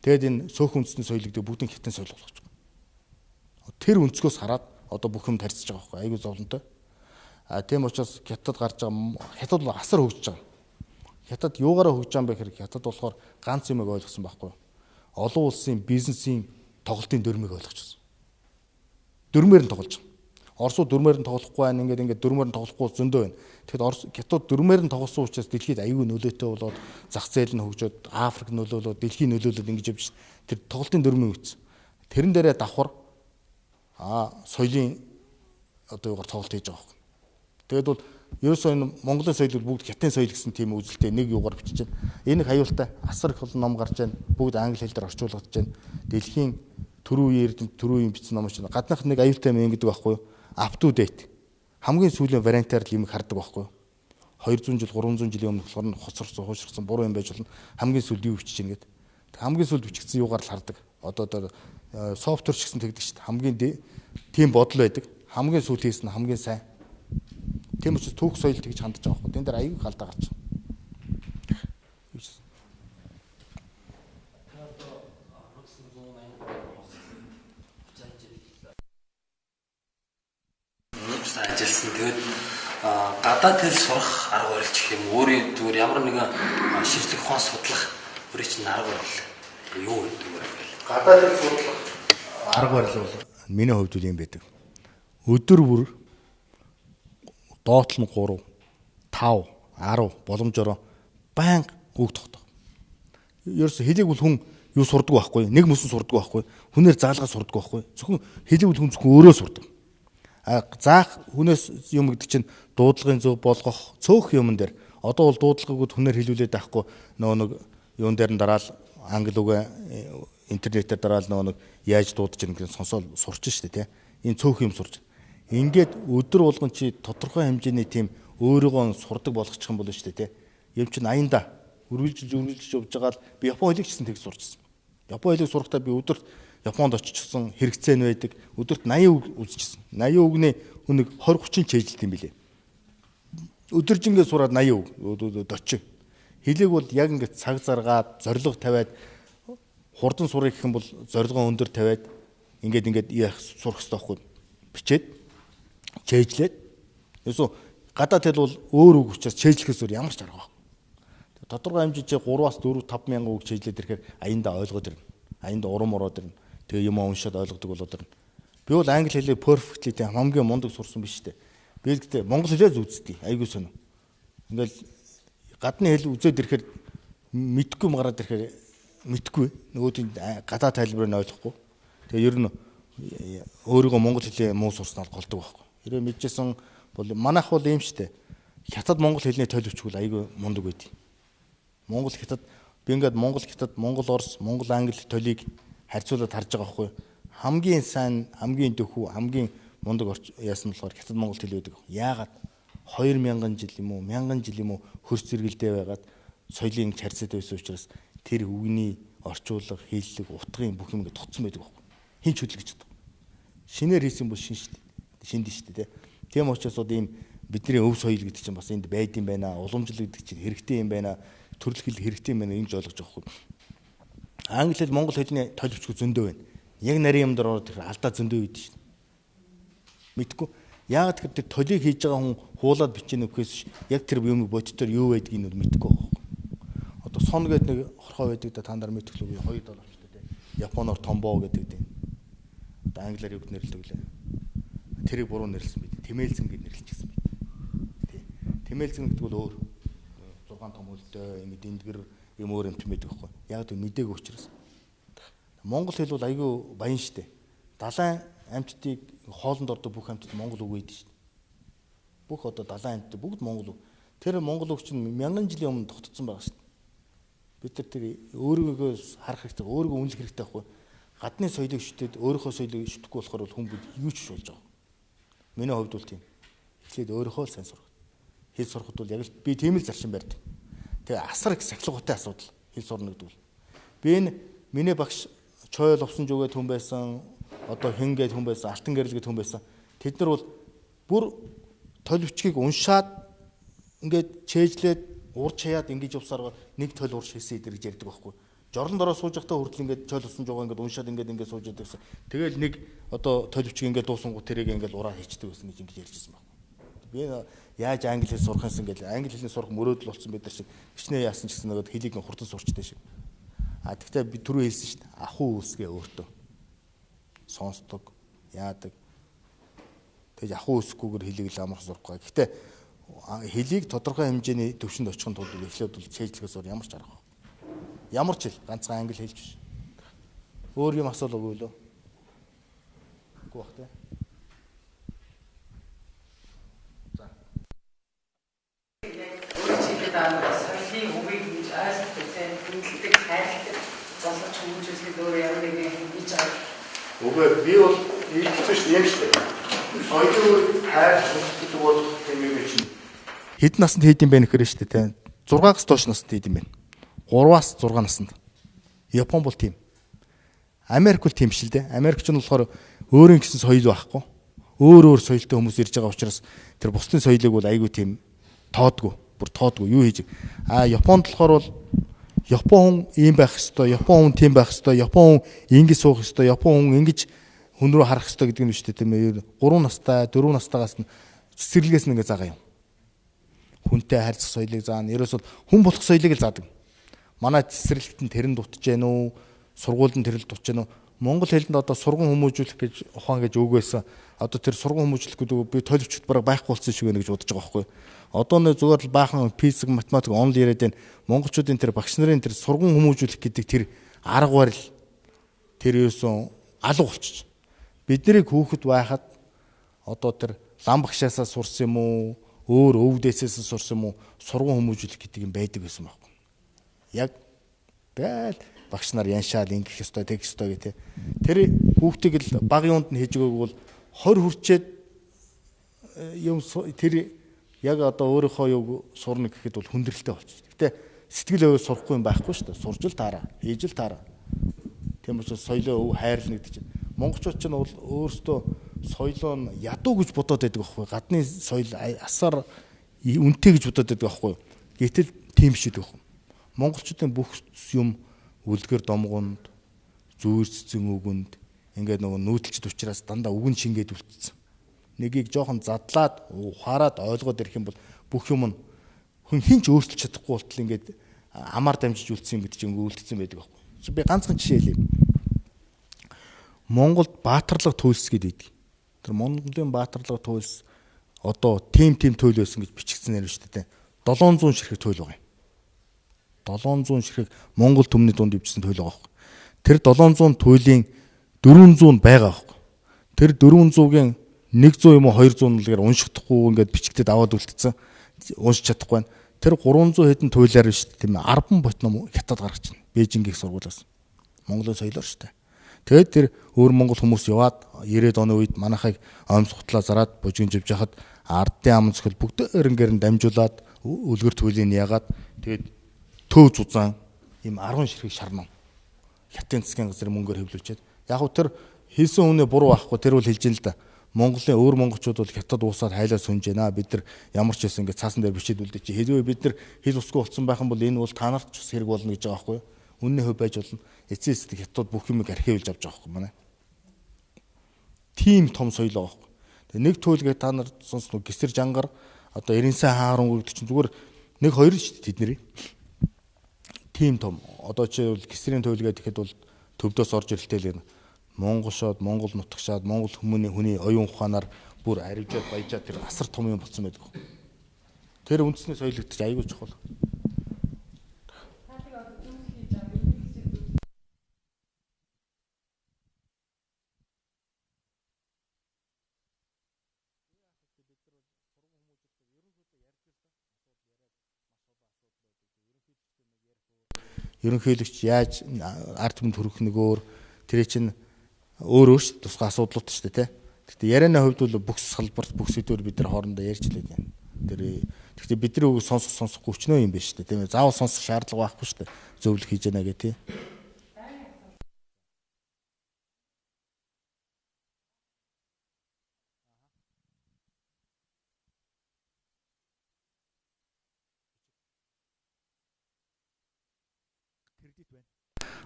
Тэгээд энэ сөөхөн үндэсний соёл гэдэг бүгд хятадын соёл болгож байгаа. Тэр өнцгөөс хараад одоо бүх юм тарьцж байгаа байхгүй айгүй зовлонтой. Тийм учраас хятад гарч байгаа хятад бол асар хөгжиж байгаа. Хятад юугаараа хөгжиж байгаа юм бэ гэхээр хятад болохоор ганц юмыг ойлгосон байхгүй. Олон улсын бизнесийн тоглолтын дүрмийг ойлгочихсон. Дүрмээр нь тоглож байгаа. Оросууд дүрмээр нь тоглохгүй байна. Ингээд дүрмээр нь тоглохгүй зөндөө байна. Тэгэхэд хятад дүрмээр нь тоглосон учраас дэлхийд аюул нөлөөтэй болоод зах зээл нь хөгжөөд Африк нөлөөлөд дэлхийн нөлөөлөд ингэж явж шин. Тэр тоглолтын дүрмийг үүссэн. Тэрэн дээрээ давхар соёлын одоо юугаар тоглолт хийж байгаа юм. Тэгээд бол ерөөсөө энэ Монголын соёл бүгд хятадын соёл гэсэн тийм үзэлтэй нэг юугаар бичиж байна. Энэ их аюултай асар их ном гарч байна. Бүгд англи хэл дээр орчуулгадж байна. Дэлхийн түрүү үеийн эрдэмт түрүү үеийн бичсэн ном чинь гаднах нэг аюултай юм гэдэг байхгүй юу? Up to date. Хамгийн сүүлийн вариантаар л юм хардаг байхгүй юу? 200 жил 300 жилийн өмнө болохоор хоцорсон, хуушрсан буруу юм байж болно. Хамгийн сүүлд юу бичиж гин гэдэг. Хамгийн сүүлд бичигдсэн юугаар л хардаг. Одоо софтвер ч гэсэн тэгдэг шүү дээ. Хамгийн тийм бодол байдаг. Хамгийн сүүл хийсэн хамгийн сайн. Тийм учраас түүх соёл тэгж хандж байгаа байхгүй. Тэн дээр аюул халдаа гарч байна. Ажилласан. Тэгээд гадаад хэл сурах арга барил гэх юм өөрийн зүгээр ямар нэгэн шийдлэг ухаан судлах өөрийн чинь арга барил юу гэдэг вэ? Гадаад хэл судлах арга барил бол миний хувьд үл юм байдаг. Өдөр бүр доотлон 3, 5, 10 боломжоор байнга үг тогтоох. Ерөөс хэлийг бол хүн юу сурдаг байхгүй, нэг мөсөн сурдаг байхгүй, хүнээр заалгаа сурдаг байхгүй. Зөвхөн хэлийг бол хүн зөвхөн өөрөө сурдаг. Заах хүнээс юм гэдэг чинь дуудлагын зөв болгох цөөх юмн дээр одоо бол дуудлагыг хүнээр хэлүүлээд байхгүй нэг юун дээр нь дараал англи үгээ интернетээр дараал нэг яаж дуудаж ирнэ гэж сонсоод сурч штэ тий. Энэ цөөх юм сурч. Ингээд өдөр болгон чи тодорхой хэмжээний тийм өөрийгөө сурдаг болгочих юм болно штэ тий. Юм чинь аянда үргэлжилж явж байгаа л би Япон хэлийг ч гэсэн тэг сурчсан. Япон хэлийг сурахдаа би өдөрт Японд очижсэн хэрэгцээ нь байдаг. Өдөрт 80 үг үзчихсэн. 80 үгний хүнийг 20-30 чэйжилт юм билээ. Өдөржингөө сураад 80 үг дочин. Хэлийг бол яг ингээд цаг заргаад, зориг тавиад хурдан сурах гэх юм бол зорилгоо өндөр тавиад ингээд сурах хэрэгтэй байхгүй. Бичээд чэйжлээд. Эсвэл гадаад хэл бол өөр үг учраас чэйжлэхээс өөр ямар ч арга байхгүй. Тодорхой хэмжээний 3-аас 4, 5 мянган үг чэйжлээд ирэхээр аяндаа ойлгоод ирнэ. Аяндаа урам ороод ирнэ. Тэгээ юм уншаад ойлгодог болоод ирнэ. Би бол англи хэлийг perfectly тийм хамгийн мундаг сурсан биш үү. Би гэхдээ монгол хэлээ зүудсдий. Айгуу сонио. Ингээл гадны хэл үзээд ирэхээр мэдхгүй мараад ирэхээр мэдхгүй. Нөгөөдийн гадаад тайлбарыг ойлгохгүй. Тэгээ ер нь өөрийгөө монгол хэлээ муу сурснаар голдог байхгүй. Ерөө мэдчихсэн бол манайх бол юм штэ. Хятад монгол хэлний төлөвчгүй айгуу мундаг байдий. Монгол хятад би ингээд монгол хятад, монгол орос, монгол англи төлийг харьцуулаад харж байгаа байхгүй. Хамгийн сайн, хамгийн дөхүү, хамгийн мундаг яасан болохоор хятад монгол хэл байдаг. Яагаад 2000 жил юм уу, 1000 жил юм уу хөрс зэрэгэлдээ байгаад соёлын харьцаад байсан учраас тэр үгний орчуулга, хэллэг, утгын бүх юм ингээд тогтсон байдаг байхгүй. Хин ч хөдөлгөж чаддаг. Шинээр хийсэн бол шин шүү дээ. Шиндэн шүү дээ. Тийм учраас одоо ийм бидний өв соёл гэдэг чинь бас энд байд юм байна. Уламжлал гэдэг чинь хэрэгтэй юм байна. Төрөл хэл хэрэгтэй юм байна ингэж ойлгож байгаа хгүй. Англи хэл монгол хэлний төлөвчгүй зөндөө байна. Яг нарийн юм дээр ороод ирэхээр алдаа зөндөө үйд шин. Мэдгүй. Яагаад гэвэл тэр төлийг хийж байгаа хүн хуулаад бичиж өгөхөөс яг тэр юм бодтоор юу байдгийг нь мэдгүй байгаа. Одоо сон гэдэг нэг хорхоо байдаг да та нар мэдгэлгүй 2 долоочтой тий. Японоор томбоо гэдэг дээ. Одоо англиар юг нэрлэдэг лээ. Тэрийг буруу нэрлсэн байт. Тэмээлзэн гэж нэрлэчихсэн байт. Тий. Тэмээлзэн гэдэг бол өөр 6 том хөлтэй ингэ дэндгэр юм өөр юмт байдаг байхгүй. Яг л мдэггүй учраас. Монгол хэл бол айгүй баян штэ. Далайн амьтдыг хоолнд ордог бүх амьтад Монгол үг байдаг шүү дээ. Бүх одоо далайн амьтад бүгд Монгол үг. Тэр Монгол үг чинь мянган жилийн өмнө тогтцсон байгаа шүү дээ. Бид нар тэр өөрийгөө харах хэрэгтэй, өөрийгөө үнэлэх хэрэгтэй байхгүй. Гадны соёлыг шүтээд өөрийнхөө соёлыг шүтгэхгүй болохоор хүн бид юу ч болж байгаа. Миний хувьд бол тийм. Эхлээд өөрийнхөө сайн сурах. Хэл сурахд бол яг л би тийм л зарчим барьдаг. Тэгээ асар их сахилгатай асуудал хэл сурна гэдэг бол. Би энэ миний багш Чойл Ловсон жүгээд хүн байсан, одоо Хэн гээд хүн байсан, Алтан гэрэл гээд хүн байсан. Тэд нар бол бүр толь бичгийг уншаад ингээд чэйжлээд урж хаяад ингэж явсаар нэг толь урж хийсэн идэр гэж ярьдаг байхгүй. Жорлон дороо сууж байхдаа хүртэл ингээд Чойл Ловсон жугаа ингээд уншаад ингээд сууж байдаг гэсэн. Тэгэл нэг одоо толь бичгийг ингээд дуусангууд тэрийг ингээд ураа хийчдэг гэсэн гэж ингэж ярьжсэн байхгүй. Би яаж англи хэл сурах юмсан гэж англи хэлний сурах мөрөөдөл болсон бид нар шиг хичнээн яасан ч гэсэн нэг хэлийг хурдан сурчдаг шиг. А тэгтээ би түрүү хэлсэн шүү дээ. Ахуй үсгээ өөртөө сонсдог, яадаг. Тэгж ахуй үсгүүгээр хэлийг л амарх сурахгүй. Гэхдээ хэлийг тодорхой хэмжээний төвшөнд очихын тулд эхлээд бол чэйжлэхээс ямар ч арга. Ямар ч хэл ганцхан англи хэлж биш. Өөр юм асуулаагүй лөө. Үгүй бах тий. Соёлын үгийг гэж ойлгохтой хөндлөдөг хайрладаг боловч хүмүүжүүлэхэд өөр ямар нэгэн хийж байгаа. Үгүй би бол хэлчихсэн шүү дээ юм шүү дээ. Соёлын үгийг хайрлах гэдэг бол тэмээг чинь хэд наснд хийд юм бэ гэхээр шүү дээ тий. 6-аас доош наснд хийд юм байна. 3-аас 6 наснд. Япон бол тийм. Америк бол тийм шүү дээ. Америкч нь болохоор өөрийн гэсэн соёл байхгүй. Өөр соёлтой хүмүүс ирж байгаа учраас тэр бусдын соёлыг бол айгүй тийм тоодгүй. Бүр тоодгүй юу хийж. Японд болохоор бол Япон хүн ийм байх ёстой, Япон хүн тийм байх ёстой, Япон хүн ингэж суух ёстой, Япон хүн ингэж хүн рүү харах ёстой гэдэг нь шүү дээ тийм ээ. 3 настай, 4 настайгаас нь цэцэрлэгээс нь ингэ заагаа юм. Хүнтэй харьцах соёлыг заана. Ерөөс бол хүн болох соёлыг л заадаг. Манай цэцэрлэгт нь тэрэн дутж гэнэ үү? Сургуульд нь тэрэл дутж гэнэ үү? Монгол хэлэнд одоо сурган хүмүүжүүлэх гэж ухаан гэж үг байсан. Одоо тэр сурган хүмүүжүүлэх гэдэг би толөвчд бараг байхгүй болсон шиг байна гэж бодож байгаа байхгүй. Одоо нэг зүгээр л баахан физик, математик онл яриад байна. Монголчуудын тэр багш нарын тэр сурган хүмүүжүүлэх гэдэг тэр арга барил тэр юусэн алга болчих. Бид нарыг хүүхэд байхад одоо тэр лам багшаасаа сурсан юм уу? Өөр өвдөөсөөс сурсан юм уу? Сурган хүмүүжүүлэх гэдэг юм байдаг байсан байхгүй. Яг бэл багш нар яншаал ингэх ёстой, тэгэх ёстой гэх тээ. Тэр хүүхдийг л баг юунд нь хийж өгөөг бол 20 хүрчээд юм тэр яг одоо өөрийнхөө юу сурна гэхэд бол хүндрэлтэй болчих. Гэтэ сэтгэл өвөө сурахгүй юм байхгүй шүү дээ. Сурж л таараа, хийж л таараа. Тийм учраас соёлоо хайрлна гэдэг чинь. Монголчууд ч нь бол өөрсдөө соёлоо нь ядуу гэж бодоод байдаг байхгүй. Гадны соёл асар үнэтэй гэж бодоод байдаг байхгүй. Гэтэл тийм шүү дээ. Монголчуудын бүх юм үлгэр домгонд, зүүр цэцэн үгэнд ингээд нөгөө нүүдэлчд учраас дандаа үгэн шингээд үлдсэн. Нэгийг жоохон задлаад, ухаарад ойлгоод ирэх юм бол бүх юм нь хүн хинч өөрчилж чадахгүй болтол ингээд амаар дамжиж үлдсэн юм гэдэг чинь үлдсэн байдаг байхгүй. Би ганцхан жишээ хэлье. Монголд баатарлаг туйлс гэдэг. Тэр Монголын баатарлаг туйлс одоо тим туйл байсан гэж бичигдсэн нэр шүү дээ. 700 ширхэг туйл байгаа юм. 700 ширхэг Монгол төмний дунд ивчсэн туйл байгаа байхгүй. Тэр 700 туйлын 400 байгаа байхгүй. Тэр 400-гийн 100 юм уу 200 нэлгээр уншихдахгүй ингээд бичигдэд аваад үлдсэн. Уншиж чадахгүй байна. Тэр 300 хэдэн туйлаар биш тийм ээ 10 бот ном хятад гаргаж байна. Бээжингийн сургуулиас. Монголын соёлоор шүү дээ. Тэгээд тэр өөр монгол хүмүүс яваад 90-ад оны үед манайхыг оймсготлоо зараад бужигж явж хахад ардын ам зөвхөл бүгд эренгээр нь дамжуулаад үлгэр туйлыг яагаад тэгээд төө зузаан ийм 10 ширхэг шарнам хятадын засгийн газрын мөнгөөр хэвлүүлчихэд яг хөө тэр хийсэн үнэ буруу байхгүй тэр бол хэлж ин л да. Монголын өөр монголчууд бол хятад уусаад хайлаа сүнж байна. Бид нар ямар ч байсан ингэ цаасан дээр бичээд үлдээ чи хэрвээ бид нар хэл усгүй болсон байх юм бол энэ бол та нарт ч хэрэг болно гэж байгаа байхгүй юу? Үнний хөв байж болно. Эцсийн эцэд хятад бүх юмыг архивлж авч байгаа байхгүй манай. Тим том соёл байгаа байхгүй. Тэгээ нэг туйлгээ та нар сонсно гисэр жангар одоо 90 сая хааран үргэлж чинь зүгээр 1-2 шүү дээ тэдний. Тим том одоо чи бол гисрийн туйлгээ тэгэхэд бол төвдөөс орж ирэлтэй л Монгол шоод, Монгол нутагшаад, Монгол хүний оюун ухаанаар бүр аривжаад баяжаад тэр асар том юм болсон байдаг. Тэр үндэсний соёлогдож аягүй чухал. ерөнхийлөгч яаж ард түмэнд хүрэх нэг өөр, тэр чинь өөр шүү дээ, тусгай асуудлууд шүү дээ, тэ. Гэхдээ ярианы хувьд бол бүх салбарт бүх сэдвээр бид нар хоорондоо ярьж лээд байна. Гэхдээ бидний үг сонсохгүй өчнөө юм байна шүү дээ, тийм ээ. Заавал сонсох шаардлага байхгүй шүү дээ. Зөвлөх хийж яана гэх тийм.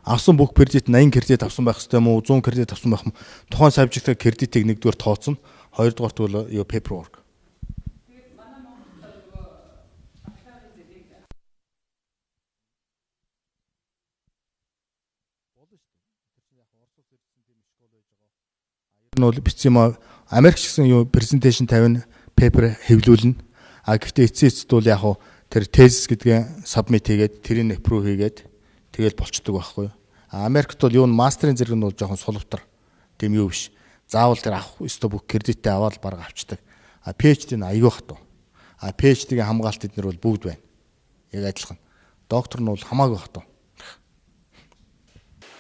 Авсан бүх кредит 80 кредит авсан байх хэрэгтэй юм уу, 100 кредит авсан байх юм. Тухайн сабжектын кредитийг нэгдүгээр тооцно, хоёрдугаарт бол юу paperwork. Нь бол бичсэн юм Америк гэсэн юу презентацийн тавина, paper хэвлүүлнэ. А гэхдээ эцсийн бол яг хуу тэр thesis гэдгээ submit хийгээд тэрийг approve хийгээд тэгэл болчдөг байхгүй юу. Америкт бол юу мастерын зэрэг нь бол жоохон сулвтар. Тийм юу биш. Заавал тэр авах өстө бүх кредитээ аваад бараг авчдаг. PhD нь аягүй хатуу. PhD-ийн хамгаалт эднэр бол бүгд байна. Яг адилхан. Доктор нь бол хамаагүй хатуу.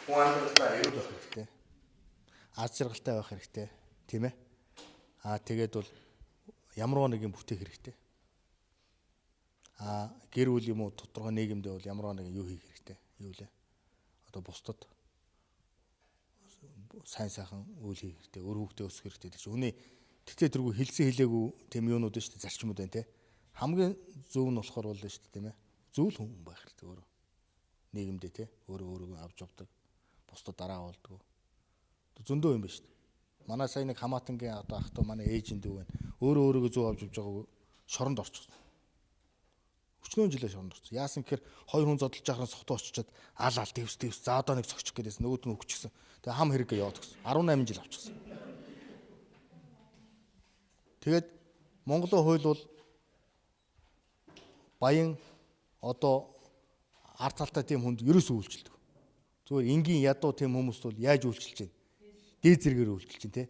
Хүн амьдралдаа аюул байх хэрэгтэй. Аз жаргалтай байх хэрэгтэй. Тийм ээ. Тэгээд бол ямар нэгэн бүтээх хэрэгтэй. Гэр бүл юм уу тодорхой нийгэмдээ бол ямар нэгэн юу хийх хэрэгтэй. Юу лээ. Одоо бусдад сайн сайхан үйл хийх хэрэгтэй. Өр хүүхдээ өсгөх хэрэгтэй гэж. Тэгтээ тэргүй хэлсэн хэлээгүй тийм юунууд шүү дээ, зарчмууд байна те. Хамгийн зөв нь болохоор бол шүү дээ, тийм ээ. Зөвл хүн байх хэрэгтэй өөрөө. Нийгэмдээ те. Өөрийгөө авч явдаг. Бусдад дараа болдгоо. Зөндөө юм байна шүү дээ. Манай сайн нэг хамаатангийн одоо ах トゥ манай ээжинд дүү байна. Өөрийгөө зөв авч явж байгааг шоронд орчихсон. 40 жилээ шоронд орсон. Яасан гэхээр хоёр хүн зодолж яхаар сохтоо очичоод аал дэвс за одоо нэг цогчих гэдээс нөгөөд нь өгчихсэн. Тэгээ хам хэрэггээ яваад гисэн. 18 жил авчихсан. Тэгээд Монголын хууль бол баян одоо ард талтай тийм хүнд ерөөсөө үйлчилдэг. Зүгээр энгийн ядуу тийм хүмүүст бол яаж үйлчилж байна? Дээд зэрэгээр үйлчилж байна те.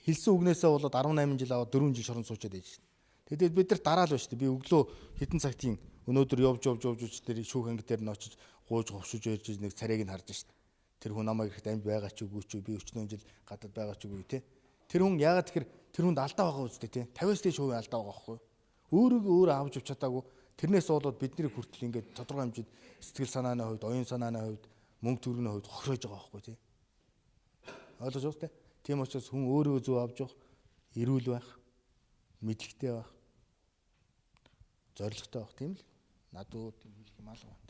Хэлсэн үгнээсээ болоод 18 жил аваад 4 жил шоронд суучаад байж шин. Тэгээд бид нар дараал байна шүү дээ. Би өглөө хэдэн цагтын өнөөдөр явж тэр шүүх анги дээр нь очиж гууж говшиж ярьж нэг царайг нь харж шин. Тэр хүн намайг ихэд амд байгаа ч үгүй ч би 40 жил гадаад байгаа ч үгүй те. Тэр хүн яагаад тэгэхээр тэр хүнд алдаа байгаа үстэй те. 50-аас дээш хувийн алдаа байгаа байхгүй. Өөрийгөө өөрөө авч явж чадаагүй. Тэрнээс болоод бидний хүртэл ингээд тодорхой хэмжээнд сэтгэл санааны хувьд, оюун санааны хувьд, мөнгө төгрөгийн хувьд хохирож байгаа байхгүй те. Ойлгож байна те. Тийм учраас хүн өөрийгөө зөв авч явах, эрүүл байх, мэдлэгтэй байх, зоригтой байх тийм л надад тийм хэлэх юм алга байна.